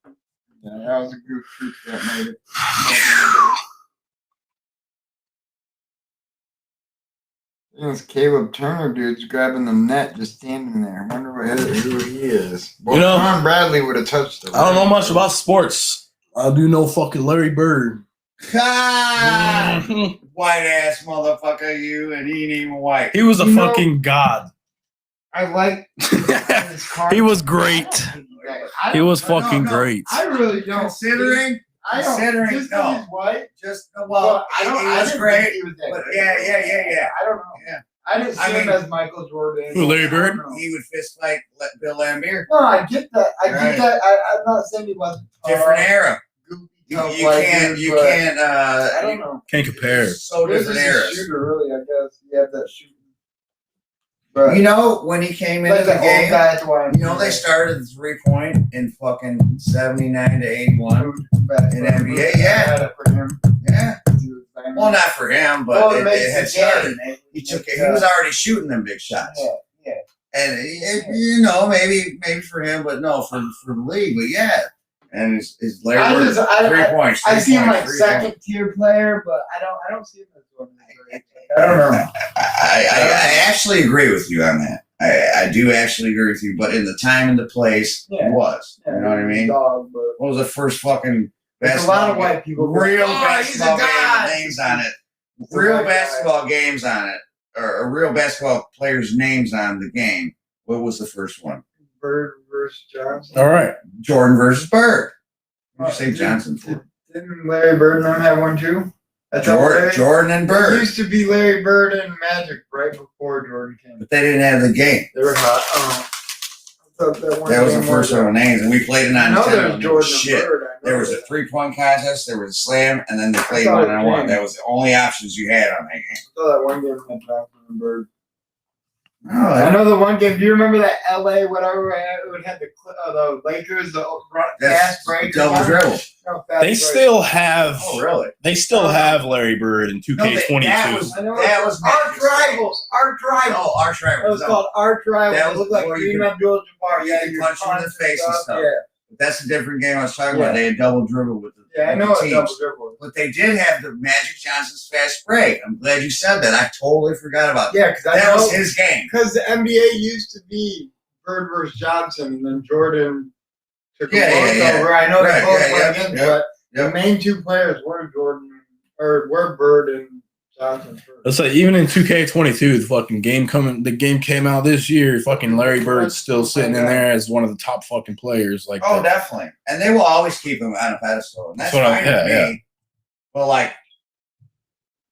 yeah, that was a goof troop that made it. This Caleb Turner dude's grabbing the net, just standing there. I wonder who he is. Well, You know- Sean Bradley would have touched it. I don't know much about sports. I do know fucking Larry Bird. Ah, white ass motherfucker, you, and he ain't even white. He was a You know- fucking god. I like his car. He was great. He was fucking no. great. I really don't. Considering, I don't. considering, Just 'cause no. he's white. just Well, well, I don't. he I was didn't great. think he was that But great. yeah. I don't know. Yeah. I didn't see I him mean- as Michael Jordan. Who, Larry I don't Bird? know. He would fist fight Bill Laimbeer. No, I get that. I Right. get that. I'm not saying he wasn't Different era. goofy, You, tough you white can't. dude, You but can't. I don't know. Can't compare. So He was different just a eras. shooter, really. I guess he had that shooting. But You know when he came into like the the old game. guy at the YMCA. You know they started the 3-point in fucking 79 to 81 in NBA. Yeah, For him. yeah. He was banging. Well, not for him, but Well, it makes had the started. game. He took it. He was already shooting them big shots. Yeah. And you know, maybe for him, but no, for the league. But yeah, and his Larry I Bird, just- I- 3 points. I see him 3 like points. second tier player, but I don't see him as one of the greats. I don't know. I actually agree with you on that. I do actually agree with you, but in the time and the place, Yeah. it was. You know what I mean? Dog, but What was the first fucking there's a basketball lot of game? white people. Real Oh, basketball he's a god. names on it. He's a Real white guy. basketball games on it, or real basketball players' names on the game. What was the first one? Bird versus Johnson. All right. Jordan versus Bird. What did you say Did- Johnson for? Didn't Larry Bird and them have one too? That's how Larry- Jordan and There Bird. used to be Larry Bird and Magic right before Jordan came. But they didn't have the game. They were hot. I thought that one That was the game first one of names, and we played it I on know Nintendo. there was and it was Jordan and shit. Bird. I know There was a that. 3-point contest, there was a slam, and then they played thought it one-on-one. came. That was the only options you had on that game. I saw that one game had Johnson and Bird. Oh, I know the one game. Do you remember that LA whatever? It had the Lakers, the fast break. double dribble. No, fast They break. still have. Oh, really? They still have Larry Bird in No, that 2K22. was- I know That it was Arch Magic's Rivals. Arch Rivals. Oh, Arch It was Rivals. called Arch Rivals. That It was looked like where you Kareem Abdul-Jabbar. you could you punch him in the face and stuff. Yeah. That's a different game I was talking about. They had double dribble with the Yeah, I know what double dribble is. But they did have the Magic Johnson's fast break. I'm glad you said that. I totally forgot about that. Yeah, because That was his game. Because the NBA used to be Bird versus Johnson, and then Jordan took them both over. I know they both went against, but the main two players were Bird and Johnson. Let's say even in 2K22, the game came out this year. Fucking Larry Bird's still sitting in there as one of the top fucking players. Like, definitely, and they will always keep him on a pedestal, and that's fine with me. But like,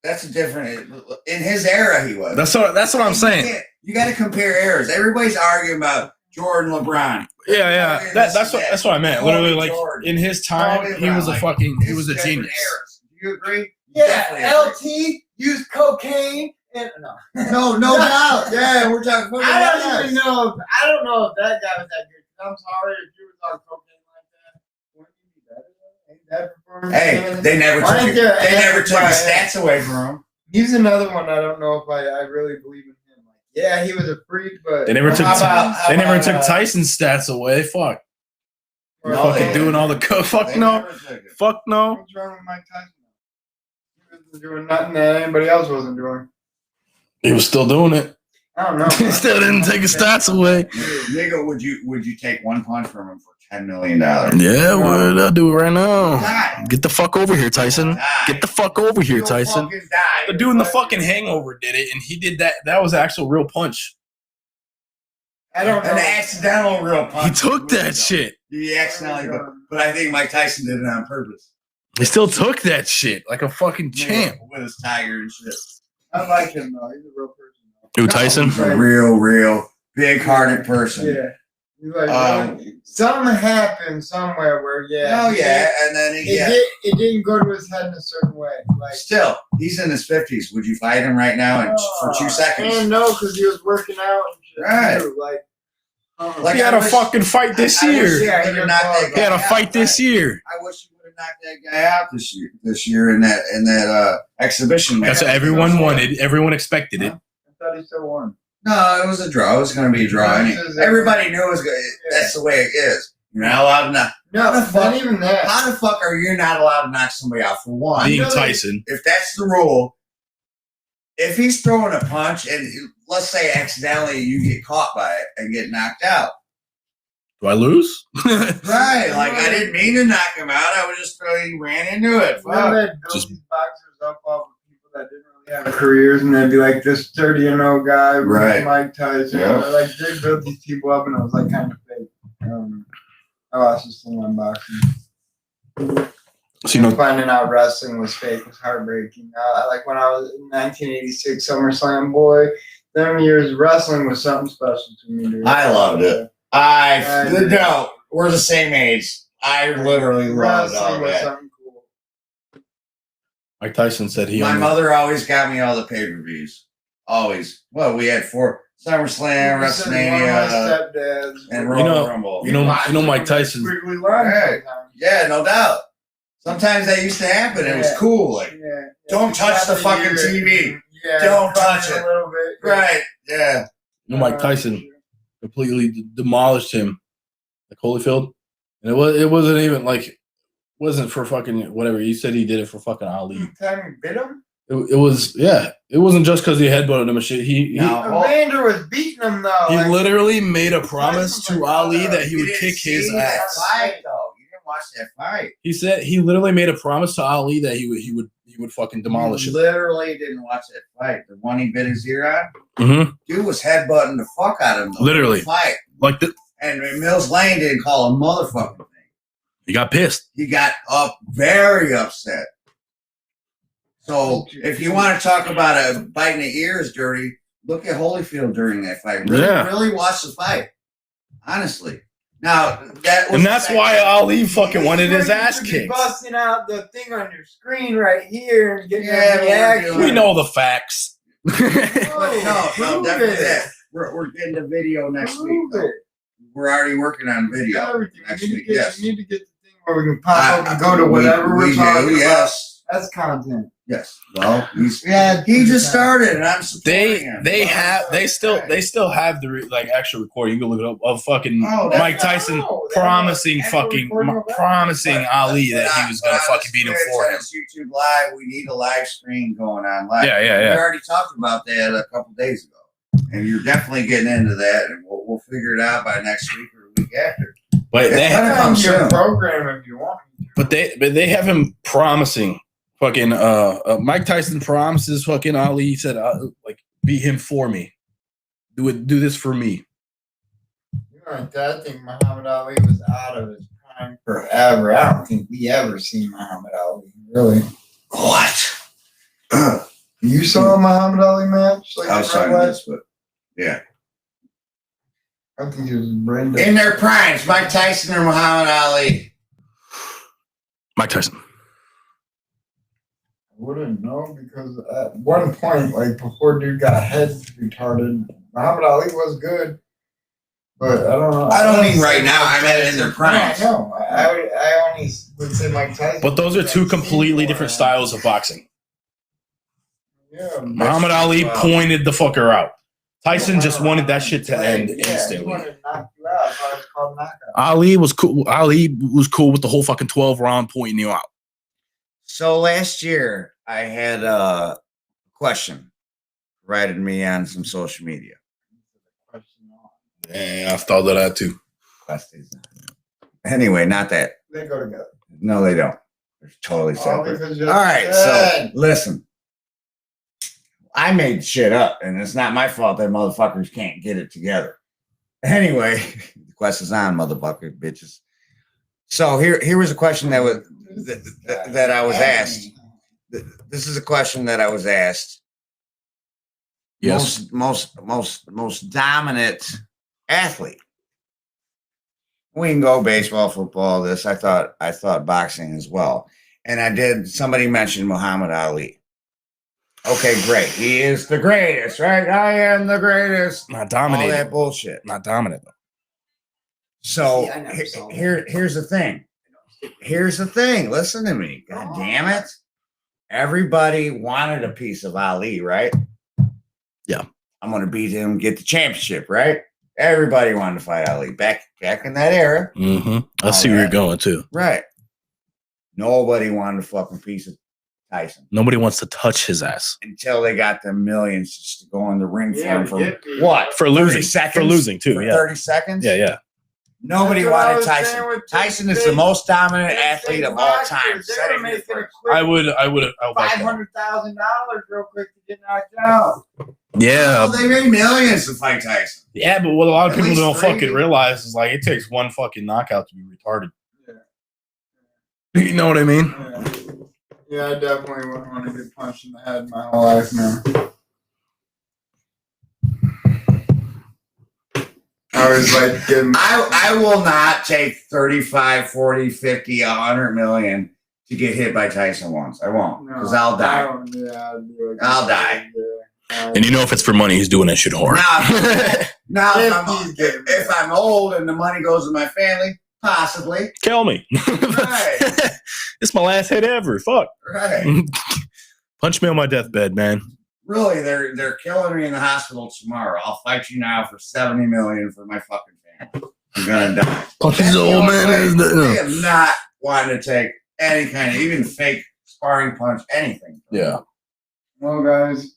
that's a different. In his era, he was. That's what I'm saying. You got to compare eras. Everybody's arguing about Jordan, LeBron. Yeah. That's what I meant. Literally, like Jordan. In his time, he was a genius. Eras. Do you agree? Yeah, LT used cocaine and no doubt. Yeah, we're talking. I don't know if that guy was that good. I'm sorry if you was on cocaine like that. Wouldn't you be better? Ain't that performance? Hey, they never took his stats away from him. He's another one. I don't know if I really believe in him. Like, yeah, he was a freak, but they never took Tyson's stats away. Fuck. We're fucking doing all the fuck no. Fuck no. What's wrong with Mike Tyson? He wasn't doing nothing that anybody else wasn't doing. He was still doing it. I don't know. He still didn't take his stats away. Nigga, would you take one punch from him for $10 million? Yeah, well, I'll do it right now. Die. Get the fuck over here, Tyson. Get the fuck over here, Tyson. The dude in the fucking Hangover did it, and he did that. That was an actual real punch. I don't know. An accidental real punch. He took that shit. He accidentally, but I think Mike Tyson did it on purpose. He still took that shit like a fucking champ. With his tiger and shit. I like him, though. He's a real person. Who, Tyson? He's a real, big-hearted person. Yeah. He's like, something happened somewhere where, and then it didn't go to his head in a certain way. Like, still, he's in his 50s. Would you fight him right now for 2 seconds? And no, because he was working out and shit. Right. Too. Like he had a fucking fight this year. He had a fight this year. I wish you would have knocked that guy out this year in that exhibition match. That's what everyone wanted. Everyone expected it. I thought he still won. No, it was a draw. It was going to be a draw. Everybody knew it was good. That's the way it is. You're not allowed to knock. No, not even that. How the fuck are you not allowed to knock somebody out for one? Being Tyson. If that's the rule, if he's throwing a punch and let's say accidentally you get caught by it and get knocked out. Do I lose? Right. Like, I didn't mean to knock him out. I was just throwing, ran into it. Just these boxers up off of people that didn't really have careers, and they'd be like, this 30-0 guy, right? Mike Tyson. Yeah. Like, they built these people up, and it was like kind of fake. I watched this thing on boxing. So, finding out wrestling was fake was heartbreaking. Like when I was in 1986 SummerSlam, boy, them years wrestling was something special to me, dude. I loved it. No, we're the same age. I literally loved all that. Something cool. Mike Tyson said My mother always got me all the pay-per-views. Always. Well, we had 4 SummerSlam, WrestleMania, and Royal Rumble. You know Mike Tyson. Yeah, no doubt. Sometimes that used to happen. It was cool. Like, don't touch the fucking TV. Don't touch it. A little bit. Right. Yeah. You know Mike Tyson completely demolished him, like Holyfield, and it wasn't even like wasn't for fucking whatever. He said he did it for fucking Ali. Time bit him. It was It wasn't just because he headbutted him and shit. Evander was beating him though. He literally made a promise to Ali that he would kick his ass. Fight, though. You didn't watch that fight. He said he literally made a promise to Ali that he would fucking demolish him. Literally didn't watch that fight. The one he bit his ear on. Mm-hmm. Dude was headbutting the fuck out of him. Literally. Fight. Like the. And Mills Lane didn't call a motherfucking thing. He got pissed. He got very upset. So if you want to talk about biting the ears dirty, look at Holyfield during that fight. Really watch the fight. Honestly. Now that's why Ali fucking wanted his ass kicked. Busting out the thing on your screen right here and getting reaction. We know the facts. No, definitely that. We're getting the video next week. We're already working on video next week. Yes. You need to get the thing where we can pop up and go to whatever we're talking about. Yes. That's content. Yes. Well, Yeah, he just started, and I'm supporting him. They still have the like actual recording. You can look it up of fucking Oh, Mike Tyson promising promising Ali that he was gonna fucking beat him for him. YouTube live. We need a live stream going on live. Yeah. We already talked about that a couple days ago, and you're definitely getting into that, and we'll figure it out by next week or the week after. But they Gotta come soon. program if you want. But they have him promising fucking Mike Tyson promises fucking Ali. He said like beat him for me. Do this for me. You know, I think Muhammad Ali was out of his prime forever. I don't think we ever seen Muhammad Ali. Really? What? You saw a Muhammad Ali match? Like Outside of this, but yeah. I think it was Brenda. In their primes, Mike Tyson or Muhammad Ali? Mike Tyson. I wouldn't know because at one point, like before dude got head retarded, Muhammad Ali was good. But I don't know. I don't mean right now. I meant in their primes. No, I only would say Mike Tyson. But those are two completely different styles of boxing. Yeah. Muhammad Ali pointed the fucker out. Tyson just wanted that shit to end He instantly. wanted to knock you out. So it's called knockout. Ali was cool. Ali was cool with the whole fucking 12-round pointing you out. So last year, I had a question written to me on some social media. Yeah, I've thought of that too. Anyway, not that. They go together. No, they don't. They're totally separate. because All you're right, so sad. listen. I made shit up, and it's not my fault that motherfuckers can't get it together. Anyway, the question's on, motherfucker, bitches. So here was a question that was that I was asked. This is a question that I was asked. Yes. Most dominant athlete. We can go baseball, football, this. I thought boxing as well. And I did, somebody mentioned Muhammad Ali. Okay, great. He is the greatest, right? I am the greatest. Not All dominating. that bullshit. Not dominant though. So See, I never saw that. here's the thing. Here's the thing. Listen to me. God damn it. Everybody wanted a piece of Ali, right? Yeah. I'm gonna beat him, get the championship, right? Everybody wanted to fight Ali back in that era. Mm-hmm. I see where you're going too. Right. Nobody wanted a fucking piece of Tyson Nobody wants to touch his ass until they got the millions just to go in the ring for him for get me. what? for losing. 30 seconds? For losing too. For Yeah. 30 seconds? Yeah. Nobody That's what I wanted was saying Tyson. with Tyson is big- the most dominant big athlete of all boxers. time. They Setting were the making a first. quick I would like that. $500,000 real quick to get knocked out. Yeah. Well, they made millions to fight Tyson. Yeah, but what a lot of At people least don't three. fucking realize is like it takes one fucking knockout to be retarded. Yeah. You know what I mean? Yeah, I definitely wouldn't want to get punched in the head my whole life now. I was like getting. I will not take 35, 40, 50, 100 million to get hit by Tyson once. I won't. Because I'll die. I'll do it. I'll die. Yeah. And you know if it's for money, he's doing that shit hard. Now, If he's if I'm old and the money goes to my family, possibly. Kill me. Right. It's my last hit ever. Fuck. Right. Punch me on my deathbed, man. Really, they're killing me in the hospital tomorrow. I'll fight you now for 70 million for my fucking family. I'm gonna die. Punch That's his the old only man. way. Is the, I am not wanting to take any kind of even fake sparring punch, anything. yeah. Well, guys.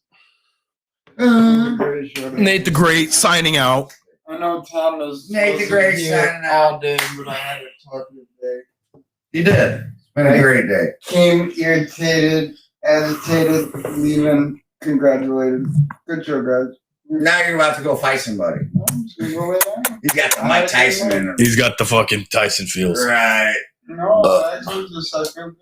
Nate the Great signing out. I know Tom is Nate the Great signing all day, but I had to talk to you today. You did. It's been a great day. Came irritated, agitated, leaving, congratulated. Good show, guys. Now you're about to go fight somebody. I'm just gonna go lay down. You got the Mike Tyson in him. He's got the fucking Tyson feels. Right. No, actually, just I feel good.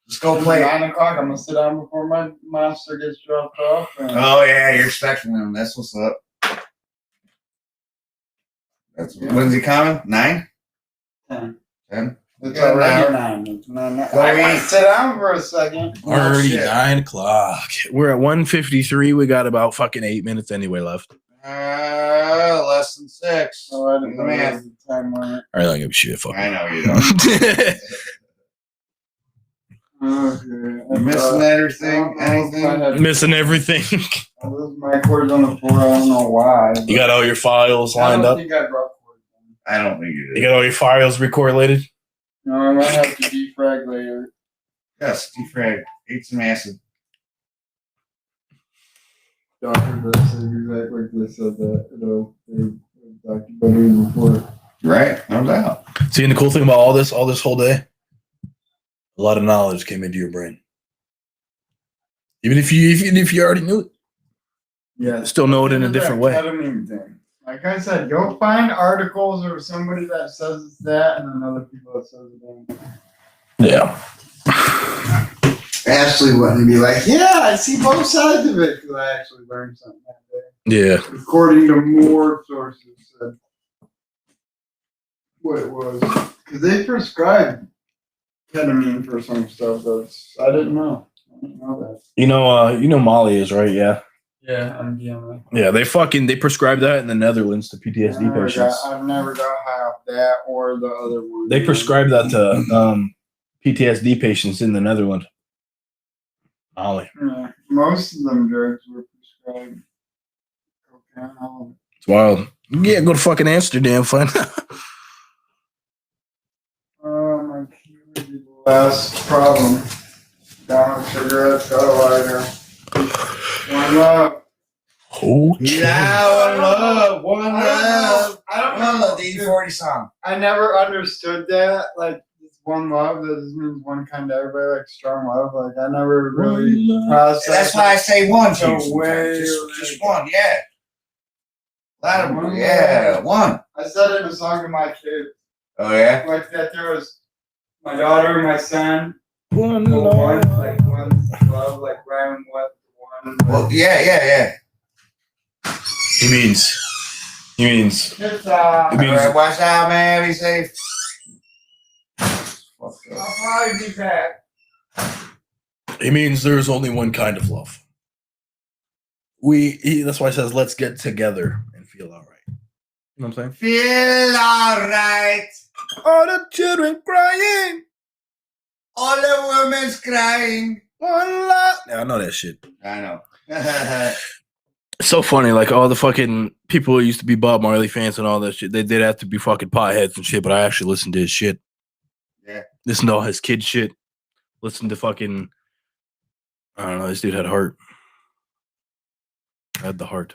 Just go play. 9 o'clock. I'm gonna sit down before my monster gets dropped off. And Oh yeah, you're expecting him. That's what's up. When's he coming? 9? 10. 10? It's Good already now. 9. It's 9. Go I might eat. sit down for a second. Already shit. 9 o'clock. We're at 1:53. We got about fucking 8 minutes anyway left. Less than 6. Oh, I didn't know Man. there was a time limit. I don't give a shit. Fuck. I know you don't. Okay. You missing everything? Anything? Missing everything. I lose my cords on the floor. I don't know why. You got all your files I lined don't up. think I brought cords. I don't think you You did. got all your files recorrelated. No, I might have to defrag later. Yes, defrag. Eat some acid. Doctor does say exactly like they said that. They documented before. Right? No doubt. See, and the cool thing about all this whole day, a lot of knowledge came into your brain. Even if you already knew it, Yeah, still know it in a different way. Ketamine thing. Like I said, go find articles or somebody that says it's that, and then other people that says it ain't. Yeah. Ashley wouldn't be like, yeah, I see both sides of it, because I actually learned something that day. Yeah. According to more sources, said what it was, because they prescribed ketamine for some stuff that's I didn't know. I didn't know that. You know Molly is right. Yeah. Yeah, I'm DMing. Yeah. They prescribe that in the Netherlands to PTSD patients. I've never got high off that or the other one. They prescribe that to PTSD patients in the Netherlands. Molly. Yeah, most of them drugs were prescribed. Cocaine. It's wild. Yeah, go to fucking Amsterdam, find out. Oh, my key would be the last problem. Down with cigarettes, got a lighter. One love. Okay. Yeah, one love. One love. I don't One know. love. The E40 song. I never understood that. Like, it's one love, that just means one kind to everybody, like strong love. Like, I never really processed That's why I say one. So Hughes, way just one. Yeah. A lot of them. One Yeah, love. one. I said it in a song to my kids. Oh yeah. Like that there was my daughter, my son, One one, like one love, like Ryan what one. Well, yeah. He means. It's It All means- right, watch out, man. Be safe. I'll probably be back. It means there's only one kind of love. That's why it says, let's get together and feel all right. You know what I'm saying? Feel alright. All the children crying. All the women's crying. One love. Yeah, I know that shit. I know. It's so funny. Like all the fucking people who used to be Bob Marley fans and all that shit, they did have to be fucking potheads and shit, but I actually listened to his shit. Yeah. Listen to all his kid shit. Listen to fucking, I don't know, this dude had heart. Had the heart.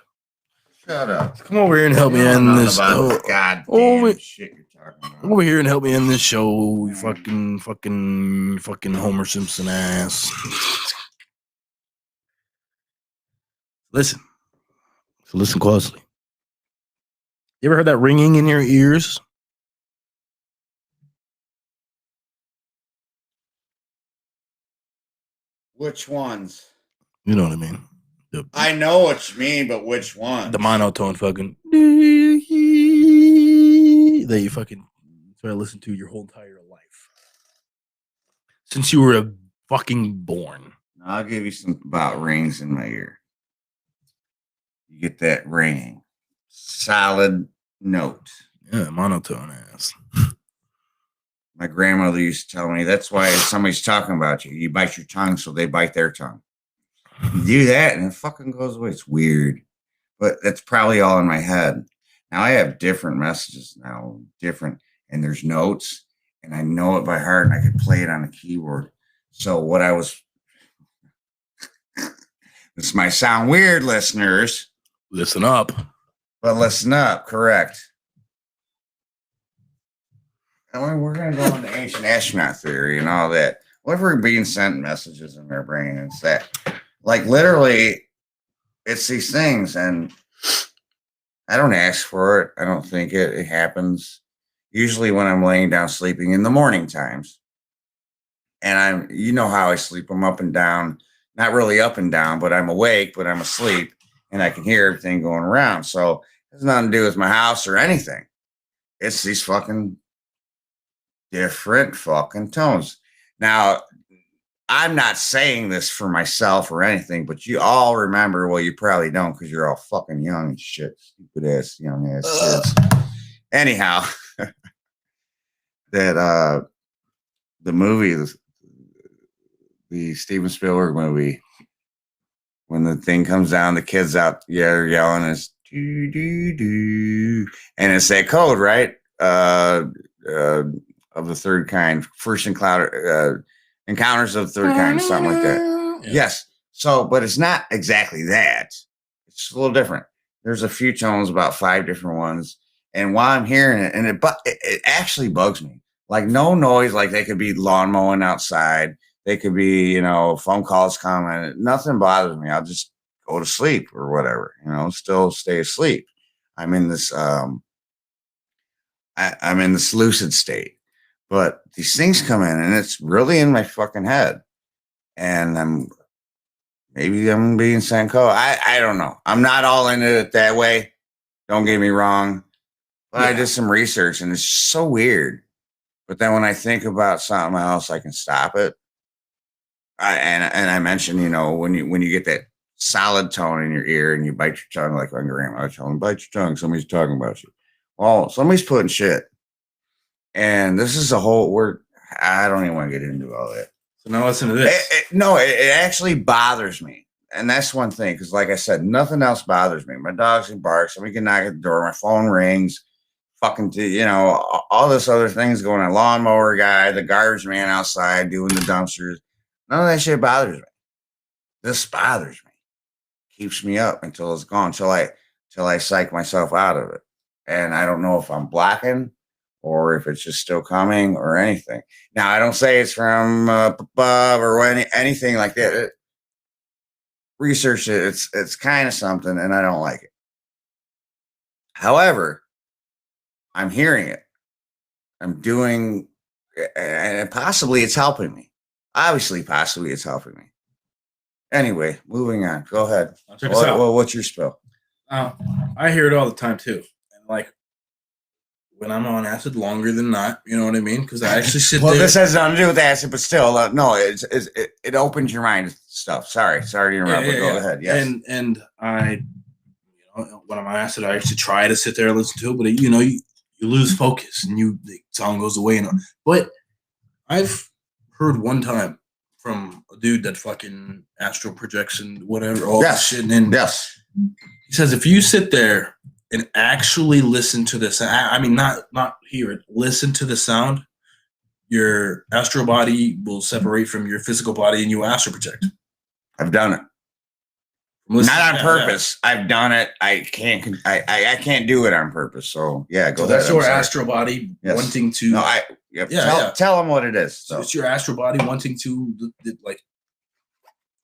Shut up. Come over here and help me You don't end know this. about the goddamn wait. shit you're talking about. Come over here and help me end this show. You fucking Homer Simpson ass. Listen. So listen closely. You ever heard that ringing in your ears? Which ones? You know what I mean. I know what you mean, but which one? The monotone fucking that you fucking try to listen to your whole entire life. Since you were fucking born. I'll give you some about rings in my ear. You get that ringing. Solid note. Yeah, monotone ass. My grandmother used to tell me that's why if somebody's talking about you, you bite your tongue so they bite their tongue. You do that and it fucking goes away. It's weird. But that's probably all in my head. Now I have different messages now, and there's notes, and I know it by heart, and I could play it on a keyboard. So this might sound weird, listeners. Listen up. But listen up, correct. I mean, we're going to go into ancient astronaut theory and all that. What if we're being sent messages in their brain? It's that, like, literally, it's these things, and I don't ask for it. I don't think it happens. Usually when I'm laying down sleeping in the morning times. And you know how I sleep. I'm up and down, not really up and down, but I'm awake, but I'm asleep, and I can hear everything going around. So it has nothing to do with my house or anything. It's these fucking different fucking tones. Now, I'm not saying this for myself or anything, but you all remember, well, you probably don't because you're all fucking young and shit. Stupid ass, young ass kids. Anyhow, that the movie, the Steven Spielberg movie. When the thing comes down, the kids out, they're yelling, it's do do do, and it's that code, right? Of the third kind, first encounter, encounters of the third kind, something like that. Yeah. Yes. So, but it's not exactly that. It's a little different. There's a few tones, about 5 different ones. And while I'm hearing it, and it actually bugs me. Like no noise, like they could be lawn mowing outside. They could be, phone calls coming. Nothing bothers me. I'll just go to sleep or whatever, still stay asleep. I'm in this, I'm in this lucid state. But these things come in and it's really in my fucking head. And maybe I'm being Sanko. I don't know. I'm not all into it that way. Don't get me wrong. But I did some research and it's so weird. But then when I think about something else, I can stop it. And I mentioned, when you get that solid tone in your ear and you bite your tongue, like my grandma told me, bite your tongue, somebody's talking about you. Well, somebody's putting shit. And this is a whole word. I don't even want to get into all that. So now listen to this. It actually bothers me. And that's one thing. Because like I said, nothing else bothers me. My dogs can bark. Somebody can knock at the door. My phone rings. Fucking, all this other things going on. Lawnmower guy, the garbage man outside doing the dumpsters. None of that shit bothers me. This bothers me. Keeps me up until it's gone. Till I psych myself out of it. And I don't know if I'm blocking or if it's just still coming or anything. Now, I don't say it's from above or anything like that. Research it. It's kind of something, and I don't like it. However, I'm hearing it. I'm doing, and possibly it's helping me. Obviously, possibly it's helping me. Anyway, moving on. Go ahead. Check this out. What's your spill? I hear it all the time too. And like when I'm on acid, longer than not, you know what I mean? Because I actually sit there. Well, this has nothing to do with acid, but still, no, it opens your mind to stuff. Sorry to interrupt, but go ahead. Yes. And I, when I'm on acid, I actually try to sit there and listen to it, but you lose focus and the song goes away. But I've heard one time from a dude that fucking astral projects and whatever, all this shit. And yes. He says, if you sit there and actually listen to this, I mean, not hear it, listen to the sound, your astral body will separate from your physical body and you will astral project. I've done it. Not on purpose. I've done it. I can't do it on purpose. So yeah, go ahead. That's your astral body wanting to. No, tell them what it is. So it's your astral body wanting to like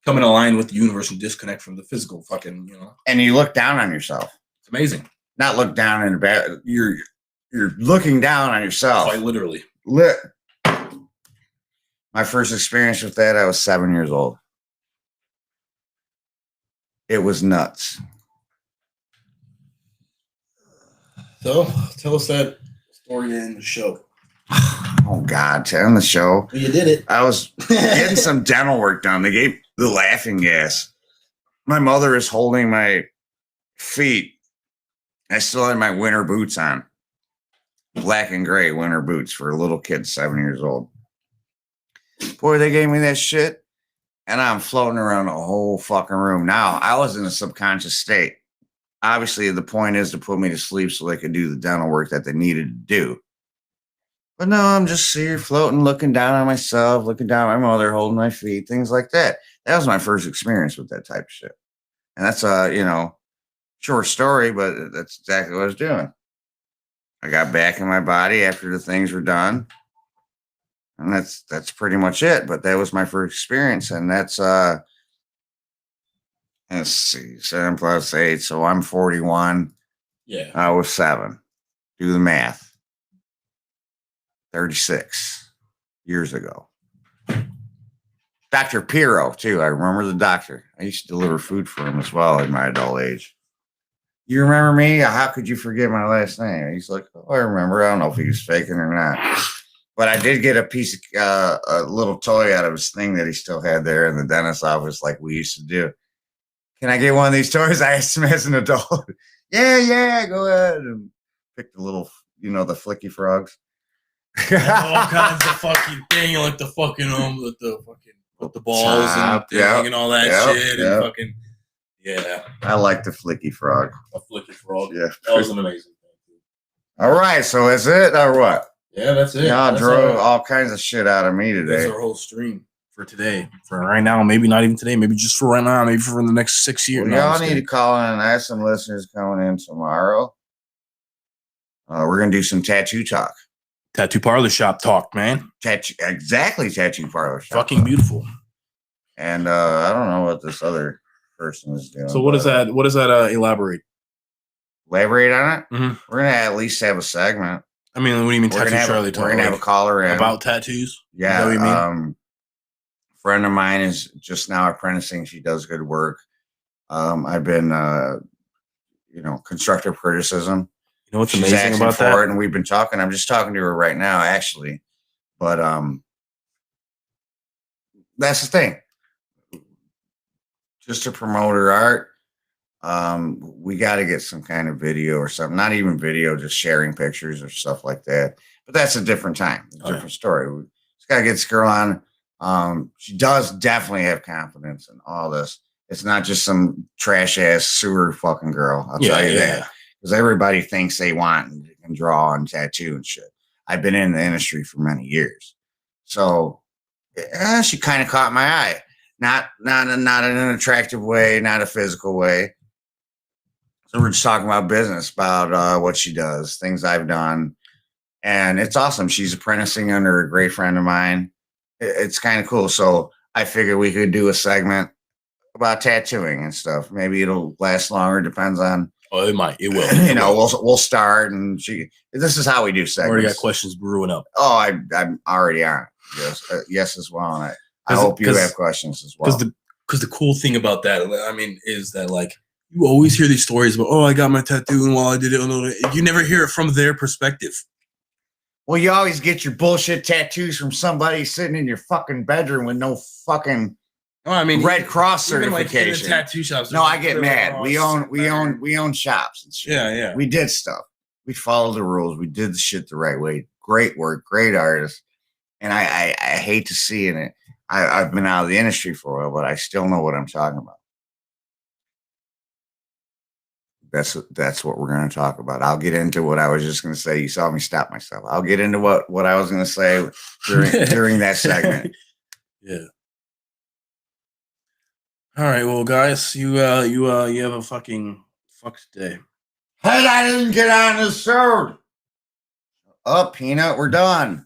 come in line with the universe and disconnect from the physical fucking, And you look down on yourself. It's amazing. Not look down in a bad. You're looking down on yourself. Quite literally. My first experience with that, I was 7 years old. It was nuts. So tell us that story in the show. Oh God, telling the show. Well, you did it. I was getting some dental work done. They gave the laughing gas. My mother is holding my feet. I still had my winter boots on. Black and gray winter boots for a little kid, 7 years old. Boy, they gave me that shit. And I'm floating around the whole fucking room. Now, I was in a subconscious state. Obviously, the point is to put me to sleep so they could do the dental work that they needed to do. But no, I'm just here floating, looking down on myself, looking down at my mother, holding my feet, things like that. That was my first experience with that type of shit. And that's a, short story, but that's exactly what I was doing. I got back in my body after the things were done. And that's pretty much it. But that was my first experience. And that's, let's see, 7 plus 8. So I'm 41. Yeah. I was 7. Do the math. 36 years ago. Dr. Piro, too. I remember the doctor. I used to deliver food for him as well in my adult age. You remember me? How could you forget my last name? He's like, oh, I remember. I don't know if he was faking or not. But I did get a piece of a little toy out of his thing that he still had there in the dentist's office like we used to do. Can I get one of these toys? I asked him as an adult. Yeah, go ahead. And pick the little, the flicky frogs. All kinds of fucking thing, like the fucking with the fucking with the balls Top, and yep, hanging all that yep, shit yep. and fucking I like the flicky frog. a flicky frog. Yeah. That was an amazing thing. All right, so is it or what? Yeah, that's it. Y'all That's drove our- all kinds of shit out of me That's today. our whole stream for today. For right now, maybe not even today. Maybe just for right now. Maybe for the next 6 years. Well, No, I'm y'all just need to kidding. call in and ask some listeners coming in tomorrow. We're gonna do some tattoo talk. Tattoo parlor shop talk, man. Tattoo parlor shop. Fucking beautiful. And I don't know what this other person is doing. So what is that? What does that elaborate? Elaborate on it. Mhm. We're gonna at least have a segment. I mean, what do you mean We're tattoo gonna have, Charlie talk? we're gonna have a caller in about tattoos. Is that Yeah. what you mean? Friend of mine is just now apprenticing. She does good work. I've been, constructive criticism. You know what's She's amazing asking about for that? it, and we've been talking. I'm just talking to her right now, actually. But that's the thing. Just to promote her art, we got to get some kind of video or something. Not even video, just sharing pictures or stuff like that. But that's a different time, different story. We just got to get this girl on. She does definitely have confidence in all this. It's not just some trash ass sewer fucking girl. I'll tell you that. Because everybody thinks they want and can draw and tattoo and shit. I've been in the industry for many years. So she kind of caught my eye. Not in an attractive way, not a physical way. So we're just talking about business, about what she does, things I've done. And it's awesome. She's apprenticing under a great friend of mine. It's kind of cool. So I figured we could do a segment about tattooing and stuff. Maybe it'll last longer. Depends on. Oh, it might. It will. We'll start, and this is how we do segments. Already got questions brewing up. Oh, I'm already on it. Yes, as well. And I hope you have questions as well. Because the cool thing about that, I mean, is that like you always hear these stories about, oh, I got my tattoo and while I did it, you never hear it from their perspective. Well, you always get your bullshit tattoos from somebody sitting in your fucking bedroom with no fucking Red Cross certification. Like tattoo shops. No, I get mad. We own shops and shit. Yeah. We did stuff. We followed the rules. We did the shit the right way. Great work, great artists. And I hate to see it. I've been out of the industry for a while, but I still know what I'm talking about. That's what we're going to talk about. I'll get into what I was just going to say. You saw me stop myself. I'll get into what I was going to say during that segment. Yeah. All right, well, guys, you have a fucking fucked day. Hey, I didn't get on this show. Up, Peanut, we're done.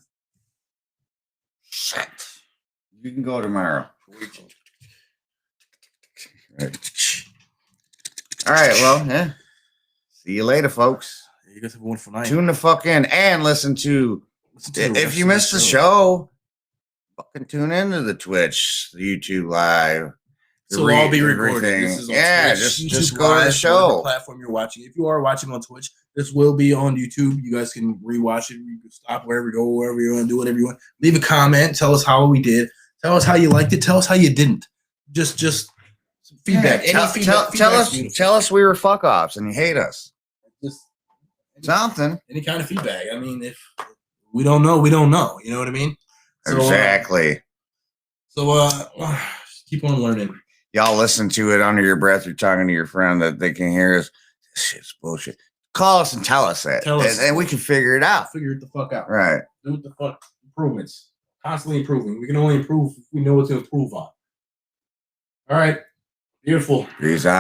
Shit. You can go tomorrow. All right, well, yeah. See you later, folks. You guys have a wonderful night. Tune the fuck in and listen to if you missed the show, fucking tune into the Twitch, the YouTube live. So it'll all be recorded. This is on Twitch, just go to the show. Platform you're watching. If you are watching on Twitch, this will be on YouTube. You guys can rewatch it. You can stop wherever you go, wherever you want to do whatever you want. Leave a comment. Tell us how we did. Tell us how you liked it. Tell us how you didn't. Just feedback. Yeah, tell us we were fuck offs and you hate us. Just something. Any kind of feedback. I mean, if we don't know, we don't know. You know what I mean? So, exactly. Just keep on learning. Y'all listen to it under your breath. You're talking to your friend that they can hear us. This shit's bullshit. Call us and tell us that. And we can figure it out. Figure it the fuck out. Right. Do what the fuck. Improvements. Constantly improving. We can only improve if we know what to improve on. All right. Beautiful. Peace out.